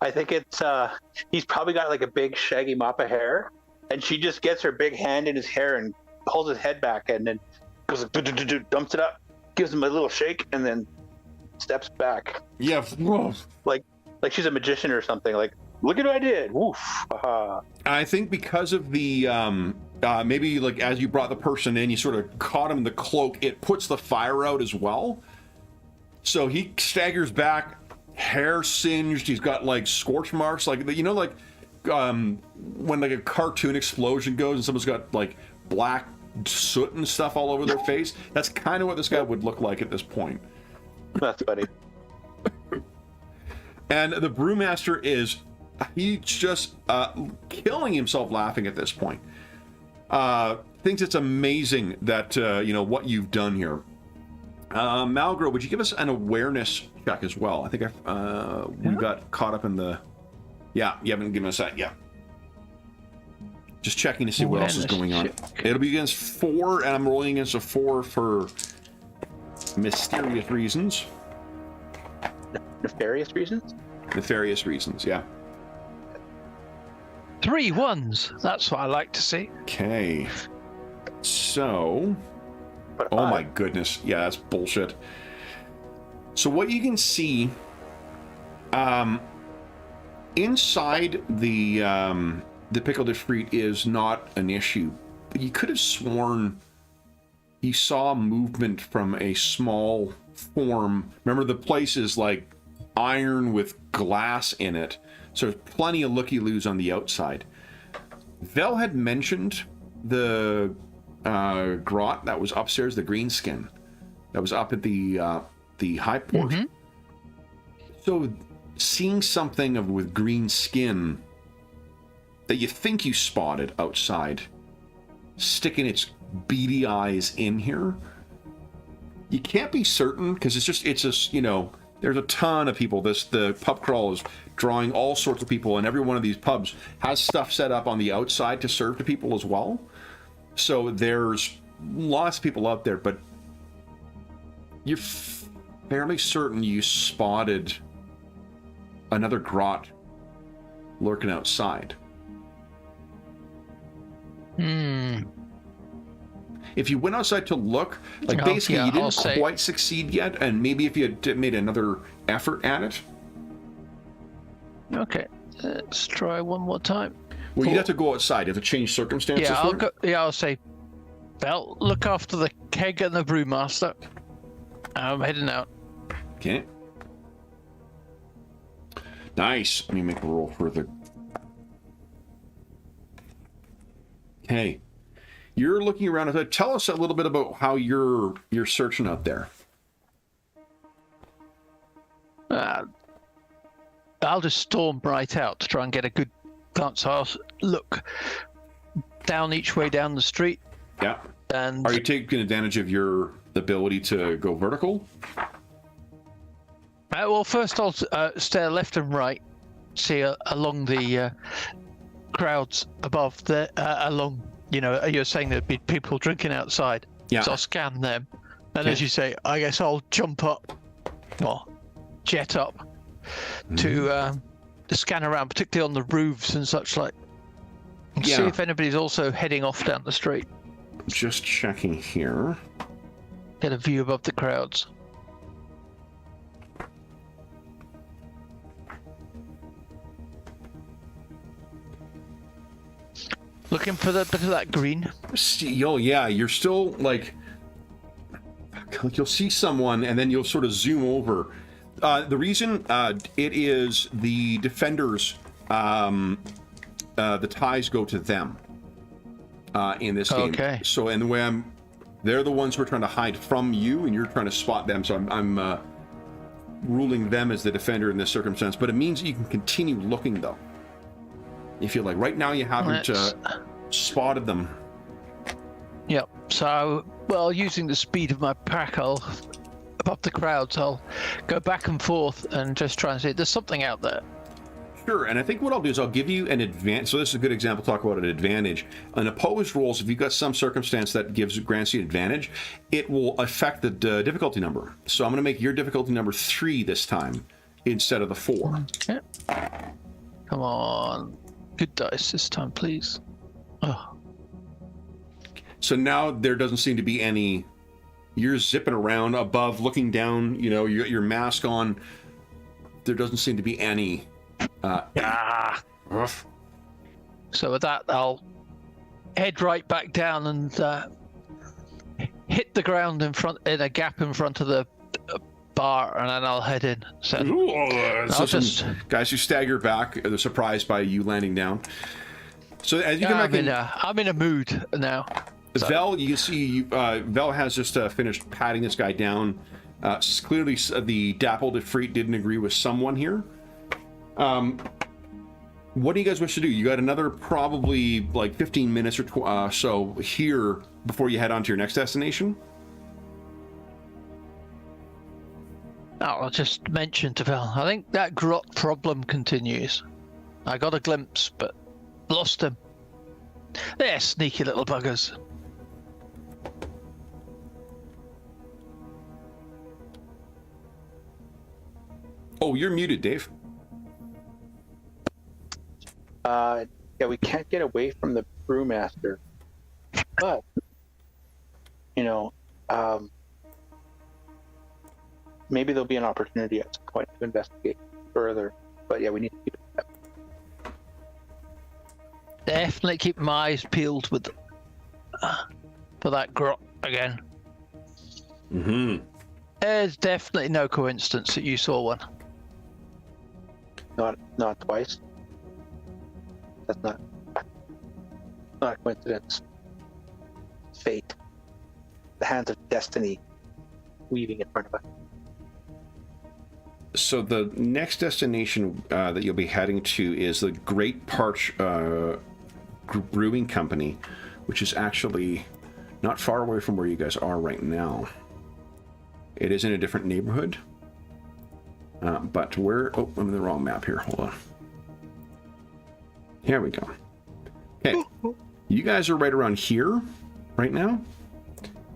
I think it's he's probably got like a big shaggy mop of hair, and she just gets her big hand in his hair and pulls his head back, and then goes dumps it up, gives him a little shake, and then steps back. Yeah. Whoa. Like she's a magician or something. Like, look at what I did. Woof. I think because of the maybe like as you brought the person in, you sort of caught him in the cloak. It puts the fire out as well. So he staggers back, hair singed. He's got like scorch marks, like like when like a cartoon explosion goes and someone's got like black soot and stuff all over their face. That's kind of what this guy would look like at this point. That's funny. And the brewmaster he's just killing himself laughing at this point. Thinks it's amazing that what you've done here. Malgro, would you give us an awareness check as well? I think we got caught up in the. Yeah, you haven't given us that yet. Just checking to see what else is going on. It'll be against 4, and I'm rolling against a 4 for mysterious reasons. Nefarious reasons? Nefarious reasons, yeah. 3 1s. That's what I like to see. Okay. So. Oh my goodness. Yeah, that's bullshit. So what you can see inside the pickle de frite is not an issue. But you could have sworn you saw movement from a small form. Remember, the place is like iron with glass in it. So there's plenty of looky-loos on the outside. Vel had mentioned the grot that was upstairs, the green skin that was up at the high port. Mm-hmm. So seeing something with green skin that you think you spotted outside, sticking its beady eyes in here, you can't be certain because it's just there's a ton of people. The pub crawl is drawing all sorts of people, and every one of these pubs has stuff set up on the outside to serve to people as well. So there's lots of people out there, but you're fairly certain you spotted another grot lurking outside. If you went outside to look, basically you didn't quite succeed yet, and maybe if you had made another effort at it. Okay, let's try one more time. Well, you'd have to go outside. You have to change circumstances. Yeah, I'll say, Bell, look after the keg and the brewmaster. I'm heading out. Okay. Nice. Let me make a roll for the. Okay. You're looking around. Tell us a little bit about how you're searching out there. I'll just storm right out to try and get a good glance. I'll look down each way down the street. Yeah. And are you taking advantage of your ability to go vertical? Well, first I'll stare left and right, see along the crowds above the along. You're saying there'd be people drinking outside. Yeah. So I'll scan them, and as you say, I guess I'll jump up, or jet up, to scan around, particularly on the roofs and such like. And see if anybody's also heading off down the street. Just checking here. Get a view above the crowds. Looking for the bit of that green. Oh yeah, you're still like you'll see someone and then you'll sort of zoom over. The reason it is the defenders, the ties go to them in this game. Okay. So and when they're the ones who are trying to hide from you, and you're trying to spot them. So I'm ruling them as the defender in this circumstance. But it means that you can continue looking though. You feel like right now you haven't spotted them. Yep. So, well, using the speed of my pack, I'll above the crowds. I'll go back and forth and just try and see. There's something out there. Sure, and I think what I'll do is I'll give you an advantage. So this is a good example to talk about an advantage. On opposed rolls, if you've got some circumstance that grants you advantage, it will affect the difficulty number. So I'm going to make your difficulty number 3 this time instead of the 4. Okay. Come on. Good dice this time, please. Oh. So now there doesn't seem to be any... You're zipping around above, looking down, you know, your mask on. There doesn't seem to be any... So with that, I'll head right back down and hit the ground in a gap in front of the bar, and then I'll head in. So I'll just guys who stagger back, they're surprised by you landing down. So as you come back in, I'm in a mood now. So. Vel, you can see Vel has just finished patting this guy down. Clearly, the dappled Ifrit didn't agree with someone here. What do you guys wish to do? You got another probably like 15 minutes or so here before you head on to your next destination. I'll just mention to Vel, I think that grot problem continues. I got a glimpse, but lost him. They're sneaky little buggers. Oh, you're muted, Dave. Yeah, we can't get away from the brewmaster, but you know, maybe there'll be an opportunity at some point to investigate further. But yeah, we need to keep it up. Definitely keep my eyes peeled with for that grot again. Mm-hmm. There's definitely no coincidence that you saw one. Not twice. That's not a coincidence. Fate. The hands of destiny weaving in front of us. So the next destination that you'll be heading to is the Great Parch Brewing Company, which is actually not far away from where you guys are right now. It is in a different neighborhood. But where... Oh, I'm in the wrong map here. Hold on. Here we go. Okay. You guys are right around here right now.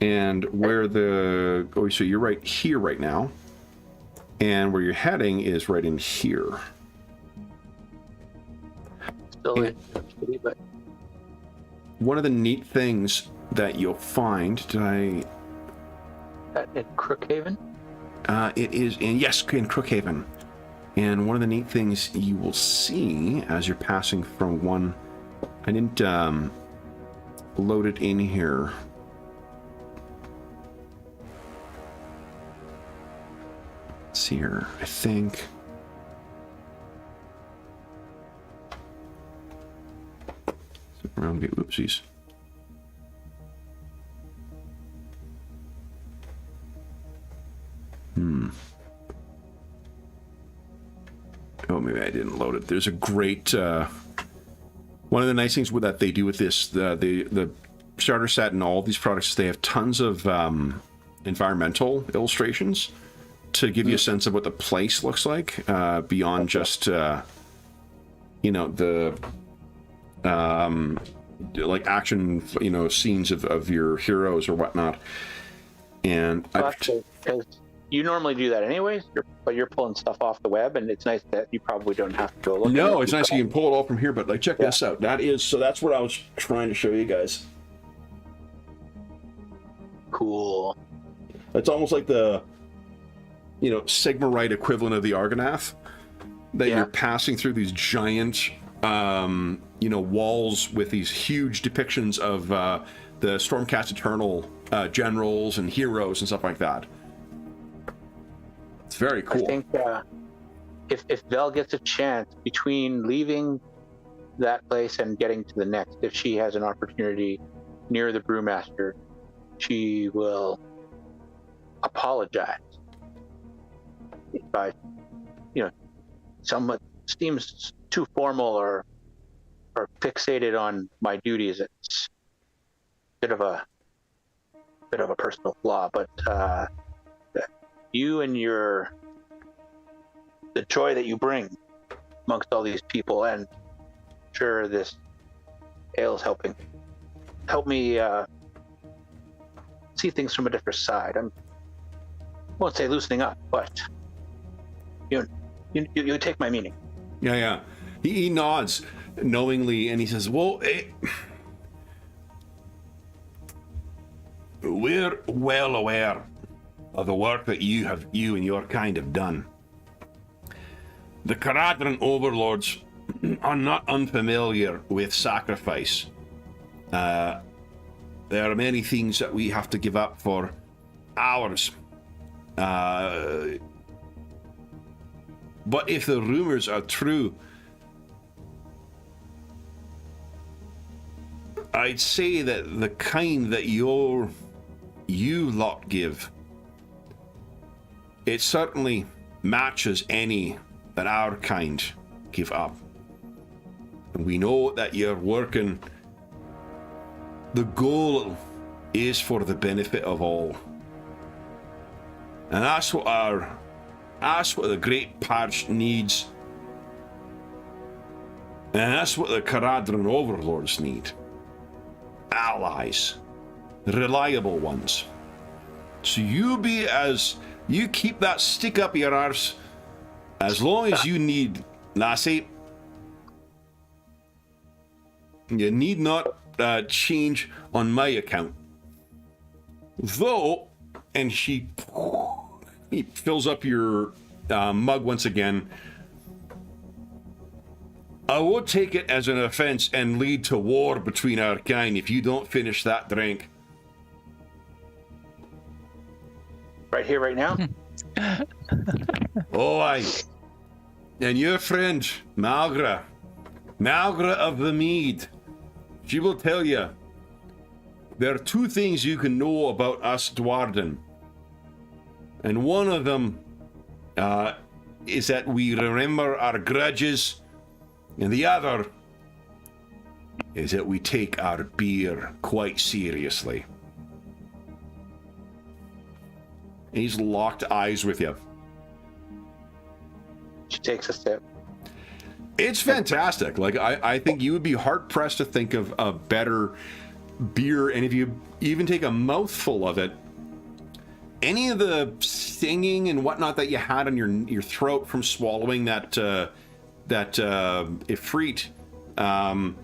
And where the... Oh, so you're right here right now. And where you're heading is right in here. Still in city, but one of the neat things that you'll find... Did I... in Crookhaven? It is in Crookhaven. And one of the neat things you will see as you're passing from one... I didn't load it in here. Let's see here. I think... Oopsies. Oh, maybe I didn't load it. There's a great... one of the nice things that they do with this, the starter set and all these products, they have tons of environmental illustrations to give you a sense of what the place looks like beyond just, you know, the like action, you know, scenes of your heroes or whatnot. And because you normally do that anyways, but you're pulling stuff off the web, and it's nice that you probably don't have to go look. No, it's nice you can pull it all from here, but like check this out. That's what I was trying to show you guys. Cool. It's almost like the, you know, Sigmar equivalent of the Argonath, that you're passing through these giant walls with these huge depictions of the Stormcast Eternal generals and heroes and stuff like that. It's very cool. I think if Vel gets a chance between leaving that place and getting to the next, if she has an opportunity near the Brewmaster, she will apologize. If I, someone seems too formal or fixated on my duties, it's a bit of a personal flaw. But you and the joy that you bring amongst all these people, and sure this ale's help me see things from a different side. I won't say loosening up, but you take my meaning. Yeah. He nods knowingly, and he says, well, we're well aware of the work that you and your kind have done. The Caradhran overlords are not unfamiliar with sacrifice. There are many things that we have to give up for ours. But if the rumors are true, I'd say that the kind that you lot give, it certainly matches any that our kind give up. And we know that you're working. The goal is for the benefit of all. And that's what the Great Purge needs. And that's what the Caradhran overlords need. Allies. Reliable ones. So you keep that stick up your arse as long as you need, lassie. You need not change on my account. Though, and he fills up your mug once again, I will take it as an offense and lead to war between our kind if you don't finish that drink. Right here, right now? Oh, aye. And your friend, Malgra of the Mead, she will tell you, there are two things you can know about us Dwarden. And one of them is that we remember our grudges, and the other is that we take our beer quite seriously. He's locked eyes with you. She takes a sip. It's fantastic. Like, I think you would be hard-pressed to think of a better beer, and if you even take a mouthful of it, any of the stinging and whatnot that you had on your throat from swallowing that Ifrit, and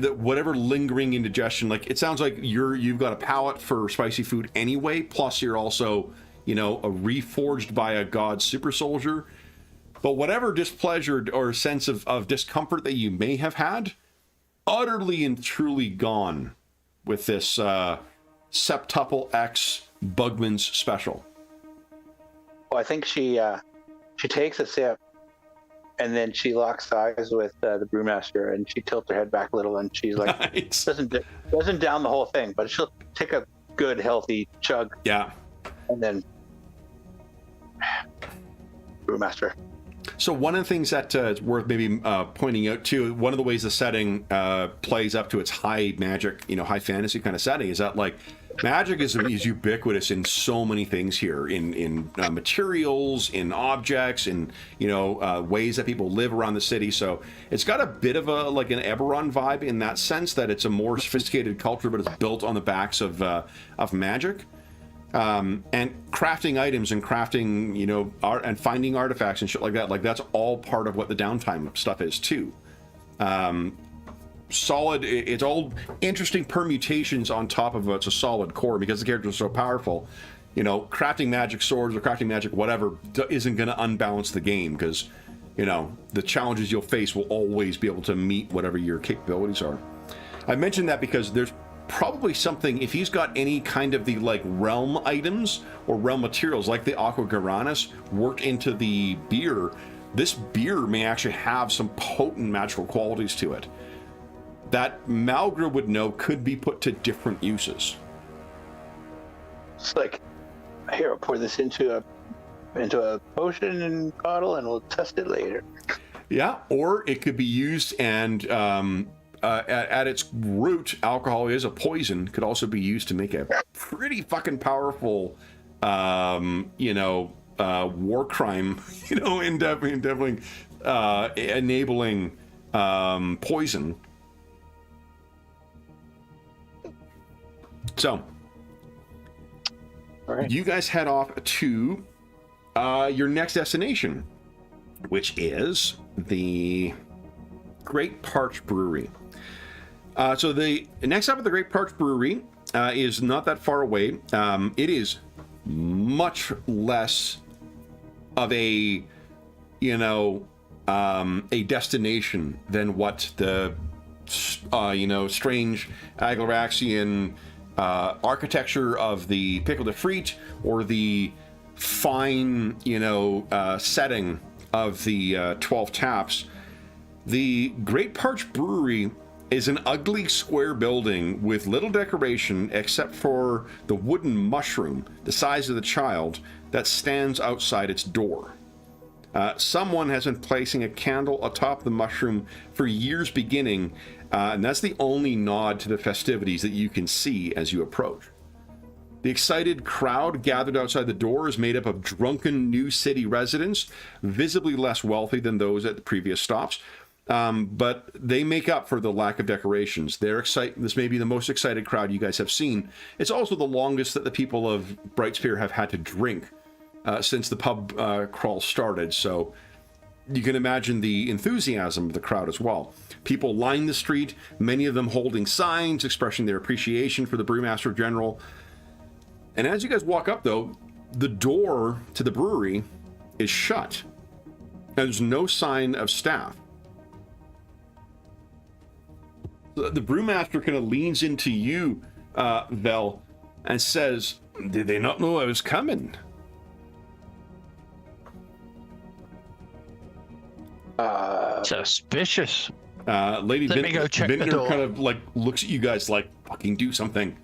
that whatever lingering indigestion, like, it sounds like you've got a palate for spicy food anyway, plus you're also, a reforged by a god super soldier. But whatever displeasure or sense of discomfort that you may have had, utterly and truly gone with this Septuple X Bugman's special. Well, I think she takes a sip, and then she locks eyes with the Brewmaster, and she tilts her head back a little, and she's like, nice. doesn't down the whole thing, but she'll take a good healthy chug. Yeah. And then Brewmaster. So one of the things that is worth maybe pointing out too, one of the ways the setting plays up to its high magic, high fantasy kind of setting, is that like magic is ubiquitous in so many things here, in materials, in objects, in ways that people live around the city. So it's got a bit of an Eberron vibe in that sense, that it's a more sophisticated culture, but it's built on the backs of magic. And crafting items and crafting, art and finding artifacts and shit like that. Like, that's all part of what the downtime stuff is too. Solid. It's all interesting permutations on top of it's a solid core, because the characters are so powerful. Crafting magic swords or crafting magic whatever isn't going to unbalance the game, because the challenges you'll face will always be able to meet whatever your capabilities are. I mentioned that because there's probably something, if he's got any kind of the like realm items or realm materials like the Aqua Garanis worked into the beer, this beer may actually have some potent magical qualities to it that Malgra would know could be put to different uses. It's like, here, I'll pour this into a potion and bottle, and we'll test it later. Yeah, or it could be used, and at its root, alcohol is a poison. Could also be used to make a pretty fucking powerful, war crime. In definitely enabling poison. So, all right. You guys head off to your next destination, which is the Great Parch Brewery. So the next stop at the Great Parch Brewery is not that far away. It is much less of a destination than what the strange Agloraxian architecture of the Pickle de Frite or the fine setting of the 12 Taps. The Great Parch Brewery is an ugly square building with little decoration except for the wooden mushroom the size of the child that stands outside its door. Someone has been placing a candle atop the mushroom for years beginning, and that's the only nod to the festivities that you can see as you approach. The excited crowd gathered outside the door is made up of drunken New City residents, visibly less wealthy than those at the previous stops, but they make up for the lack of decorations. This may be the most excited crowd you guys have seen. It's also the longest that the people of Brightspear have had to drink since the pub crawl started, so you can imagine the enthusiasm of the crowd as well. People line the street, many of them holding signs expressing their appreciation for the Brewmaster General. And as you guys walk up, though, the door to the brewery is shut. There's no sign of staff. The Brewmaster kind of leans into you, Vel, and says, "Did they not know I was coming?" Suspicious. Lady Let me go check the Binder door. kind of like looks at you guys like, fucking do something.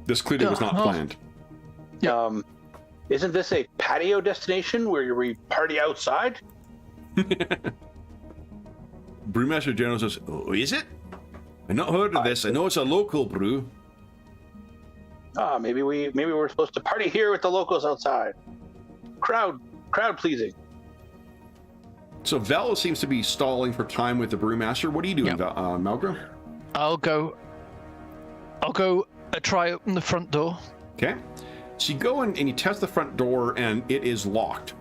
This clearly was not planned. Isn't this a patio destination where we party outside? Brewmaster General says, "Oh, is it? I've not heard of this. I know it's a local brew." Maybe we're supposed to party here with the locals outside. Crowd pleasing. So Vel seems to be stalling for time with the Brewmaster. What are you doing, Malgra? I'll go try open the front door. Okay. So you go in and you test the front door, and it is locked.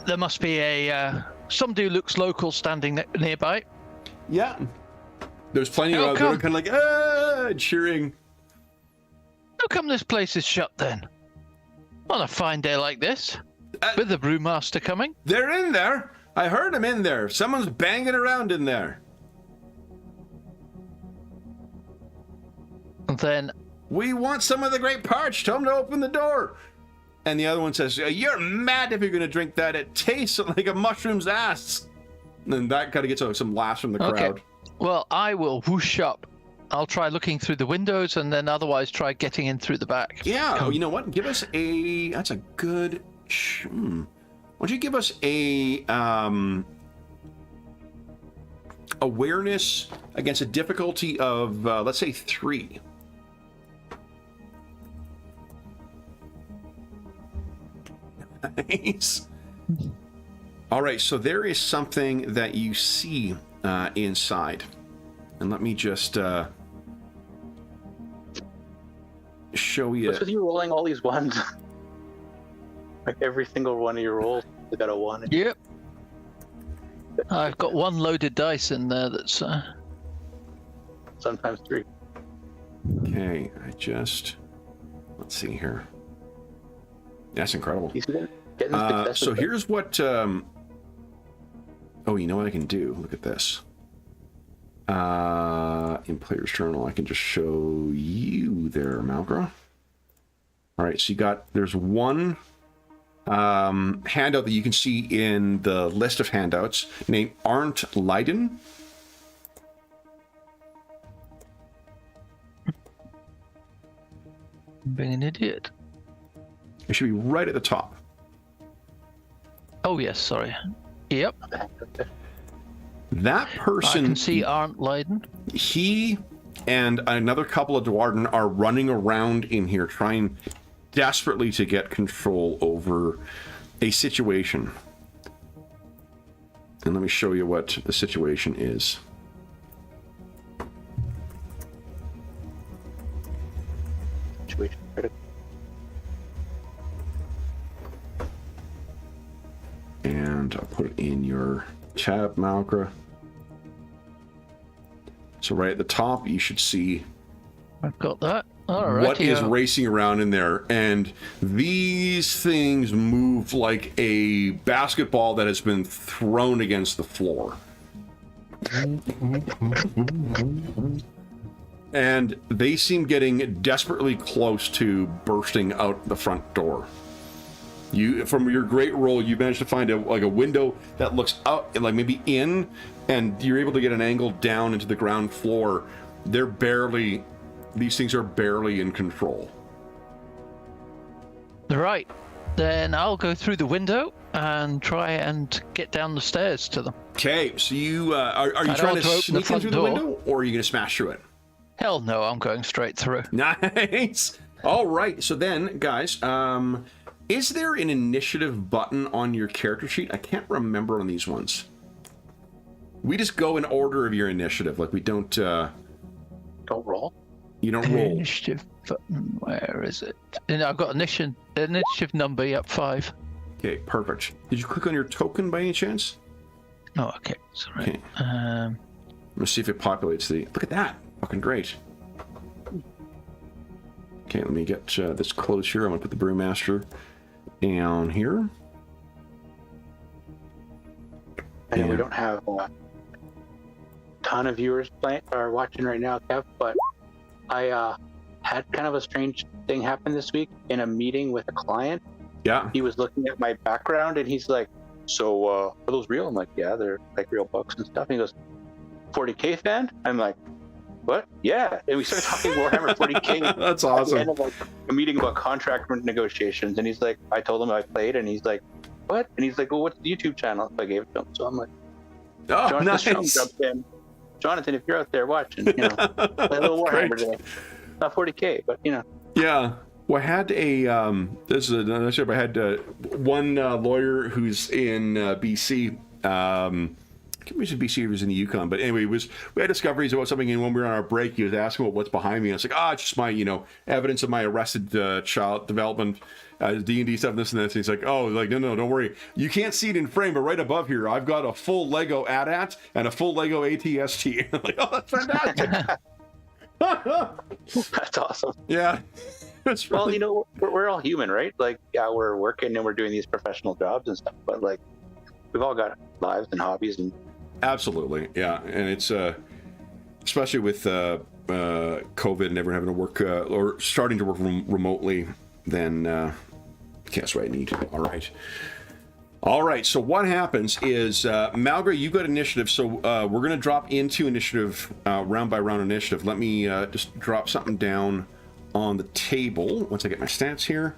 There must be somebody who looks local standing nearby. Yeah. There's plenty of out there kind of like, cheering. How come this place is shut then? On a fine day like this? With the Brewmaster coming? They're in there. I heard them in there. Someone's banging around in there. And then... We want some of the Great Parch. Tell them to open the door. And the other one says, "You're mad if you're going to drink that. It tastes like a mushroom's ass." And that kind of gets some laughs from the crowd. Well, I will whoosh up. I'll try looking through the windows and then otherwise try getting in through the back. Yeah, you know what? Give us a... That's a good... Why don't you give us a... awareness against a difficulty of, let's say, 3. Nice. All right, so there is something that you see inside. And let me just show you. What's with you rolling all these ones? Like every single one of your rolls, you got a 1. Yep. I've got one loaded dice in there that's... Sometimes 3. Okay, let's see here. That's incredible. He's getting success So with it. here's what, oh, you know what I can do? Look at this. In Player's Journal, I can just show you there, Malgra. All right, so there's one handout that you can see in the list of handouts named Aren't Leiden. Being an idiot. It should be right at the top. Oh yes, sorry. Yep. That person, I can see Arndt Leiden. he and another couple of Dwarden are running around in here trying desperately to get control over a situation. And let me show you what the situation is. Situation critical. And I'll put it in your tab, Malgra. So right at the top, you should see I've got that. All right. what is racing around in there. And these things move like a basketball that has been thrown against the floor. And they seem getting desperately close to bursting out the front door. You, from your great roll, you managed to find a window that looks out, like maybe in, and you're able to get an angle down into the ground floor. These things are barely in control. Right. Then I'll go through the window and try and get down the stairs to them. Okay, so you are you I trying don't to want to open the sneak in through front the door. window, or are you going to smash through it? Hell no, I'm going straight through. Nice. All right. So then, guys, is there an initiative button on your character sheet? I can't remember on these ones. We just go in order of your initiative. Like we don't. Don't roll. You don't roll. Initiative button, where is it? And I've got initiative number, yep, 5. Okay, perfect. Did you click on your token by any chance? Oh, okay, sorry. Okay. Let's see if it populates the. Look at that. Fucking great. Okay, let me get this close here. I'm gonna put the Brewmaster down here. I know Yeah. we don't have a ton of viewers watching right now, Kev, but I had kind of a strange thing happen this week in a meeting with a client. Yeah. He was looking at my background and he's like, "So are those real?" I'm like, "Yeah, they're like real books and stuff." And he goes, "40K fan?" I'm like, "What?" "Yeah." And we started talking Warhammer 40K. That's At the awesome. end of like a meeting about contract negotiations, and he's like, I told him I played, and he's like, "What?" And he's like, "Well, what's the YouTube channel?" So I gave it to him. So I'm like, Oh, Jonathan nice. Strom jumped in. Jonathan, if you're out there watching, play a little Warhammer Great. today. Not 40K, but Yeah. Well, I had this is another step. I had one lawyer who's in BC. I can't remember if BC or was in the Yukon, but anyway, we had discoveries about something, and when we were on our break, he was asking what's behind me. I was like, it's just my, evidence of my arrested child development, D&D stuff, this and this. And he's like, no, don't worry. You can't see it in frame, but right above here, I've got a full Lego AT-AT and a full Lego ATST. I'm like, oh, that's fantastic. that's awesome. Yeah. That's really... Well, we're all human, right? Like, yeah, we're working and we're doing these professional jobs and stuff, but like, we've all got lives and hobbies and. Absolutely, yeah, and it's especially with COVID and everyone having to work or starting to work remotely. Then that's what I need. All right. So what happens is, Malgra, you got initiative. So we're going to drop into initiative, round by round initiative. Let me just drop something down on the table once I get my stats here.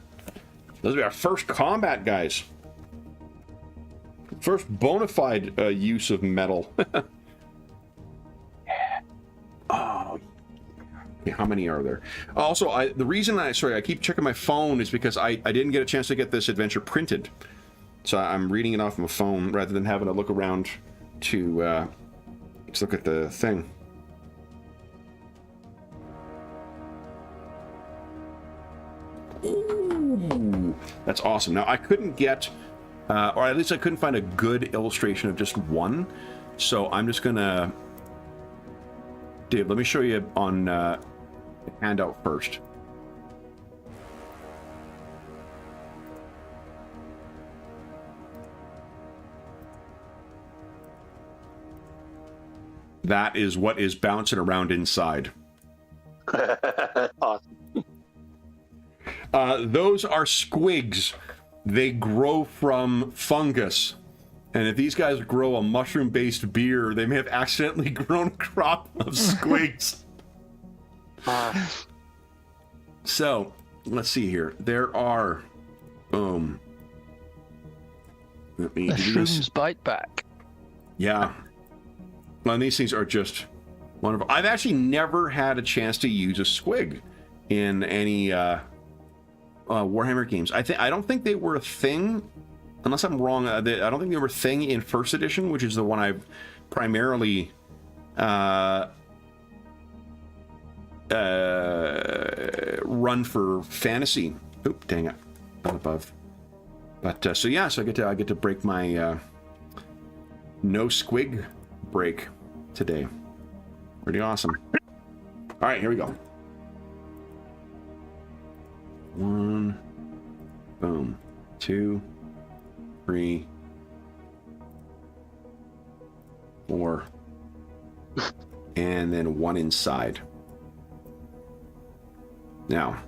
This will be our first combat, guys. First bona fide use of metal. Oh, okay, how many are there? Also, the reason I keep checking my phone is because I didn't get a chance to get this adventure printed, so I'm reading it off my phone rather than having to look around to let's look at the thing. Ooh, that's awesome. Now I couldn't get. Or at least I couldn't find a good illustration of just one. So I'm just gonna... Dave, let me show you on hand out first. That is what is bouncing around inside. Awesome. Those are squigs. They grow from fungus. And if these guys grow a mushroom-based beer, they may have accidentally grown a crop of squigs. So, let's see here. There are... Let me do this. Mushrooms bite back. Yeah. Well, and these things are just wonderful. I've actually never had a chance to use a squig in any Warhammer games. I don't think they were a thing, unless I'm wrong. I don't think they were a thing in first edition, which is the one I've primarily run for fantasy. Oop, dang it, up above. But so yeah, so I get to break my no squig break today. Pretty awesome. All right, here we go. 1, boom, 2, 3, 4, and then 1 inside. Now,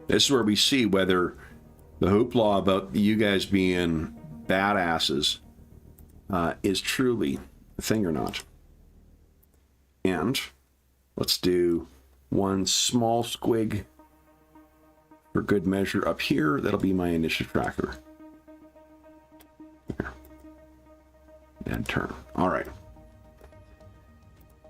this is where we see whether the hoopla about you guys being badasses is truly a thing or not. And let's do 1 small squig for good measure up here. That'll be my initiative tracker. And turn. All right.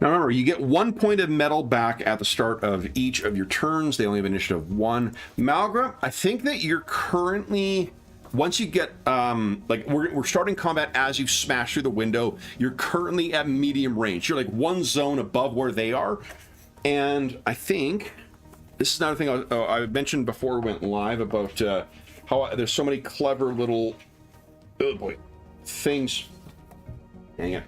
Now remember, you get 1 point of metal back at the start of each of your turns. They only have initiative 1. Malgra, I think that you're currently, once you get, like we're starting combat as you smash through the window, you're currently at medium range. You're like 1 zone above where they are. And I think, this is another thing I mentioned before we went live about how there's so many clever little, oh boy, things, dang it,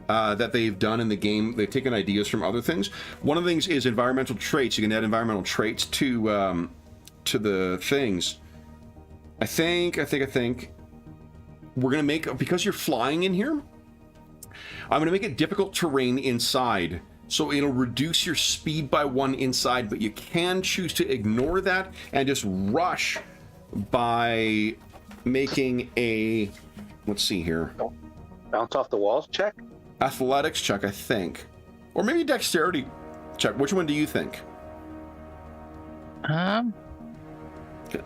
that they've done in the game. They've taken ideas from other things. One of the things is environmental traits. You can add environmental traits to the things. I think we're gonna make, because you're flying in here, I'm gonna make it difficult terrain inside. So it'll reduce your speed by 1 inside, but you can choose to ignore that and just rush by making a, let's see here. Bounce off the walls check? Athletics check, I think. Or maybe dexterity check. Which one do you think?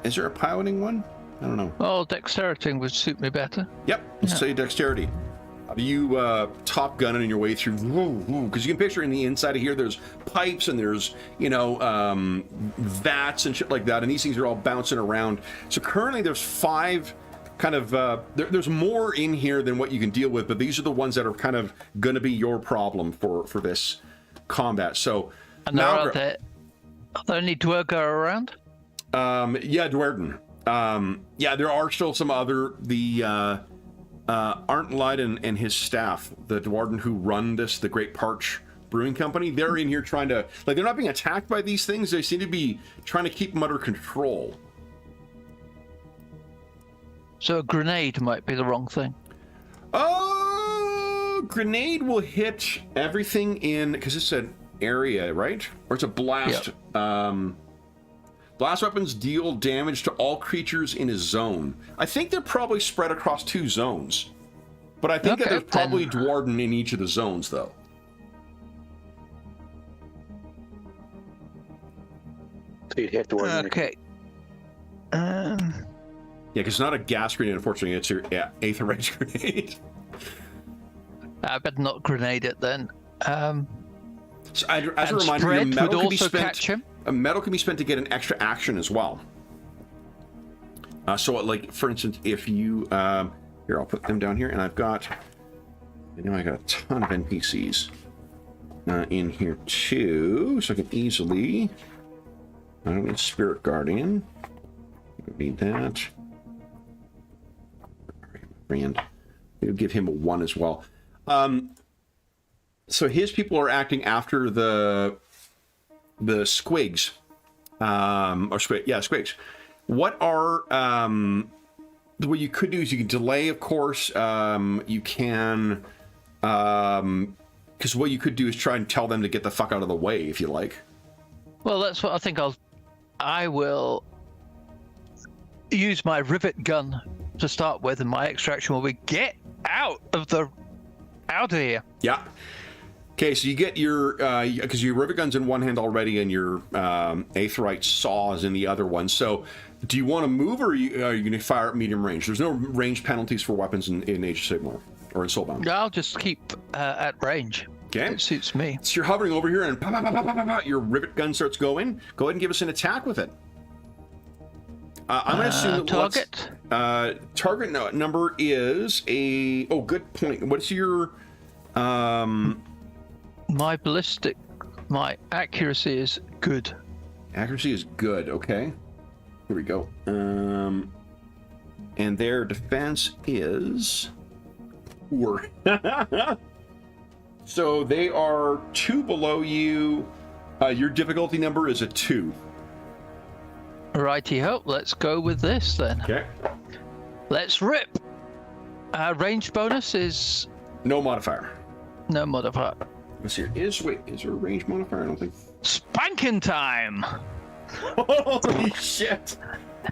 Is there a piloting one? I don't know. Well, dexterity would suit me better. Yep, let's say dexterity. You top gunning your way through, because you can picture in the inside of here, there's pipes and there's, you know, vats and shit like that, and these things are all bouncing around. So currently there's 5 kind of, there's more in here than what you can deal with, but these are the ones that are kind of going to be your problem for this combat. So, and are there any Dwergar around? Yeah, Dwerden. Yeah, there are still some other, Arntlide and his staff, the Dwarden who run the Great Parch Brewing Company, they're in here trying to, like, they're not being attacked by these things. They seem to be trying to keep them under control. So a grenade might be the wrong thing. Oh, grenade will hit everything in, because it's an area, right? Or it's a blast. Yep. Blast weapons deal damage to all creatures in a zone. I think they're probably spread across 2 zones. But I think that there's probably Dwarden in each of the zones, though. So you'd hit Dwarden. Okay. Yeah, because it's not a gas grenade, unfortunately. It's your aetherite grenade. I better not grenade it then. So as a reminder, your metal can be spent. Catch him. A metal can be spent to get an extra action as well. So, like, for instance, if you here, I'll put them down here, and I know I got a ton of NPCs in here too, so I can easily. I don't need Spirit Guardian. I don't need that. Brand. We'll give him a 1 as well. So his people are acting after the squigs or squig. Yeah, squigs. What are what you could do is you can delay, of course. You can, because what you could do is try and tell them to get the fuck out of the way, if you like. Well, that's what I think. I will use my rivet gun to start with, and my extraction will be get out of here. Yeah. Okay, so you get your because your rivet gun's in one hand already, and your aetheryte saw is in the other one. So, do you want to move, or are you going to fire at medium range? There's no range penalties for weapons in Age of Sigmar or in Soulbound. I'll just keep at range. Okay, it suits me. So you're hovering over here, and pop, pop, pop, pop, pop, pop, your rivet gun starts going. Go ahead and give us an attack with it. I'm going to assume that target number is a. Oh, good point. What's your My ballistic, my accuracy is good. Accuracy is good. Okay. Here we go. And their defense is poor. So they are 2 below you. Your difficulty number is a 2. Righty-ho, let's go with this then. Okay. Let's rip. Range bonus is... No modifier. No modifier. Let's see. Is there a range modifier? I don't think. Spanking time! Holy shit.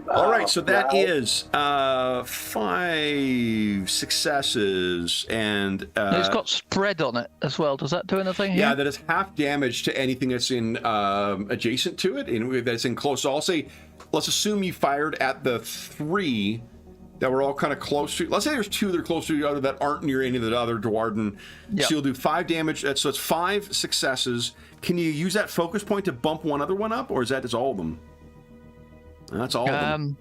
All right, so that is 5 successes, and it's got spread on it as well. Does that do anything here? Yeah, that is half damage to anything that's in adjacent to it, and that's in close. So I'll say, let's assume you fired at the 3 that were all kind of close to. Let's say there's 2 that are close to each other that aren't near any of the other Dwarden. Yep. So you'll do 5 damage. So it's 5 successes. Can you use that focus point to bump one other one up, or is that just all of them? That's all of them.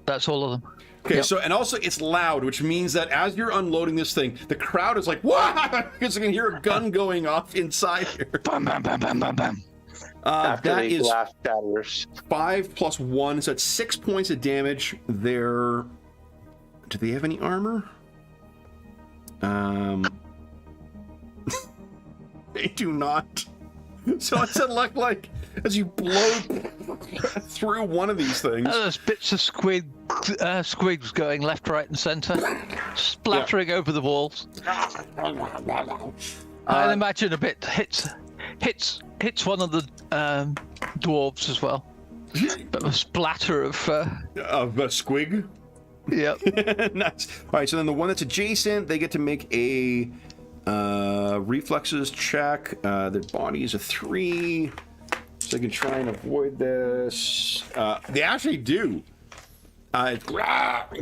That's all of them. Okay, yep. So, and also it's loud, which means that as you're unloading this thing, the crowd is like, "What?" Because you can hear a gun going off inside here. Bam, bam, bam, bam, bam, bam. After that the is glass shatters. 5 plus 1, so it's 6 points of damage. Do they have any armor? They do not. So it's like as you blow through one of these things. There's bits of squigs going left, right, and centre, splattering over the walls. I imagine a bit hits one of the dwarves as well. Bit of a splatter of a squig. Yep. Nice. All right, so then the one that's adjacent, they get to make a reflexes check. Their body is a 3, so they can try and avoid this. They actually do. Kind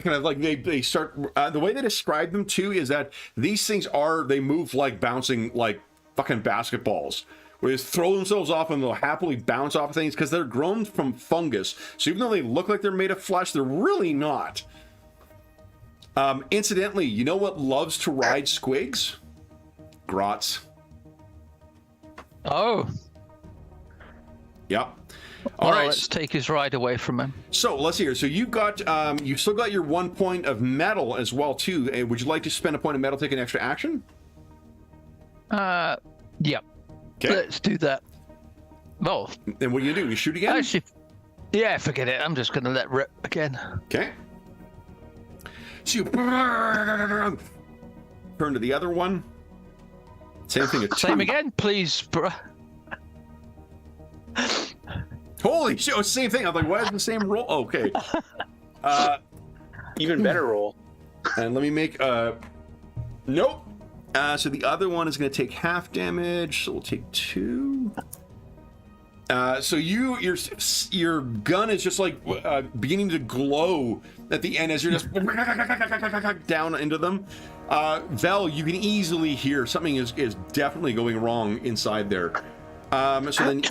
of like they start. The way they describe them too is that these things they move like bouncing like fucking basketballs. Where they throw themselves off and they'll happily bounce off of things because they're grown from fungus. So even though they look like they're made of flesh, they're really not. Incidentally, you know what loves to ride squigs? Grots. Oh. Yep. All right. Let's take his ride away from him. So let's hear. So you've got, you still got your 1 point of metal as well too. Would you like to spend a point of metal, take an extra action? Yep. Okay. Let's do that. Oh. And what are you gonna do? You shoot again? Actually, yeah, forget it. I'm just gonna let rip again. Okay. So you turn to the other one. Same thing. Same again, please, bro. Holy shit! Same thing. I'm like, why is the same roll? Okay. Even better roll. And let me make nope. So the other one is going to take half damage. So we'll take 2. So your gun is just like beginning to glow at the end as you're just down into them. Vel, you can easily hear something is definitely going wrong inside there. So then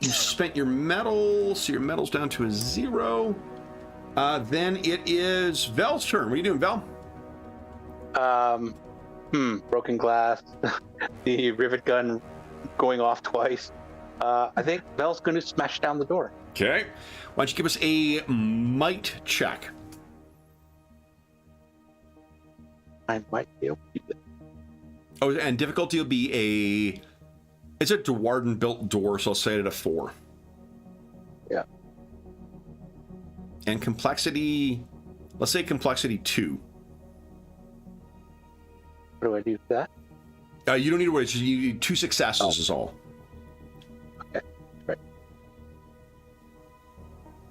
you spent your metal, so your metal's down to a 0. Then it is Vel's turn. What are you doing, Vel? Broken glass, the rivet gun going off twice. I think Vel's going to smash down the door. Okay. Why don't you give us a might check? I might be able to do that. Oh, and difficulty will be It's a Dwarden built door, so I'll say it at a 4. Yeah. And complexity, let's say complexity 2. What do I do for that? You don't need to worry. You need 2 successes is all. Okay. Right.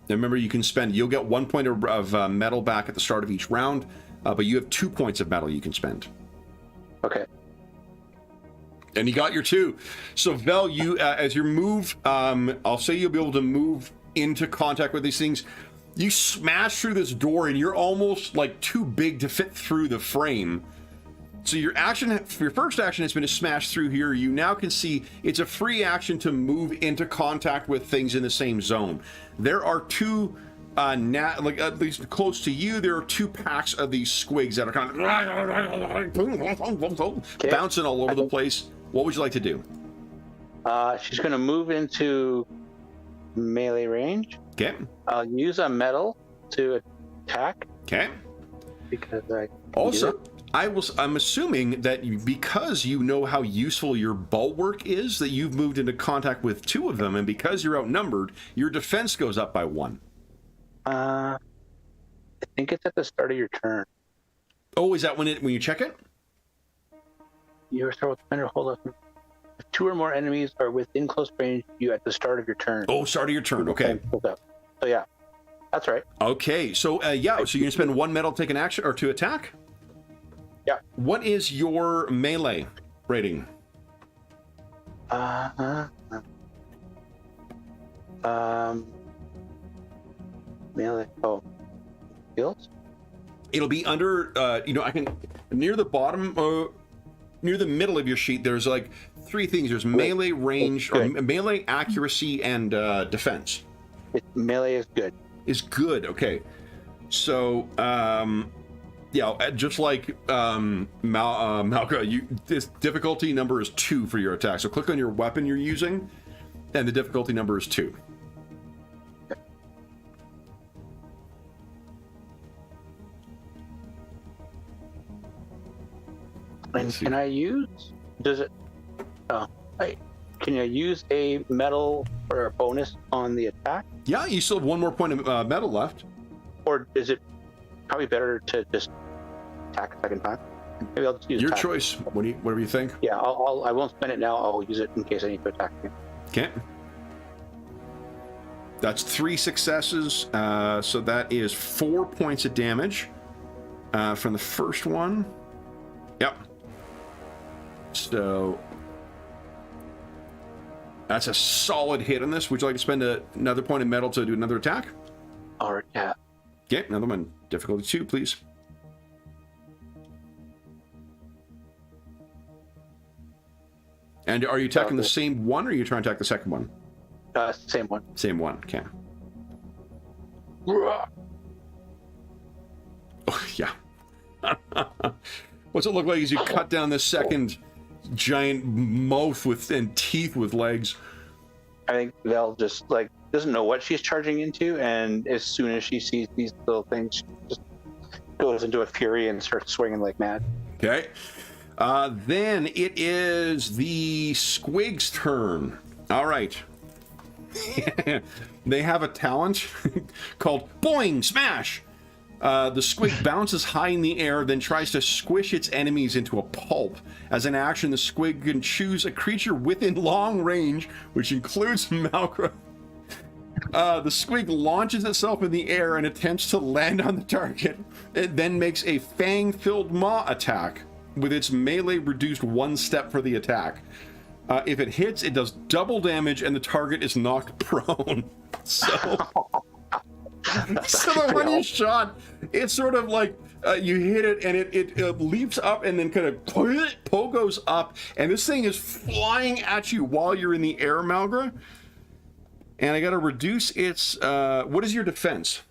And remember, you'll get 1 point of metal back at the start of each round, but you have 2 points of metal you can spend. Okay. And you got your 2. So Vel, you as your move, I'll say you'll be able to move into contact with these things. You smash through this door, and you're almost like too big to fit through the frame. So your first action has been to smash through here. You now can see it's a free action to move into contact with things in the same zone. There are 2, like at least close to you, there are 2 packs of these squigs that are kind of bouncing all over the place. What would you like to do? She's going to move into melee range. Okay. I'll use a metal to attack. Okay. Because I also, I'm assuming that because you know how useful your bulwark is, that you've moved into contact with 2 of them, and because you're outnumbered, your defense goes up by 1. I think it's at the start of your turn. Oh, is that when you check it? You start with defender hold up. If 2 or more enemies are within close range, you at the start of your turn. Oh, start of your turn. Okay. So yeah, that's right. Okay. So so you're gonna spend 1 metal to take an action or to attack. Yeah. What is your melee rating? Melee. Oh, skills. It'll be under. I can near the bottom, near the middle of your sheet. There's like 3 things. There's melee range, or melee accuracy, and defense. Melee is good. Is good. Okay. So, just like Malka, this difficulty number is 2 for your attack. So click on your weapon you're using, and the difficulty number is 2. And can I use? Can I use a metal or a bonus on the attack? Yeah, you still have 1 more point of metal left. Or is it probably better to just attack a second time? Maybe I'll just use your attack. choice. Whatever you think. Yeah, I won't spend it now. I'll use it in case I need to attack again. Okay. That's 3 successes. So that is 4 points of damage from the first one. Yep. So that's a solid hit on this. Would you like to spend another point of metal to do another attack? All right, yeah. Okay, another one. Difficulty 2, please. And are you attacking the same one, or are you trying to attack the second one? Same one. Same one, okay. Oh, yeah. What's it look like as you cut down this second giant mouth and teeth with legs? I think Vel just doesn't know what she's charging into, and as soon as she sees these little things, she just goes into a fury and starts swinging like mad. Okay. Then it is the Squig's turn. All right. They have a talent called Boing Smash. The squig bounces high in the air, then tries to squish its enemies into a pulp. As an action, the squig can choose a creature within long range, which includes Malkra. The squig launches itself in the air and attempts to land on the target. It then makes a fang-filled maw attack with its melee reduced 1 step for the attack. If it hits, it does double damage and the target is knocked prone. So the one you shot, it's sort of like you hit it and it leaps up and then kind of pogos up, and this thing is flying at you while you're in the air, Malgra. And I got to reduce its. What is your defense?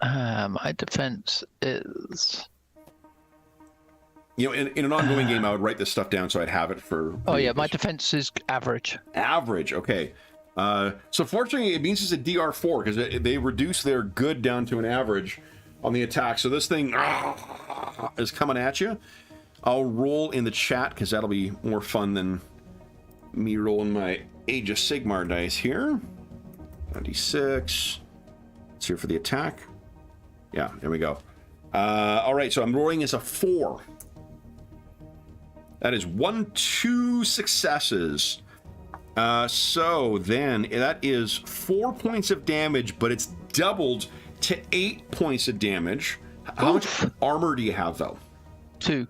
My defense is. You know, in an ongoing game, I would write this stuff down so I'd have it for. Oh yeah, my defense is average. Average, okay. So fortunately, it means it's a DR4 because they reduce their good down to an average on the attack. So this thing is coming at you. I'll roll in the chat because that'll be more fun than me rolling my Age of Sigmar dice here. 96. Let's hear for the attack. Yeah, there we go. All right, so I'm rolling as a 4. That is 2 successes. So then that is 4 points of damage, but it's doubled to 8 points of damage. How much armor do you have, though? 2.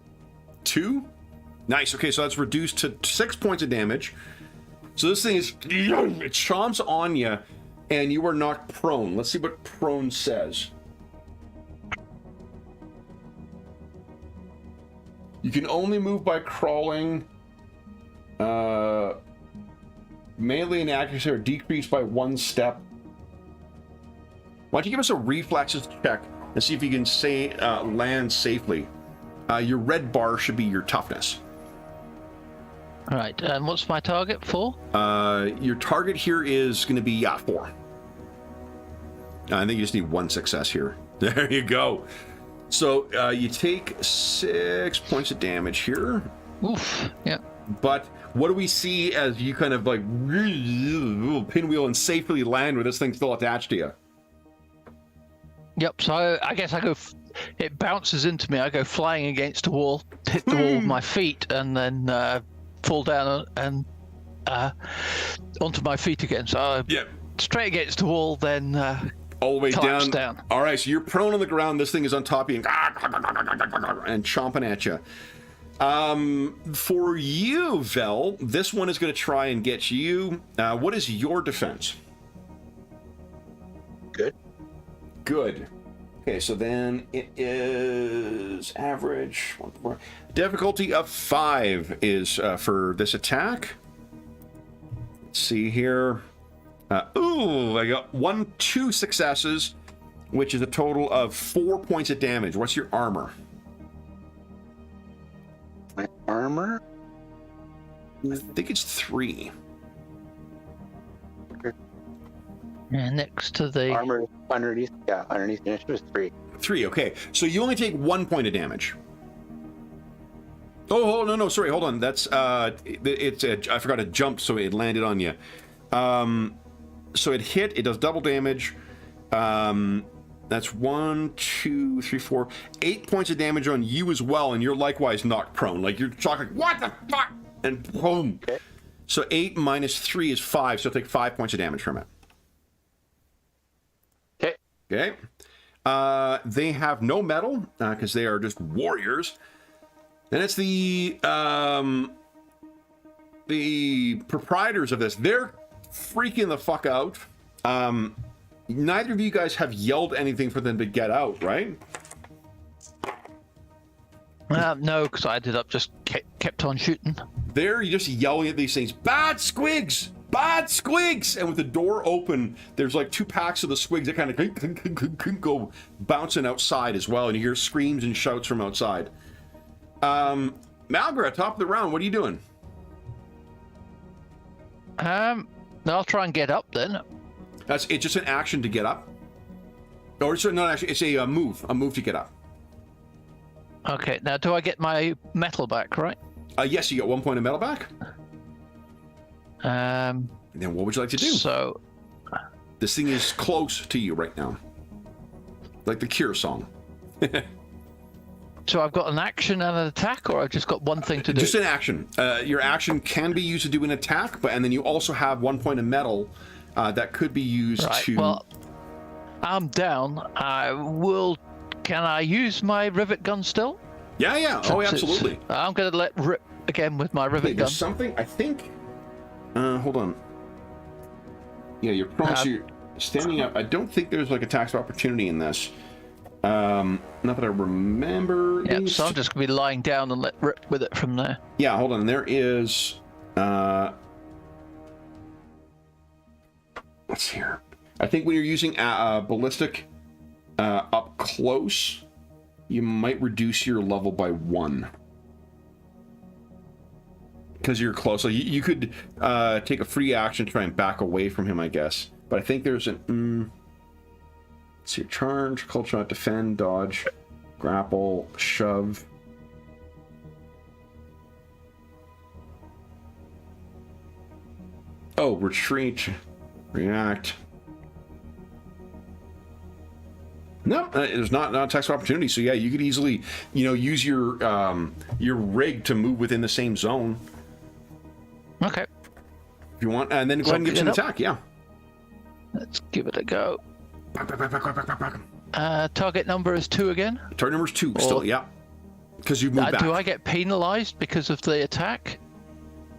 2? Nice. Okay, so that's reduced to 6 points of damage. So this thing is, it chomps on you, and you are knocked prone. Let's see what prone says. You can only move by crawling. Melee and accuracy are decreased by 1 step. Why don't you give us a reflexes check and see if you can land safely. Your red bar should be your toughness. All right, and what's my target for? Your target here is going to be 4. I think you just need 1 success here. There you go. So you take 6 points of damage here. Oof, yeah. But what do we see as you kind of like pinwheel and safely land with this thing still attached to you? Yep, so I guess I go, it bounces into me, I go flying against a wall, hit the wall with my feet, and then fall down and onto my feet again. So straight against the wall, then all the way down. All right, so you're prone on the ground, this thing is on top of you and chomping at you. For you, Vel, this one is going to try and get you. What is your defense? Good. Okay, so then it is average. Difficulty of 5 is for this attack. Let's see here. I got 2 successes, which is a total of 4 points of damage. What's your armor? My armor? I think it's 3. And next to the armor underneath initiative is 3. 3, okay. So you only take 1 point of damage. Oh, no, sorry, hold on. That's I forgot to jump, so it landed on you. So it hit. It does double damage. That's 1, 2, 3, 4, 8 points of damage on you as well, and you're likewise knocked prone. Like you're shocking. What the fuck? And boom. Okay. So 8 minus 3 is 5. So take 5 points of damage from it. Okay. They have no metal because they are just warriors. And it's the proprietors of this. They're freaking the fuck out. Neither of you guys have yelled anything for them to get out, right? No, because I ended up just kept on shooting. There, you're just yelling at these things. Bad squigs! Bad squigs! And with the door open, there's like 2 packs of the squigs that kind of go bouncing outside as well. And you hear screams and shouts from outside. Malgra, top of the round, what are you doing? I'll try and get up then. It's just an action to get up. Or it's not actually, it's a move to get up. Okay, now do I get my metal back, right? Yes, you get 1 point of metal back. And then what would you like to do? So this thing is close to you right now. Like the Cure song. So I've got an action and an attack, or I've just got one thing to do? Just an action. Your action can be used to do an attack, and then you also have 1 point of metal that could be used to... Well, I'm down. Can I use my rivet gun still? Yeah. Oh, absolutely. I'm going to let rip again with my rivet gun. There's something, I think... hold on. Yeah, you're prone, so you're standing up. I don't think there's like attacks of opportunity in this. Not that I remember. Yeah, so I'm just going to be lying down and let rip with it from there. Yeah, hold on. There is... let's see here. I think when you're using ballistic up close, you might reduce your level by 1. Because you're close. So you could take a free action to try and back away from him, I guess. But I think there's an... let's see. Charge, cold shot, defend, dodge, grapple, shove. Oh, retreat, react. No, it's not a text opportunity. So yeah, you could easily, use your rig to move within the same zone Okay. if you want, and then go ahead and give us an attack. Yeah. Let's give it a go. Back, back, back, back, back, back, back. Target number is 2 again. Target number is 2. Still, yeah. Because you moved back. Do I get penalized because of the attack?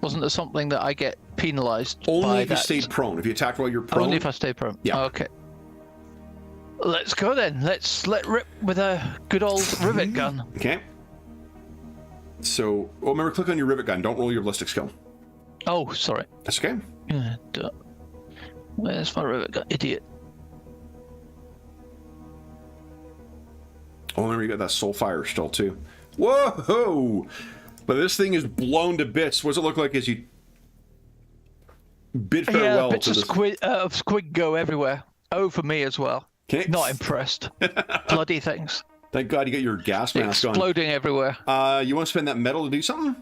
Wasn't there something that I get penalized? Only if you stayed prone. If you attacked while you're prone. Only if I stay prone. Yeah. Okay. Let's go then. Let rip with a good old rivet gun. Okay. So, remember, click on your rivet gun. Don't roll your ballistic skill. Oh, sorry. That's okay. Where's my rivet gun? Idiot. Oh, remember, you got that soul fire still, too. Whoa! But this thing is blown to bits. What does it look like as you bid farewell bits to of this? squid go everywhere. Oh, for me as well. Okay. Not impressed. Bloody things. Thank God you got your gas mask on. Exploding everywhere. You want to spend that metal to do something?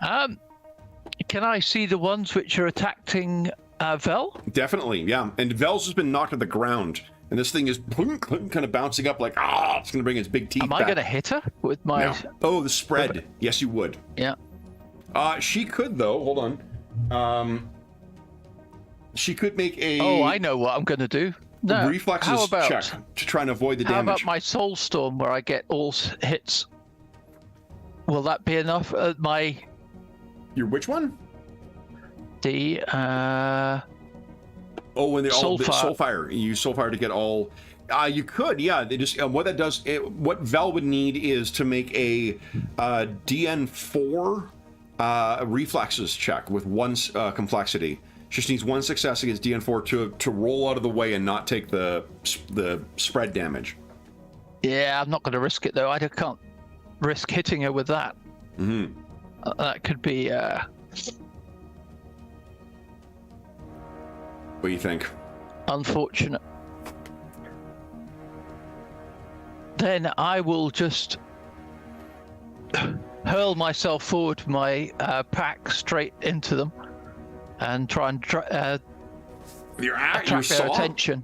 Can I see the ones which are attacking Vel? Definitely, yeah. And Vel's has been knocked to the ground. And this thing is kind of bouncing up like, it's going to bring its big teeth Am back. I going to hit her with my... No. Oh, the spread. Yes, you would. Yeah. She could, though. Hold on. She could make a... Oh, I know what I'm going to do. No, reflexes check to try and avoid the damage. How about my Soul Storm where I get all hits? Will that be enough? Your which one? The... Oh, when they all Soulfire. You use Soulfire to get all. You could, yeah. They just what that does. What Val would need is to make a DN4 reflexes check with 1 complexity. She just needs 1 success against DN4 to roll out of the way and not take the spread damage. Yeah, I'm not going to risk it though. I can't risk hitting her with that. Mm-hmm. That could be. What do you think? Unfortunate. Then I will just hurl myself forward with my pack straight into them and try and attract their attention.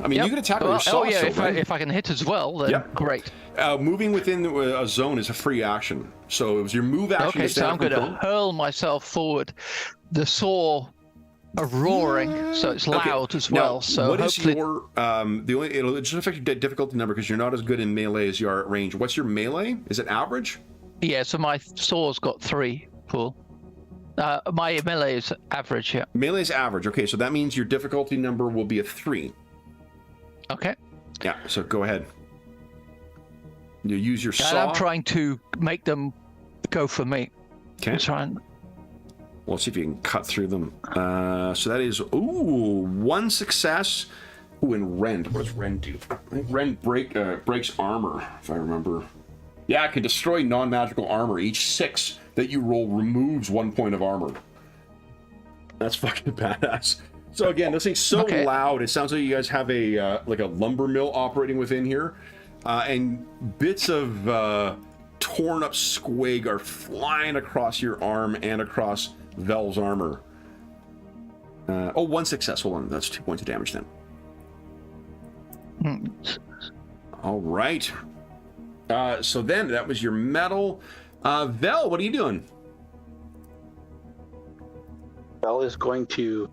I mean, you can attack with your saw. Oh yeah, if I can hit as well, then great. Moving within a zone is a free action. So it was your move action. Okay, so I'm going to hurl myself forward. The saw are roaring, so it's loud as well. Now, so what hopefully... is your it'll just affect your difficulty number because you're not as good in melee as you are at range. What's your melee? Is it average? Yeah, so my saw's got 3, Paul. My melee is average, yeah. Melee is average. Okay, so that means your difficulty number will be a 3. Okay. Yeah, so go ahead. You use your saw. And I'm trying to make them go for me. Okay. Well, let's see if you can cut through them. So that is, 1 success. Ooh, and rend. What does rend do? I think rend breaks armor, if I remember. Yeah, it can destroy non-magical armor. Each 6 that you roll removes 1 point of armor. That's fucking badass. So again, this thing's so loud. It sounds like you guys have a like a lumber mill operating within here, and bits of torn up squig are flying across your arm and across Vel's armor. 1 successful one. That's 2 points of damage then. All right. So then that was your metal. Vel, what are you doing? Vel is going to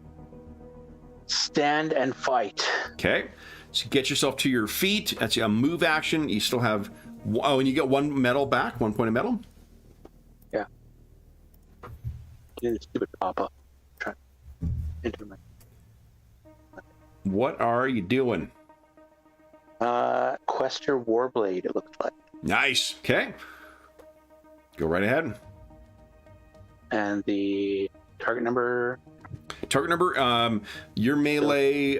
stand and fight. Okay. So get yourself to your feet. That's a move action. You still have... Oh, and you get 1 metal back. 1 point of metal. Yeah. Get a stupid pop-up. Try into my... What are you doing? Quester Warblade, it looks like. Nice. Okay. Go right ahead. And the target number... your melee,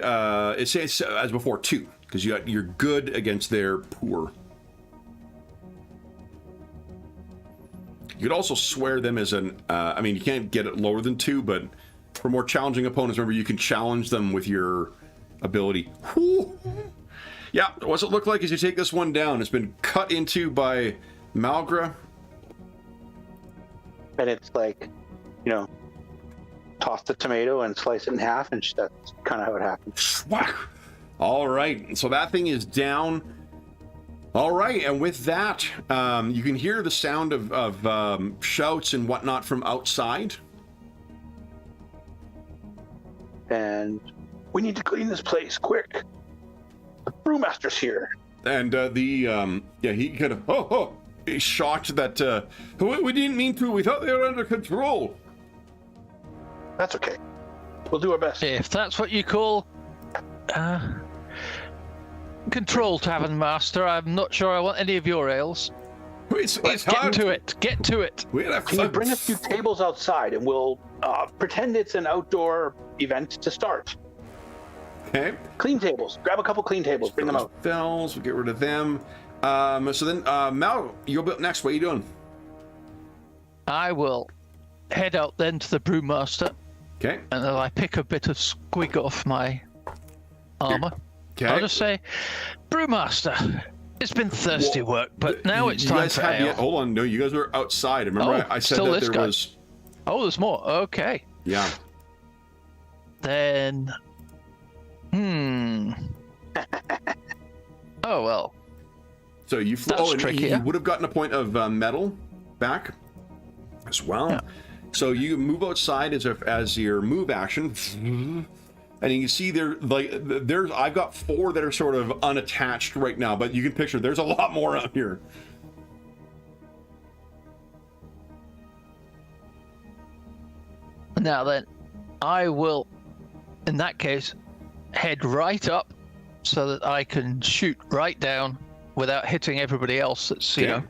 it's as before 2, because you're good against their poor. You could also swear them as an, I mean, you can't get it lower than 2, but for more challenging opponents, remember, you can challenge them with your ability. Whew. Yeah, what's it look like as you take this one down? It's been cut into by Malgra. And it's like, toss the tomato and slice it in half, and that's kind of how it happens. All right, so that thing is down. All right, and with that, you can hear the sound of shouts and whatnot from outside. And we need to clean this place quick. The brewmaster's here. And he kind of he's shocked that we didn't mean to. We thought they were under control. That's okay. We'll do our best. If that's what you call control, Tavern Master, I'm not sure I want any of your ales. It's Get hard. to it. Get to it. Can you bring a few tables outside, and we'll pretend it's an outdoor event to start. Okay. Clean tables. Grab a couple clean tables. Bring them out. Fells, we'll get rid of them. So then, Mal, you're up next. What are you doing? I will head out then to the Brewmaster, Okay. and then I pick a bit of squig off my armor. Okay. I'll just say, Brewmaster, it's been thirsty work, but now it's time for ale. Hold on. No, you guys were outside. Remember, I said still that this there guy. was. Oh, there's more. Okay. Yeah. Then. Oh, well. So you flew. That's And trickier. you would have gotten a point of metal back as well. Yeah. So you move outside as your move action, and you can see there's I've got 4 that are sort of unattached right now, but you can picture there's a lot more out here. Now then, I will, in that case, head right up so that I can shoot right down without hitting everybody else that's, you know.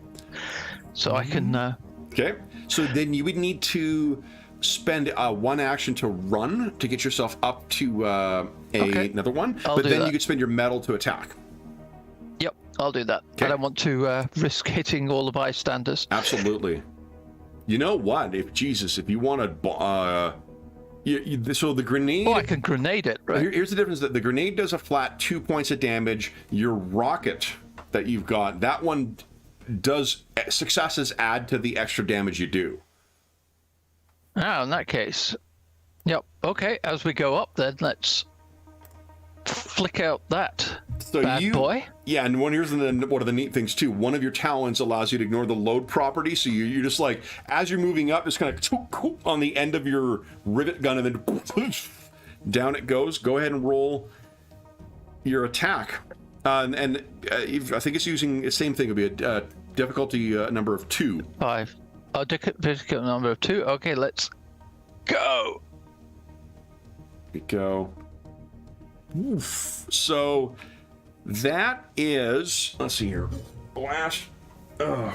So I can... Okay. So then you would need to spend 1 action to run to get yourself up to another one. I'll but do then that. you could spend your metal to attack. Yep, I'll do that. Okay. I don't want to risk hitting all the bystanders. Absolutely. You know what? If you want to, so the grenade. Oh, I can grenade it, right? Here's the difference: that the grenade does a flat 2 points of damage. Your rocket that you've got, that one does successes add to the extra damage you do. Ah, in that case, yep. Okay, as we go up, then let's flick out that So bad boy. Yeah, and one of the neat things too. One of your talents allows you to ignore the load property, so you're just like, as you're moving up, just kind of on the end of your rivet gun, and then down it goes. Go ahead and roll your attack, I think it's using the same thing. It'll be a difficulty number of 2. 5. Oh, difficulty number of 2. Okay, let's go. We go. Oof. So that is, let's see here, blast. Ugh.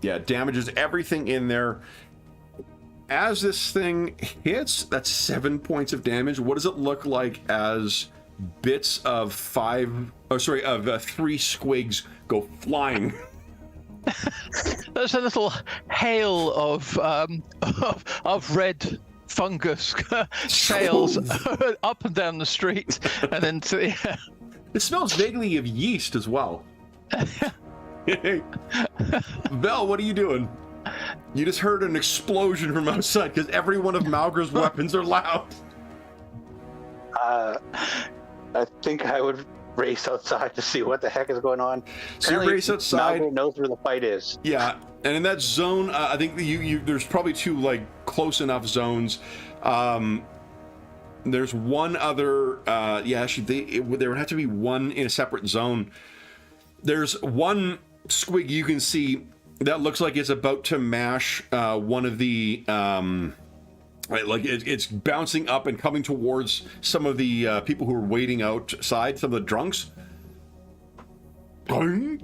Yeah, damages everything in there. As this thing hits, that's 7 points of damage. What does it look like as bits of 3 squigs go flying? There's a little hail of red fungus sails up and down the street, and then It smells vaguely of yeast as well. Belle, what are you doing? You just heard an explosion from outside because every one of Malgra's weapons are loud. I think I would race outside to see what the heck is going on. So you race outside. Malgra knows where the fight is. Yeah, and in that zone, I think there's probably 2 close enough zones. There's one other. Actually, there would have to be one in a separate zone. There's one squig you can see that looks like it's about to mash one of the. It's bouncing up and coming towards some of the people who are waiting outside, some of the drunks. I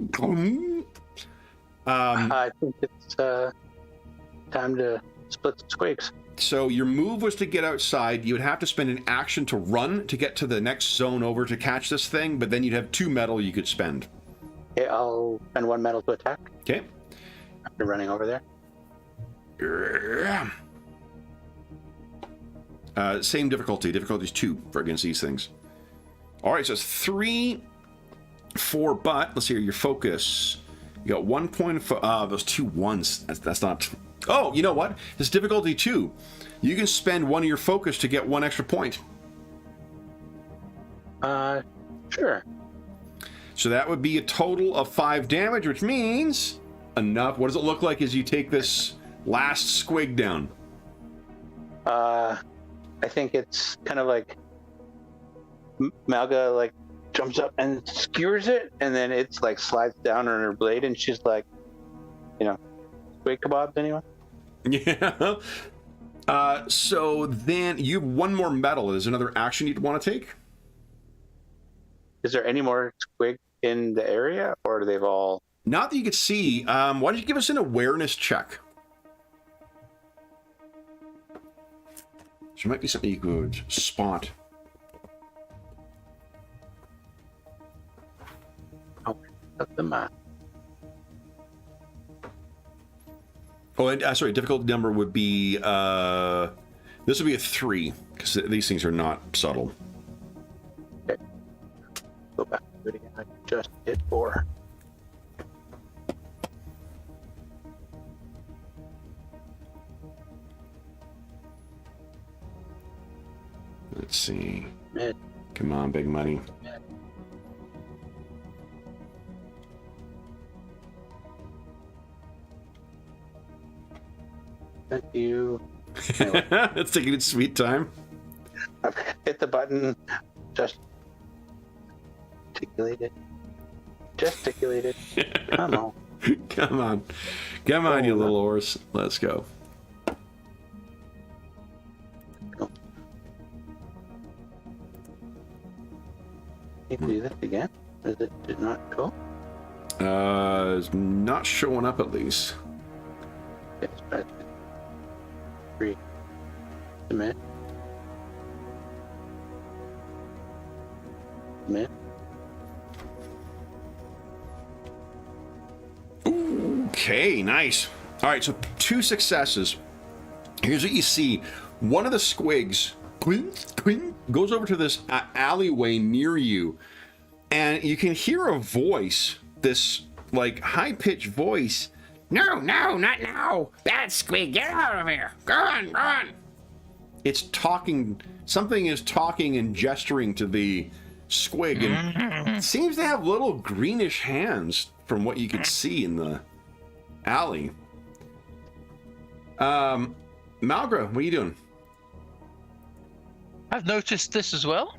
think it's time to split the squigs. So your move was to get outside. You would have to spend an action to run to get to the next zone over to catch this thing, but then you'd have 2 metal you could spend. Okay, I'll spend 1 metal to attack. Okay. After running over there. Same difficulty. Difficulty is 2 for against these things. All right, so it's 3, 4, but let's see here. Your focus You got 1 point of those 2 ones. That's not. Oh, you know what? It's difficulty 2. You can spend 1 of your focus to get 1 extra point. Sure. So that would be a total of 5 damage, which means enough. What does it look like as you take this last squig down? I think it's kind of like Malga like jumps up and skewers it, and then it's like slides down on her blade, and she's like, squig kebabs, anyone? Yeah. So then you have 1 more metal. Is another action you'd want to take? Is there any more squig in the area, or they've all? Not that you could see. Why don't you give us an awareness check? There might be something you could spot. Oh, that's the map. Oh, and sorry, difficulty number would be, this would be a 3, because these things are not subtle. Okay. Go back to it again. I just did 4. Let's see. Mid. Come on, big money. Mid. Thank you. Anyway. It's taking its sweet time. I've hit the button. Just gesticulated. Come on. Come on. Come on, you little horse. Let's go. Need to do that again? Did not go? It's not showing up at least. Yes, but 3. Submit. Submit. Okay, nice. All right, so 2 successes. Here's what you see. One of the squigs goes over to this alleyway near you, and you can hear a voice, this like high-pitched voice. No, not now. Bad squig, get out of here. Go on. It's talking. Something is talking and gesturing to the squig, and it seems to have little greenish hands from what you could see in the alley. Malgra, what are you doing? I've noticed this as well.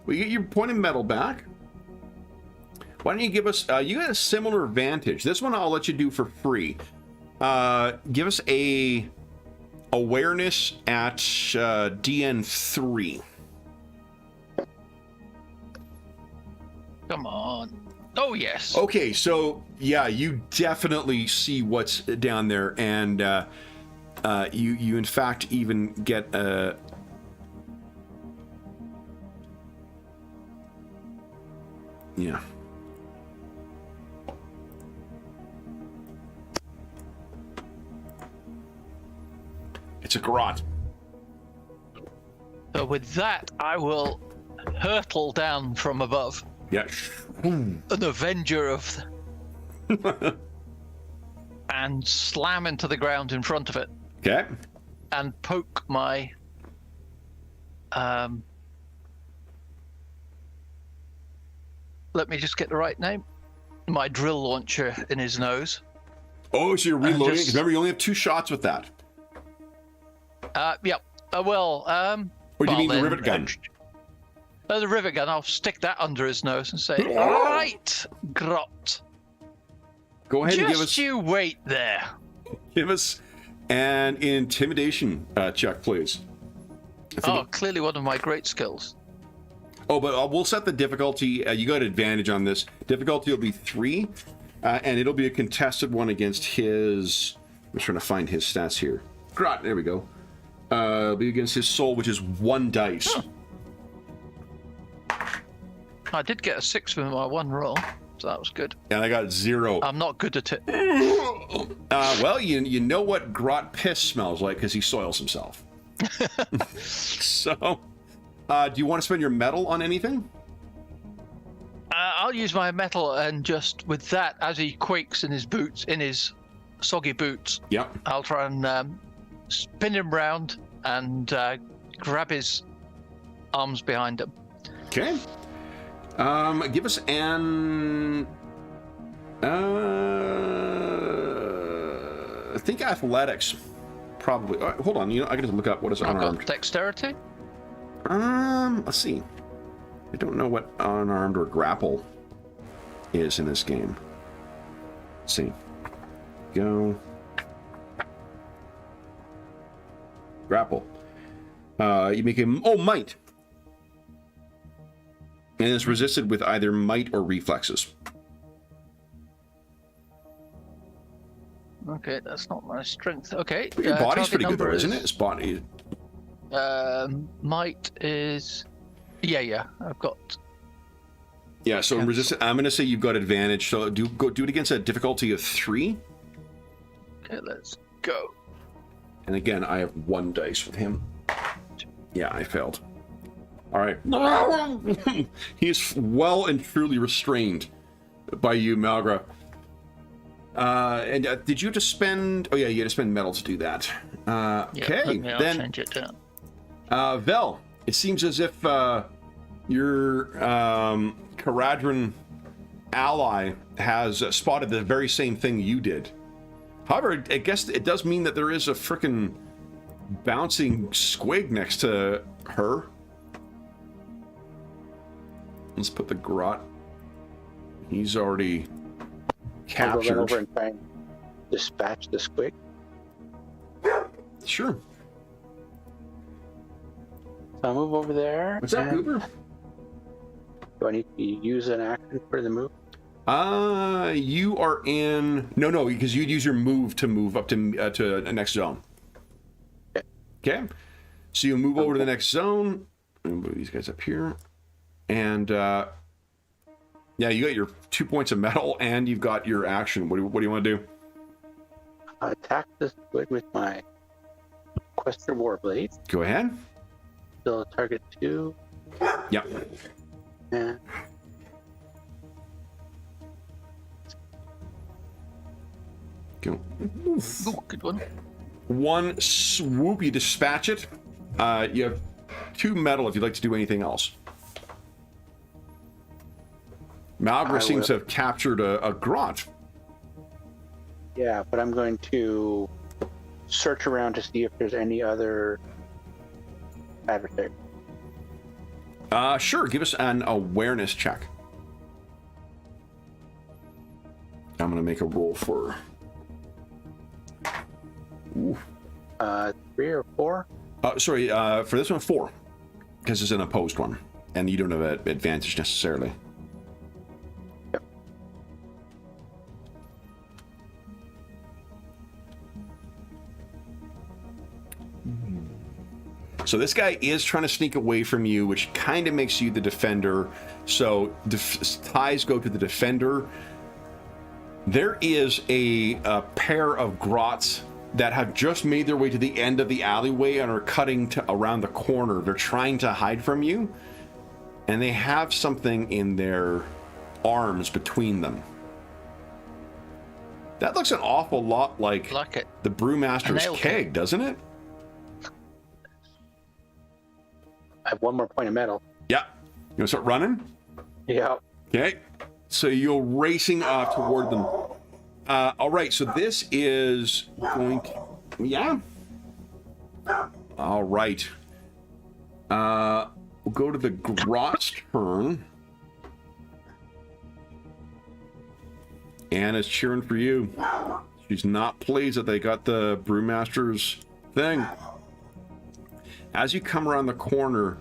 We get your point of metal back. Why don't you give us? You got a similar advantage. This one I'll let you do for free. Give us a awareness at DN3. Come on. Oh, yes. Okay, so yeah, you definitely see what's down there, and you in fact even get a. Yeah. It's a garrote. So with that, I will hurtle down from above. Yeah. An avenger of... and slam into the ground in front of it. Okay. And poke my... let me just get the right name. My drill launcher in his nose. Oh, so you're reloading? Because remember, you only have 2 shots with that. Yep. Or do you mean the rivet gun? The rivet gun. I'll stick that under his nose and say, "All right, Grot. Go ahead and give us. Just you wait there." Give us an intimidation check, please. Clearly one of my great skills. Oh, but we'll set the difficulty. You got advantage on this. Difficulty will be 3, and it'll be a contested one against his. I'm just trying to find his stats here. Grot, there we go. Be against his soul, which is 1 dice. Huh. I did get a 6 with my 1 roll, so that was good. And I got 0. I'm not good at it. Well, you know what Grot piss smells like because he soils himself. So, do you want to spend your metal on anything? I'll use my metal and just with that, as he quakes in his boots, in his soggy boots. Yep. I'll try and spin him round and grab his arms behind him. Okay. Give us an. I think athletics, probably. Hold on. I got to look up what is unarmed. Got dexterity. Let's see. I don't know what unarmed or grapple is in this game. Let's see. Go. Grapple. You make him. Oh, might. And it's resisted with either might or reflexes. Okay, that's not my strength. Okay. But your body's pretty good, though, is, isn't it? It's body. Might is. Yeah. I've got. Yeah. So in resistant, I'm going to say you've got advantage. So do it against a difficulty of 3. Okay, let's go. And again, I have 1 dice with him. Yeah, I failed. All right. He is well and truly restrained by you, Malgra. And did you just spend? Oh yeah, you had to spend metal to do that. Okay, I'll then change it down. Vel, it seems as if your Caradron ally has spotted the very same thing you did. However, I guess it does mean that there is a frickin' bouncing squig next to her. Let's put the grot. He's already captured. I'll go over and try and dispatch the squig. Sure. So I'll move over there. What's up, Cooper? Do I need to use an action for the move? You are in. No, because you'd use your move to move up to a next zone. Okay. So you move over to the next zone. Move these guys up here, and yeah, you got your 2 points of metal, and you've got your action. What do you want to do? I attack this squid with my Quester Warblade. Go ahead. Still target 2. Yep. And Go. Ooh, good one. One swoop, you dispatch it. You have 2 metal if you'd like to do anything else. Malgra seems to have captured a grot. yeah, but I'm going to search around to see if there's any other adversary. Sure, give us an awareness check. I'm going to make a roll for... Ooh. 3 or 4? Sorry, for this one, 4. Because it's an opposed one. And you don't have an advantage necessarily. Yep. So this guy is trying to sneak away from you, which kind of makes you the defender. So ties go to the defender. There is a pair of grots that have just made their way to the end of the alleyway and are cutting around the corner. They're trying to hide from you, and they have something in their arms between them. That looks an awful lot like it. the Brewmaster's keg, doesn't it? I have 1 more point of metal. Yeah. You want to start running? Yeah. Okay. So you're racing off toward them. All right. So this is going to... Yeah. All right. We'll go to the grot's turn. Anna's cheering for you. She's not pleased that they got the Brewmaster's thing. As you come around the corner...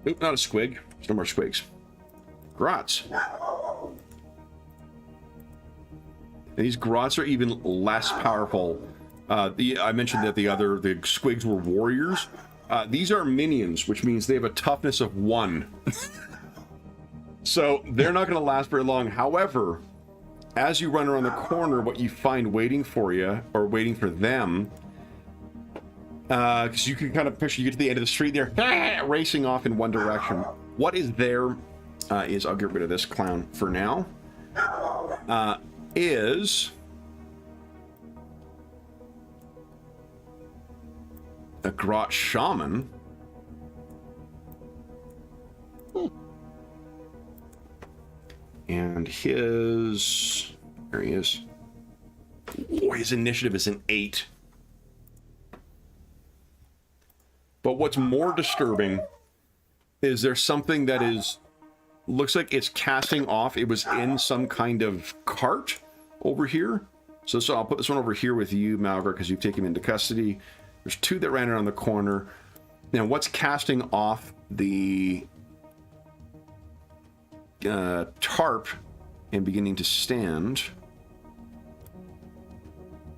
Oop, not a squig. There's no more squigs. Grots. And these grots are even less powerful. I mentioned that the squigs were warriors. These are minions, which means they have a toughness of 1. So they're not going to last very long. However, as you run around the corner, what you find waiting for you, or waiting for them, because you can kind of push, you get to the end of the street, they're racing off in one direction. What is there is, I'll get rid of this clown for now, is a Grot Shaman. And his... There he is. Oh, his initiative is an 8. But what's more disturbing is there's something that is... Looks like it's casting off. It was in some kind of cart over here. So I'll put this one over here with you, Malgar, because you've taken him into custody. There's 2 that ran around the corner. Now, what's casting off the tarp and beginning to stand?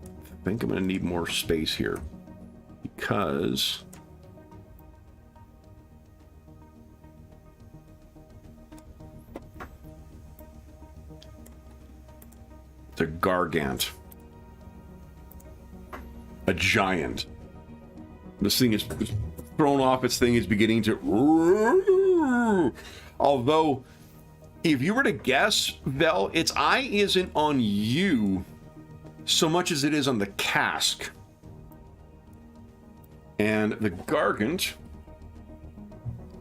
I think I'm going to need more space here because it's a gargant, a giant. This thing is thrown off its thing, is beginning to... Although, if you were to guess, Vel, its eye isn't on you so much as it is on the cask. And the gargant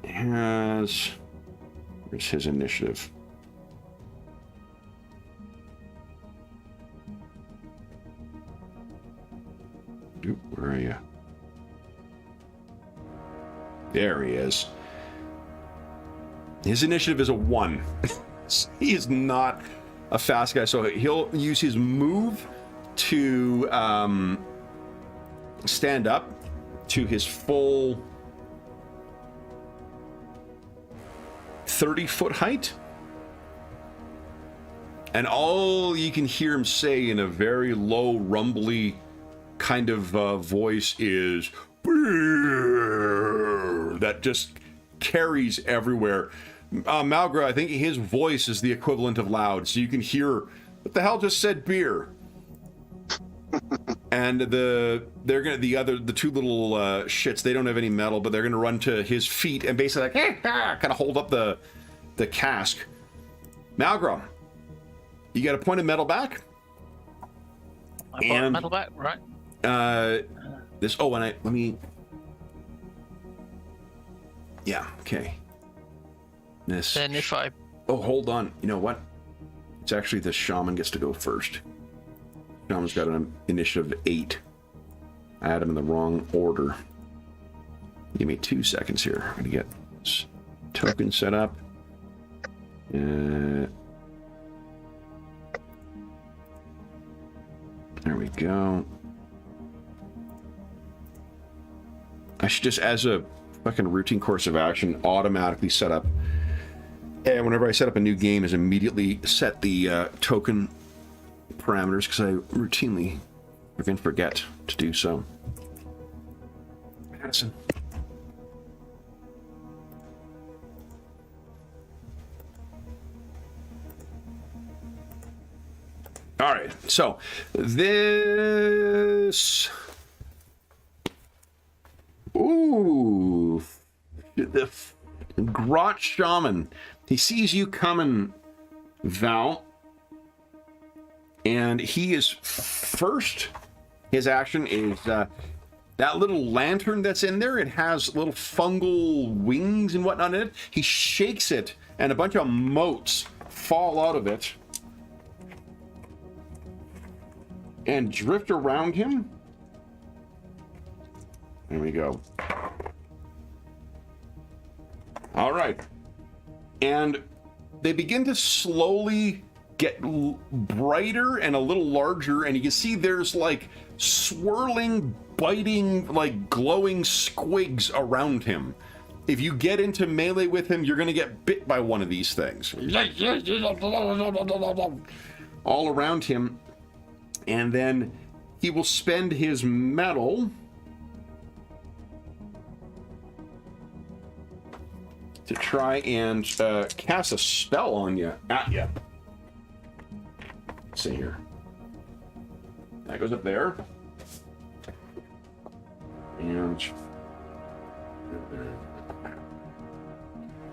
has... Where's his initiative? Oop, where are you? There he is. His initiative is a 1. He is not a fast guy, so he'll use his move to stand up to his full 30-foot height. And all you can hear him say in a very low, rumbly kind of voice is that just carries everywhere. Malgra, I think his voice is the equivalent of loud, so you can hear, what the hell just said beer? And the 2 little shits, they don't have any metal, but they're gonna run to his feet and basically like kind of hold up the cask. Malgra, you got a point of metal back? I bought metal back, right? This. Oh, and let me. Yeah. Okay. This. Then if I. Oh, hold on. You know what? It's actually the shaman gets to go first. Shaman's got an initiative of 8. I had him in the wrong order. Give me 2 seconds here. I'm gonna get this token set up. There we go. I should just, as a fucking routine course of action, automatically set up. And whenever I set up a new game, is immediately set the token parameters, because I routinely freaking forget to do so. Madison. All right, so this... Ooh, the Grot Shaman. He sees you coming, Val, and he is first. His action is that little lantern that's in there. It has little fungal wings and whatnot in it. He shakes it, and a bunch of motes fall out of it and drift around him. There we go. All right. And they begin to slowly get brighter and a little larger, and you can see there's like swirling, biting, like glowing squigs around him. If you get into melee with him, you're going to get bit by one of these things. All around him. And then he will spend his metal to try and cast a spell on you, at you. Let's see here. That goes up there. And here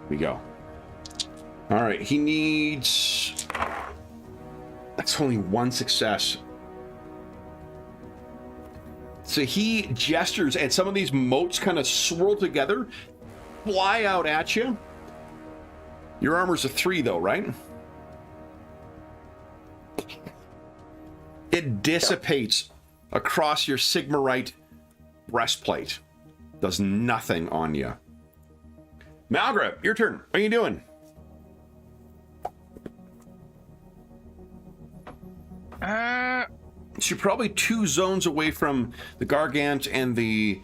we go. All right, he needs... That's only one success. So he gestures, and some of these motes kind of swirl together, fly out at you. Your armor's a 3, though, right? It dissipates across your Sigmarite breastplate. Does nothing on you. Malgrab, your turn. What are you doing? So you're probably 2 zones away from the Gargant and the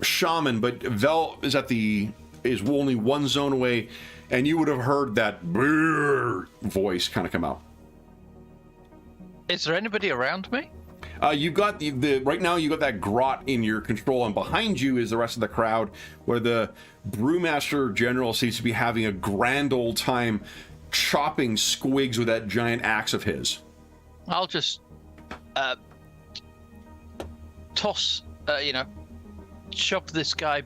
Shaman, but Vel is only 1 zone away, and you would have heard that voice kind of come out. Is there anybody around me? You got the right now. You got that grot in your control, and behind you is the rest of the crowd, where the Brewmaster General seems to be having a grand old time chopping squigs with that giant axe of his. I'll just toss, shove this guy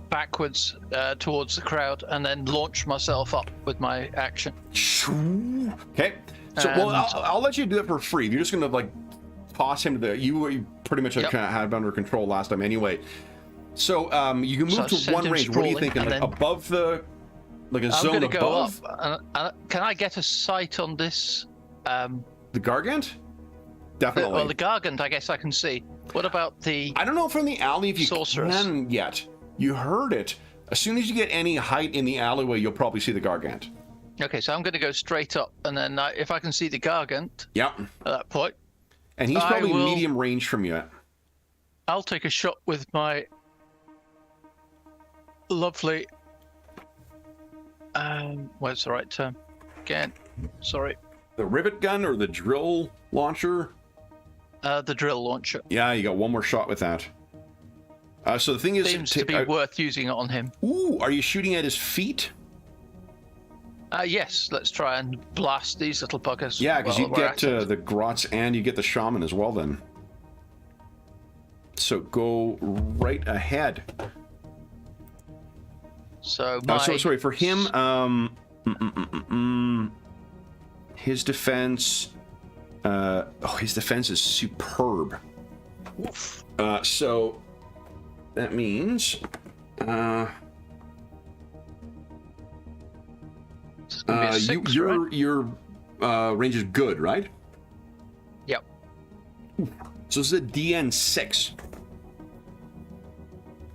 backwards towards the crowd, and then launch myself up with my action. Okay. So, I'll let you do it for free. You're just gonna like toss him to the. You pretty much kind of had him under control last time, anyway. So, you can move to 1 range. What are you thinking? Like above the, like a zone above? Go up. Can I get a sight on this? The Gargant? Definitely. Well, the Gargant, I guess I can see. What about the? I don't know from the alley if you sorceress can yet. You heard it. As soon as you get any height in the alleyway, you'll probably see the Gargant. Okay, so I'm going to go straight up, and then if I can see the Gargant, yep, at that point, and he's probably medium range from you. I'll take a shot with my lovely. What's the right term? Again, sorry. The rivet gun or the drill launcher? The drill launcher. Yeah, you got 1 more shot with that. So the thing is, seems to be worth using it on him. Ooh, are you shooting at his feet? Yes, let's try and blast these little buggers. Yeah, because you get the grots and you get the shaman as well then. So go right ahead. So sorry, for him, his defense, his defense is superb. Oof. So that means, your range is good, right? Yep. So this is a DN 6.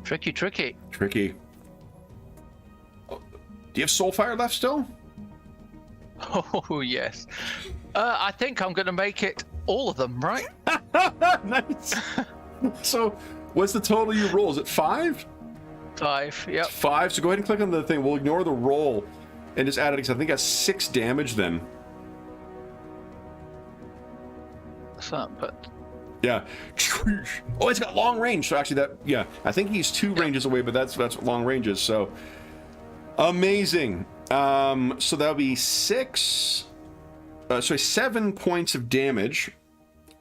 Tricky. Do you have Soulfire left still? Oh yes. I think I'm going to make it all of them, right? Nice. So, what's the total you roll? Is it 5? 5. Yep. 5. So go ahead and click on the thing. We'll ignore the roll and just add it because I think that's 6 damage then. So, but yeah. Oh, it's got long range. So actually, I think he's 2 ranges away, but that's what long range is. So amazing. So that'll be 7 points of damage.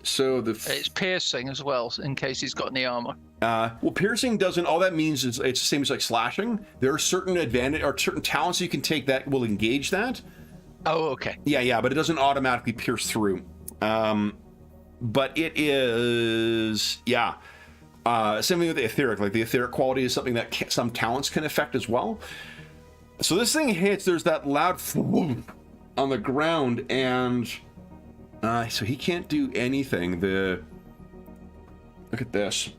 So it's piercing as well, in case he's got any armor. Well, piercing doesn't. All that means is it's the same as like slashing. There are certain advantage or certain talents you can take that will engage that. Oh, okay. Yeah, but it doesn't automatically pierce through. But it is, same thing with the etheric. Like the etheric quality is something that some talents can affect as well. So this thing hits. There's that loud on the ground, and so he can't do anything. Look at this.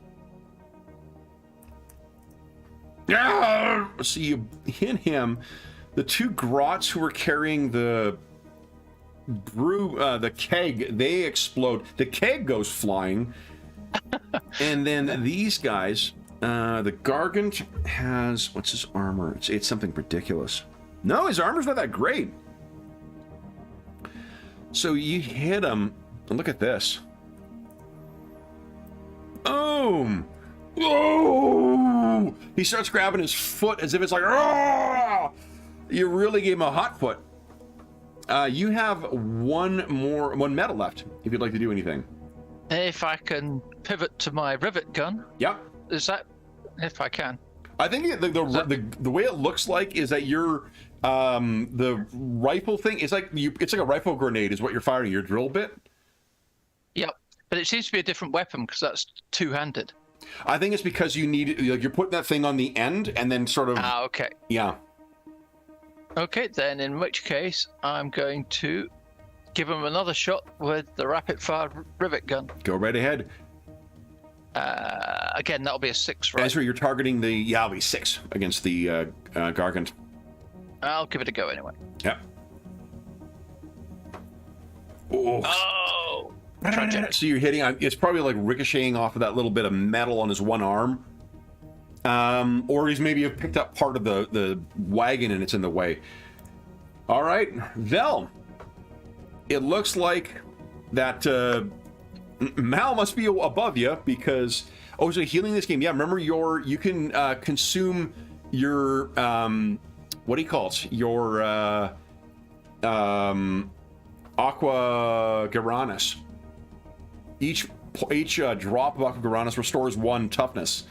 So you hit him. The 2 grots who were carrying the keg, they explode. The keg goes flying. And then these guys, the Gargant has, what's his armor? It's something ridiculous. No, his armor's not that great. So you hit him, and look at this. Boom! Oh! He starts grabbing his foot as if it's like, oh! You really gave him a hot foot. You have one medal left, if you'd like to do anything. If I can pivot to my rivet gun. Yep. Is that, if I can? I think the way it looks like is that you're the rifle thing. It's like a rifle grenade is what you're firing. Your drill bit. Yep, but it seems to be a different weapon because that's two-handed. I think it's because you need you're putting that thing on the end and then sort of. Ah, okay. Yeah. Okay, then in which case I'm going to give him another shot with the rapid-fire rivet gun. Go right ahead. Again, that'll be a 6, right? Ezra, you're targeting the it'll be 6 against the Gargant. I'll give it a go anyway. Yep. Oh. Oh! Tragic. So you're hitting. It's probably like ricocheting off of that little bit of metal on his one arm, or he's maybe picked up part of the wagon and it's in the way. All right, Vel. It looks like that Mal must be above you because so healing this game. Yeah, remember you can consume your what do you call it? Your Aqua Garanus. Each drop of Aqua Garanus restores 1 toughness.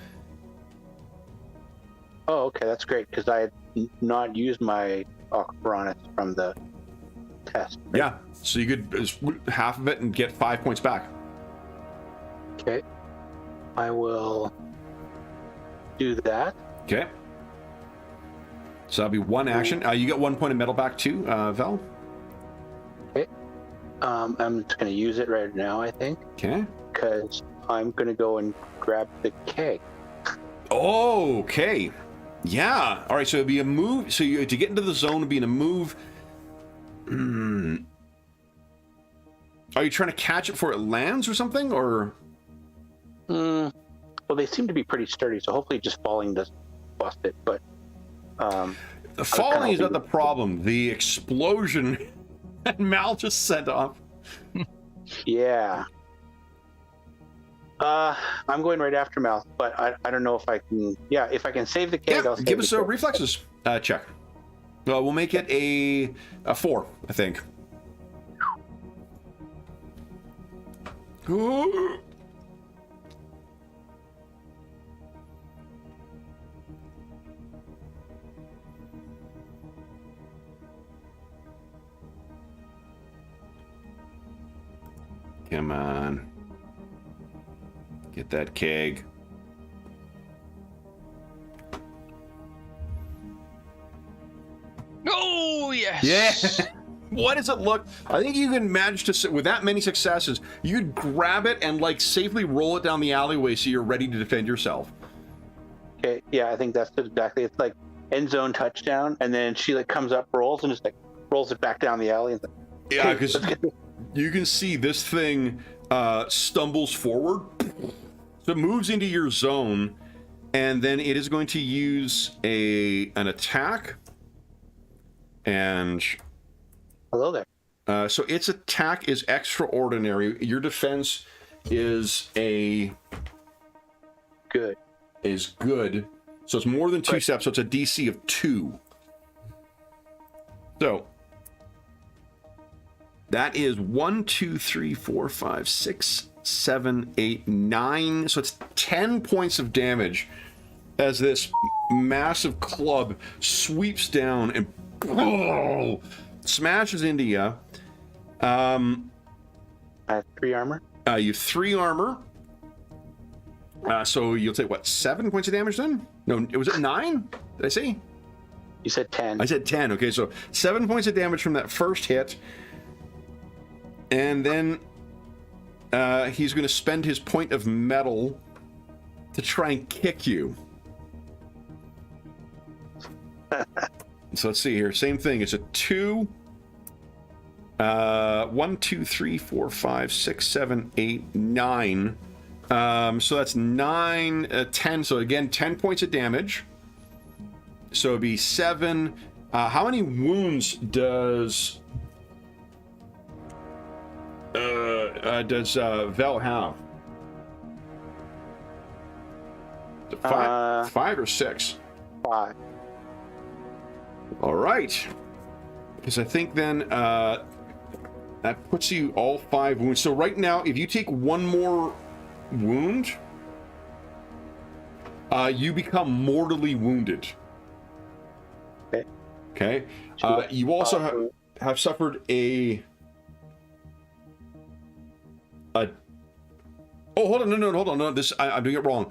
Oh, okay, that's great because I had not used my Aqua Garanus from the test. Right? Yeah, so you could just half of it and get 5 points back. Okay, I will do that. Okay. So that'll be 1 action. You get 1 point of metal back too, Vel. Okay. I'm just going to use it right now, I think. Okay. Because I'm going to go and grab the keg. Oh, okay. Yeah. All right. So it'd be a move. So to get into the zone would be in a move. Are you trying to catch it before it lands or something, or? Well, they seem to be pretty sturdy, so hopefully just falling doesn't bust it. But the falling is not the problem. The explosion that Mal just set off. Yeah. I'm going right after Mal, but I don't know if I can. Yeah, if I can save the keg, Yeah, I'll save give us the a keg. reflexes check. We'll make it a 4, I think. Come on. Get that keg. Oh, yes! Yeah. What does it look? I think you can manage to, with that many successes, you'd grab it and like safely roll it down the alleyway so you're ready to defend yourself. Okay, yeah, I think that's exactly. It's like end zone touchdown, and then she like comes up, rolls, and just like rolls it back down the alley. And like, Yeah, because you can see this thing stumbles forward. So it moves into your zone, and then it is going to use an attack. And hello there. so its attack is extraordinary. Your defense is Good. good. So it's more than 2 steps, so it's a DC of 2. So that is 1, 2, 3, 4, 5, 6, 7, 8, 9. So it's 10 points of damage as this massive club sweeps down and smashes into you. I have 3 armor. You have 3 armor. So you'll take, what, 7 points of damage then? No, was it 9? Did I say? You said 10. I said 10. Okay, so 7 points of damage from that first hit. And then he's going to spend his point of metal to try and kick you. So let's see here. Same thing. It's a 2. 1, 2, 3, 4, 5, 6, 7, 8, 9. So that's 9, 10. So again, 10 points of damage. So it'd be 7. How many wounds does Vel have? 5 or 6? 5. All right. Because I think then that puts you all 5 wounds. So right now, if you take 1 more wound, You become mortally wounded. Okay. You also have suffered a. Oh, hold on! No. This I'm doing it wrong.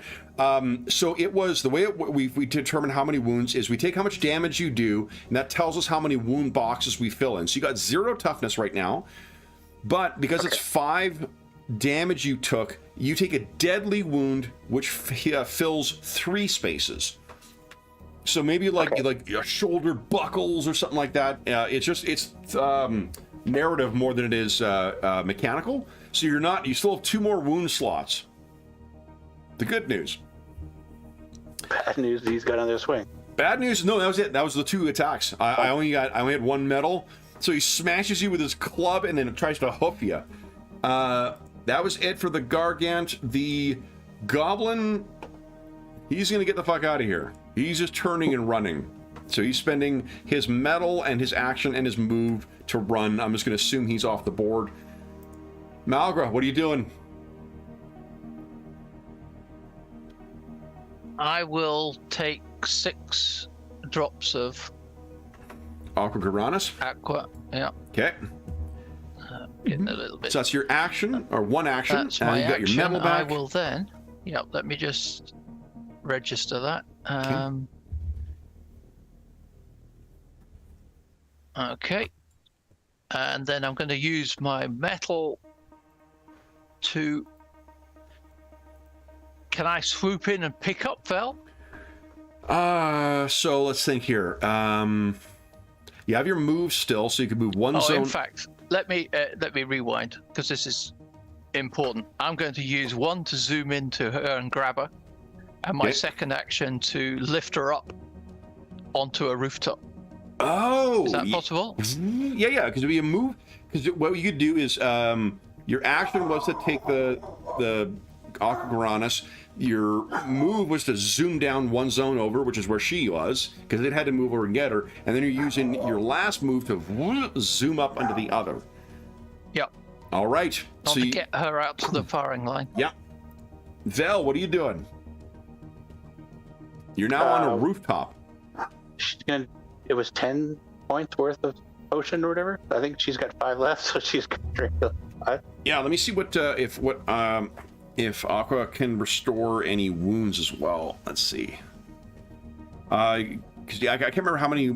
So it was the way we determine how many wounds is we take how much damage you do, and that tells us how many wound boxes we fill in. So you got 0 toughness right now, but because it's 5 damage you took, you take a deadly wound which fills 3 spaces. So maybe like your shoulder buckles or something like that. It's narrative more than it is mechanical. So you still have 2 more wound slots. The good news. Bad news, he's got another swing. Bad news, no, that was it. That was the 2 attacks. I only had 1 medal. So he smashes you with his club and then tries to hoof you. That was it for the Gargant. The Goblin, he's gonna get the fuck out of here. He's just turning and running. So he's spending his medal and his action and his move to run. I'm just gonna assume he's off the board. Malgra, what are you doing? I will take 6 drops of Aqua Garanus. aqua. Yeah, Okay. getting a little bit. So that's your action, or 1 action. That's my you got action. your medal back. I will then. Yeah, let me just register that. Okay. And then I'm going to use my metal to. Can I swoop in and pick up Vel? So let's think here. You have your move still, so you can move 1 zone. In fact, let me rewind because this is important. I'm going to use 1 to zoom into her and grab her, and my second action to lift her up onto a rooftop. Oh, is that possible? Yeah. Because it'd be a move. Because what you could do is your action was to take the Aqua Garanus. Your move was to zoom down 1 zone over, which is where she was, because it had to move over and get her. And then you're using your last move to zoom up onto the other. Yep. All right. So to get her out to the firing line. Yeah. Vel, what are you doing? You're now on a rooftop. It was 10 points worth of potion or whatever. I think she's got 5 left, so she's gonna drink 5. Yeah. Let me see if Aqua can restore any wounds as well. Let's see. Because I can't remember how many.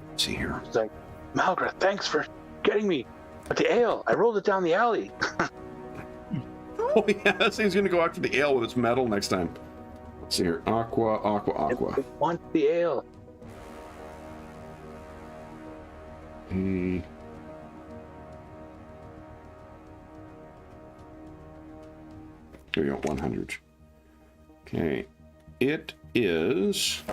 Let's see here. It's like, Malgra, thanks for getting me. But the ale, I rolled it down the alley. Oh yeah, this thing's gonna go after the ale with its metal next time. Let's see here. Aqua. It wants the ale. There you go, 100. Okay, it is.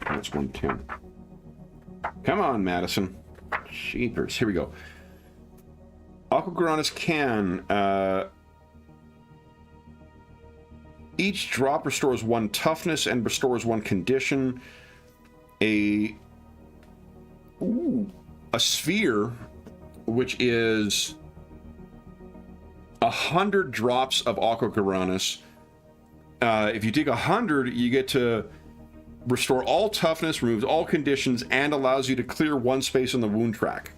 That's 110. Come on, Madison. Sheepers. Here we go. Aqua Garanus can. Each drop restores 1 toughness and restores 1 condition. A sphere, which is 100 drops of Aqua Garanus. If you take 100, you get to restore all toughness, removes all conditions, and allows you to clear 1 space on the wound track.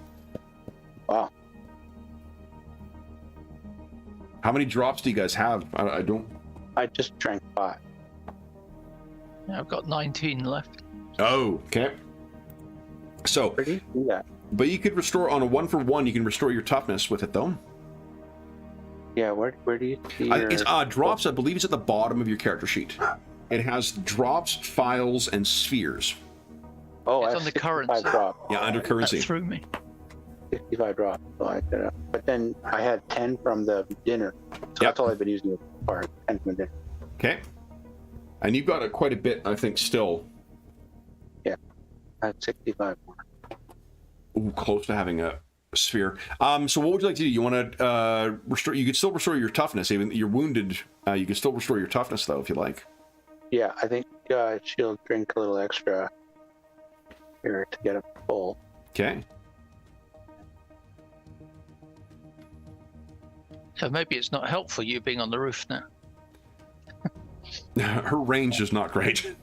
Wow. How many drops do you guys have? I don't. I just drank 5. Yeah, I've got 19 left. Oh, okay. So, but you could restore on a 1-for-1. You can restore your toughness with it, though. Yeah, where do you see your... It's drops, I believe it's at the bottom of your character sheet. It has drops, files, and spheres. Oh, it's I on the 65 currency. drops. Yeah, under currency. That threw me. 65 drops. So but then I had 10 from the dinner. So that's all I've been using for 10 from the dinner. Okay. And you've got quite a bit, I think, still. Yeah. I had 65 more. Ooh, close to having a sphere. So what would you like to do? You want to restore? You could still restore your toughness, even you're wounded. You can still restore your toughness, though, if you like. Yeah, I think she'll drink a little extra. here to get it full. Okay. So maybe it's not helpful you being on the roof now. Her range is not great.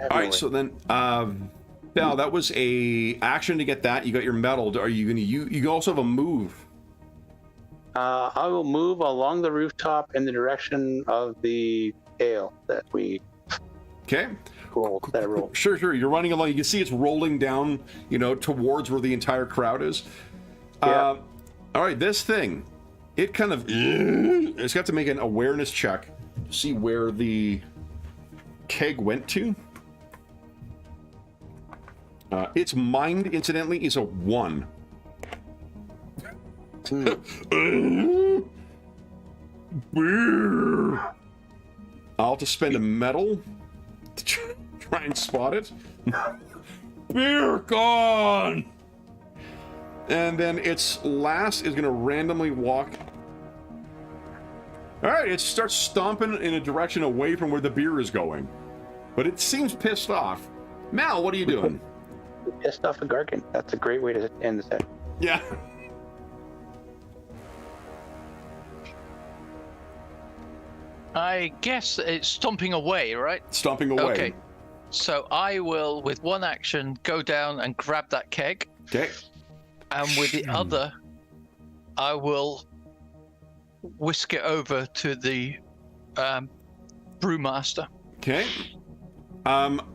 All right, so then, Val, that was a action to get that. You got your medal. Are you going to? You also have a move. I will move along the rooftop in the direction of the ale that we Okay. rolled. That I rolled. Sure. You're running along. You can see it's rolling down, towards where the entire crowd is. Yeah. All right, this thing, it kind of, it's got to make an awareness check to see where the keg went to. Its mind, incidentally, is a 1. I'll just spend a medal to try and spot it. Beer gone! And then its last is going to randomly walk. All right, it starts stomping in a direction away from where the beer is going. But it seems pissed off. Mal, what are you doing? Pissed off a Gargan. That's a great way to end the set. Yeah. I guess it's stomping away, right? Stomping away. Okay. So I will, with one action, go down and grab that keg. Okay. And with the other, I will whisk it over to the brewmaster. Okay.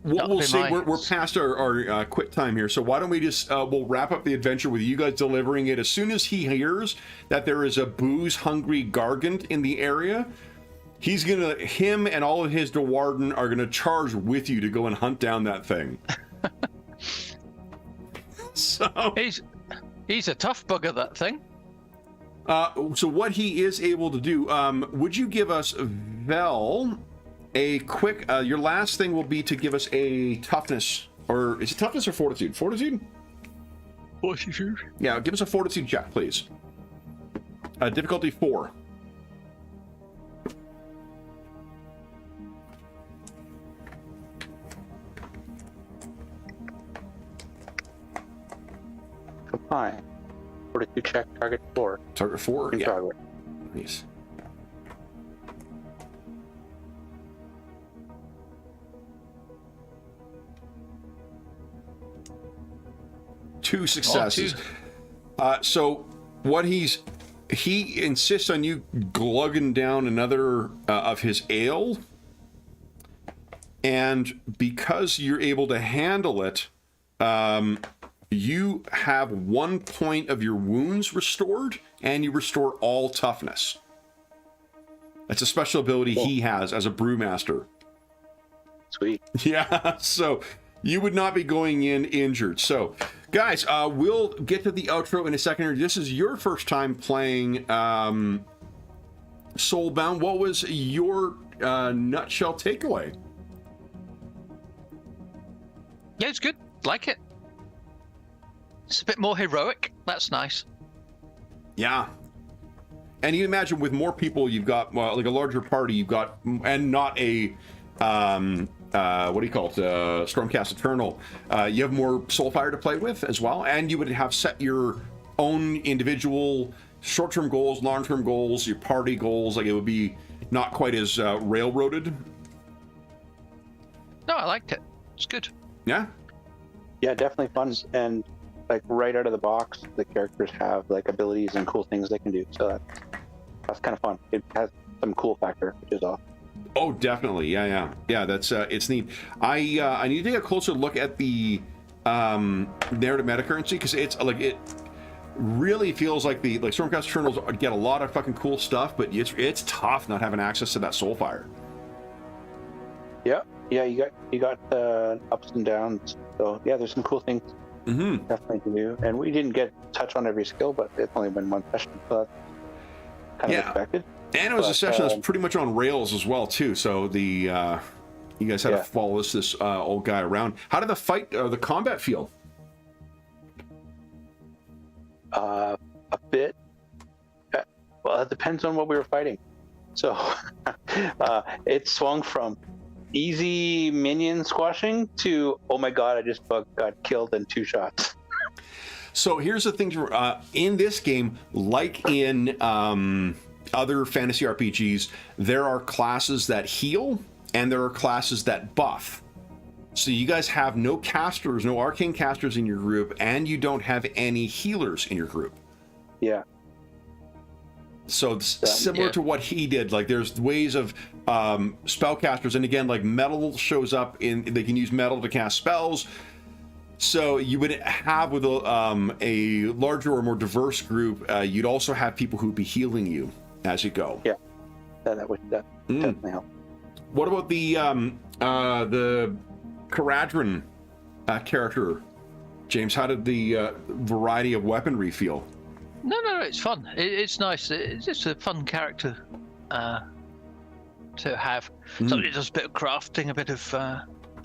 We'll say we're past our quick time here, so why don't we just we'll wrap up the adventure with you guys delivering it. As soon as he hears that there is a booze-hungry gargant in the area, him and all of his Dwarden are gonna charge with you to go and hunt down that thing. So he's a tough bugger, that thing. So what he is able to do, would you give us, Vel, a quick, your last thing will be to give us a toughness, or is it toughness or fortitude? Fortitude? Fortitude. Yeah, give us a fortitude check, please. Difficulty 4. Fine. Fortitude check, target 4. Target 4? In Yeah. progress. Nice. Two successes. So what he insists on you glugging down another of his ale, and because you're able to handle it, you have 1 point of your wounds restored, and you restore all toughness. That's a special ability he has as a brewmaster. Sweet. Yeah, so you would not be going in injured. So, guys, we'll get to the outro in a second. This is your first time playing Soulbound. What was your nutshell takeaway? Yeah, it's good. Like it. It's a bit more heroic. That's nice. Yeah. And you imagine with more people, you've got, well, like a larger party, you've got, and not a, what do you call it, Stormcast Eternal, you have more Soulfire to play with as well, and you would have set your own individual short-term goals, long-term goals, your party goals, like it would be not quite as railroaded. No, I liked it. It's good. Yeah? Yeah, definitely fun. And like right out of the box, the characters have like abilities and cool things they can do. So that's kind of fun. It has some cool factor, which is awesome. Oh, definitely. Yeah. That's it's neat. I need to take a closer look at the narrative metacurrency, because it's like it really feels like the Stormcast Eternals get a lot of fucking cool stuff, but it's tough not having access to that Soulfire. Yeah, you got ups and downs. So yeah, there's some cool things definitely to do. And we didn't get touch on every skill, but it's only been one session, so that's kind of expected. And it was a session that's pretty much on rails as well too. So the you guys had to follow this old guy around. How did the combat feel? A bit. Well, it depends on what we were fighting. So it swung from easy minion squashing to, oh my god, I just got killed in 2 shots. So here's the thing, in this game, like in other fantasy RPGs, there are classes that heal and there are classes that buff. So you guys have no casters, no arcane casters in your group, and you don't have any healers in your group. Yeah. So it's similar to what he did. Like there's ways of spellcasters, and again, like metal shows up they can use metal to cast spells. So you would have with a larger or more diverse group, you'd also have people who'd be healing you as you go. Yeah, that would definitely help. What about the Caradron character, James? How did the variety of weaponry feel? No, it's fun. It's nice. It's just a fun character to have. Somebody does a bit of crafting, a bit of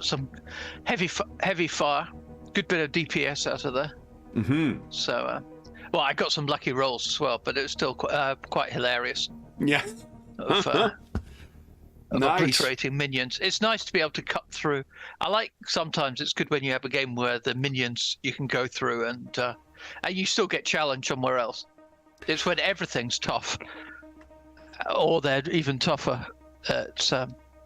some heavy fire, good bit of DPS out of there. So, well, I got some lucky rolls as well, but it was still quite hilarious. Yeah. Of Nice. obliterating minions. It's nice to be able to cut through. I like sometimes it's good when you have a game where the minions you can go through and you still get challenged somewhere else. It's when everything's tough, or they're even tougher.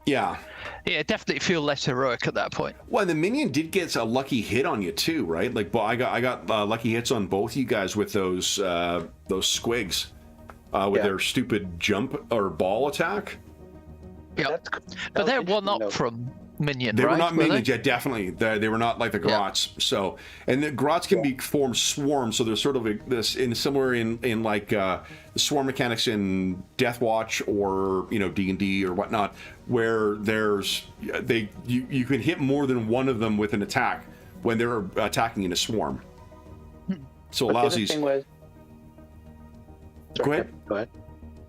Yeah, definitely feel less heroic at that point. Well, the minion did get a lucky hit on you too, right? Like, I got lucky hits on both you guys with those squigs with their stupid jump or ball attack. Yeah, but they're one up from minion. They right? were not minions, yeah, definitely. They were not like the grots. Yeah. So, and the grots can be formed swarms. So there's sort of this similar in like the swarm mechanics in Death Watch or D&D or whatnot, where you can hit more than one of them with an attack when they're attacking in a swarm. So it allows these. Go ahead.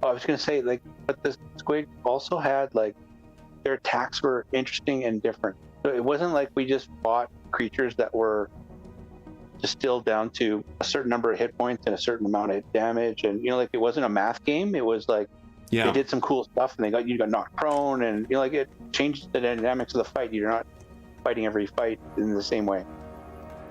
Oh, I was going to say, but the squid also had, their attacks were interesting and different. So it wasn't like we just fought creatures that were distilled down to a certain number of hit points and a certain amount of damage. And, it wasn't a math game. It was they did some cool stuff and you got knocked prone and, it changed the dynamics of the fight. You're not fighting every fight in the same way.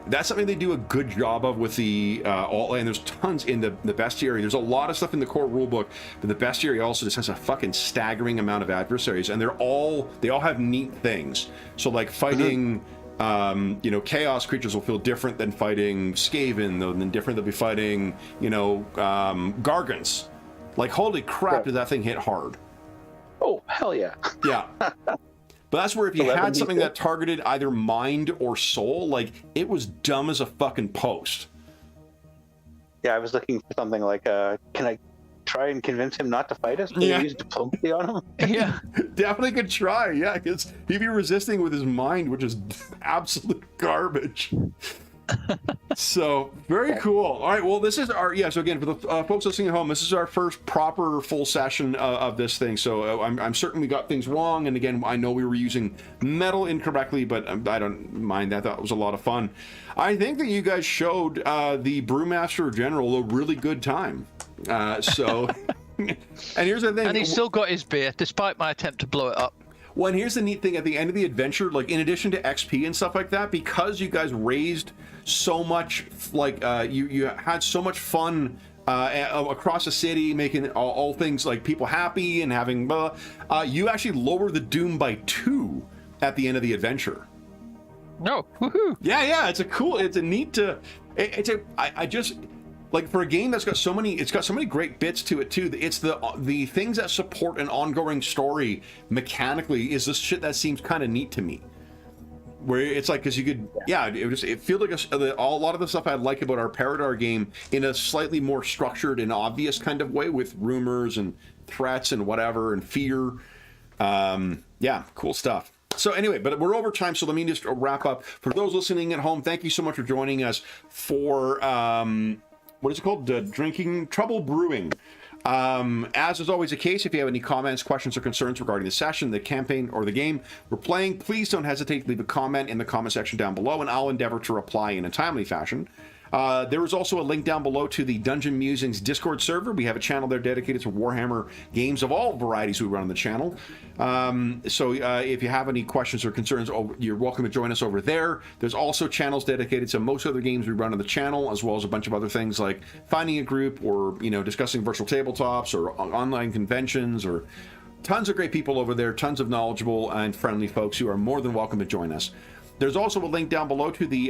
That's something they do a good job of with the and there's tons in the bestiary. There's a lot of stuff in the core rulebook, but the bestiary also just has a fucking staggering amount of adversaries, and they all have neat things. So like fighting chaos creatures will feel different than fighting Skaven, though, than different than be fighting Gargants. Like, holy crap, did that thing hit hard? Oh, hell yeah. Yeah. But that's where if you had something that targeted either mind or soul, it was dumb as a fucking post. Yeah, I was looking for something like, can I try and convince him not to fight us? Can we use diplomacy on him? Yeah. Definitely could try, yeah, because he'd be resisting with his mind, which is absolute garbage. So, very cool. All right, well, this is so again, for the folks listening at home, this is our first proper full session of this thing, so I'm certain we got things wrong, and again, I know we were using metal incorrectly, but I don't mind that. That was a lot of fun. I think that you guys showed the Brewmaster General a really good time. And here's the thing. And he's still got his beer, despite my attempt to blow it up. Well, and here's the neat thing at the end of the adventure, in addition to XP and stuff like that, because you guys raised so much, you had so much fun across the city, making all things people happy and having you actually lower the doom by 2 at the end of the adventure. No, woohoo! Yeah, it's a neat I just for a game that's got so many great bits to it too. It's the things that support an ongoing story mechanically is the shit that seems kind of neat to me. Where it's because you could, it feels like a lot of the stuff I like about our Paradar game in a slightly more structured and obvious kind of way with rumors and threats and whatever and fear. Cool stuff. So anyway, but we're over time, so let me just wrap up. For those listening at home, thank you so much for joining us for what is it called? Drinking Trouble Brewing. As is always the case, if you have any comments, questions, or concerns regarding the session, the campaign, or the game we're playing, please don't hesitate to leave a comment in the comment section down below, and I'll endeavor to reply in a timely fashion. There is also a link down below to the Dungeon Musings Discord server. We have a channel there dedicated to Warhammer games of all varieties we run on the channel. So if you have any questions or concerns, you're welcome to join us over there. There's also channels dedicated to most other games we run on the channel, as well as a bunch of other things like finding a group or, discussing virtual tabletops or online conventions, or tons of great people over there, tons of knowledgeable and friendly folks who are more than welcome to join us. There's also a link down below to the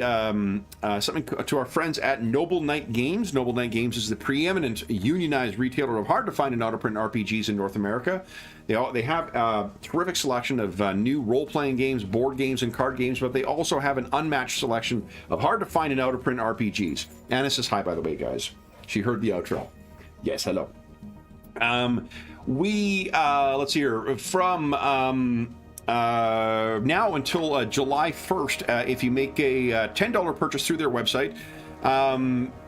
something to our friends at Noble Knight Games. Noble Knight Games is the preeminent unionized retailer of hard-to-find and out-of-print RPGs in North America. They have a terrific selection of new role-playing games, board games, and card games, but they also have an unmatched selection of hard-to-find and out-of-print RPGs. Anna says hi, by the way, guys. She heard the outro. Yes, hello. Let's see here, from now until July 1st, if you make a $10 purchase through their website,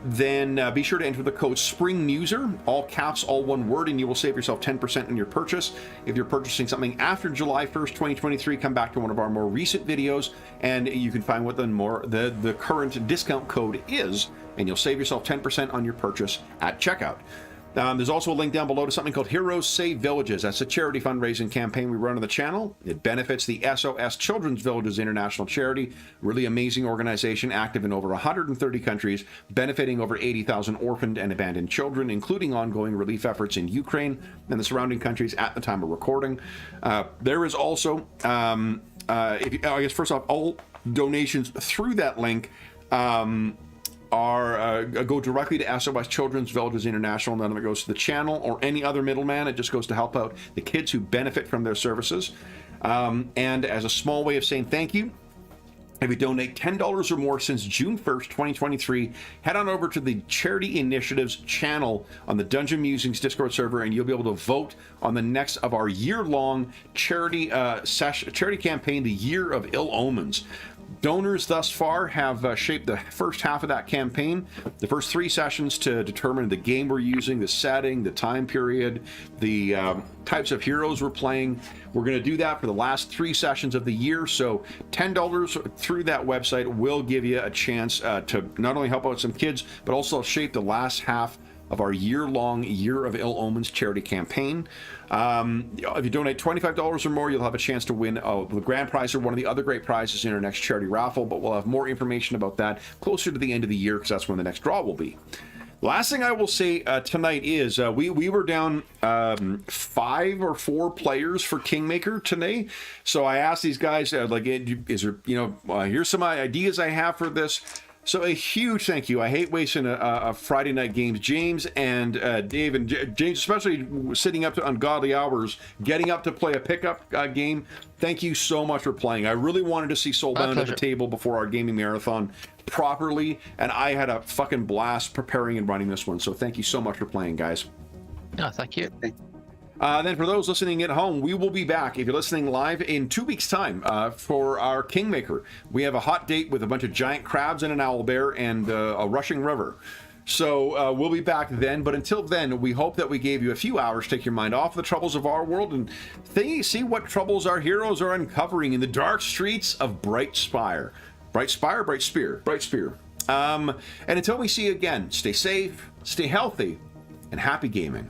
then be sure to enter the code SPRINGMUSER, all caps, all one word, and you will save yourself 10% on your purchase. If you're purchasing something after July 1st, 2023, come back to one of our more recent videos, and you can find what the current discount code is, and you'll save yourself 10% on your purchase at checkout. There's also a link down below to something called Heroes Save Villages. That's a charity fundraising campaign we run on the channel. It benefits the SOS Children's Villages International Charity, really amazing organization, active in over 130 countries, benefiting over 80,000 orphaned and abandoned children, including ongoing relief efforts in Ukraine and the surrounding countries at the time of recording. There is also, I guess first off, all donations through that link go directly to SOS Children's Villages International. None of it goes to the channel or any other middleman. It just goes to help out the kids who benefit from their services. And as a small way of saying thank you, if you donate $10 or more since June 1st, 2023, head on over to the Charity Initiatives channel on the Dungeon Musings Discord server, and you'll be able to vote on the next of our year-long charity campaign, the Year of Ill Omens. Donors thus far have shaped the first half of that campaign, the first 3 sessions to determine the game we're using, the setting, the time period, the types of heroes we're playing. We're going to do that for the last 3 sessions of the year, so $10 through that website will give you a chance to not only help out some kids, but also shape the last half of our year-long Year of Ill Omens charity campaign. If you donate $25 or more, you'll have a chance to win the grand prize or one of the other great prizes in our next charity raffle, but we'll have more information about that closer to the end of the year, because that's when the next draw will be. Last thing I will say tonight is we were down 5 or 4 players for Kingmaker today. So I asked these guys, is there, here's some ideas I have for this. So a huge thank you. I hate wasting a Friday night games. James and Dave, and James especially, sitting up to ungodly hours, getting up to play a pickup game. Thank you so much for playing. I really wanted to see Soulbound at the table before our gaming marathon properly, and I had a fucking blast preparing and running this one. So thank you so much for playing, guys. Oh, thank you. Then for those listening at home, we will be back, if you're listening live, in 2 weeks' time for our Kingmaker. We have a hot date with a bunch of giant crabs and an owlbear and a rushing river. So we'll be back then, but until then, we hope that we gave you a few hours to take your mind off the troubles of our world and see what troubles our heroes are uncovering in the dark streets of Bright Spire. Bright Spire? Bright Spear. Bright Spear. And until we see you again, stay safe, stay healthy, and happy gaming.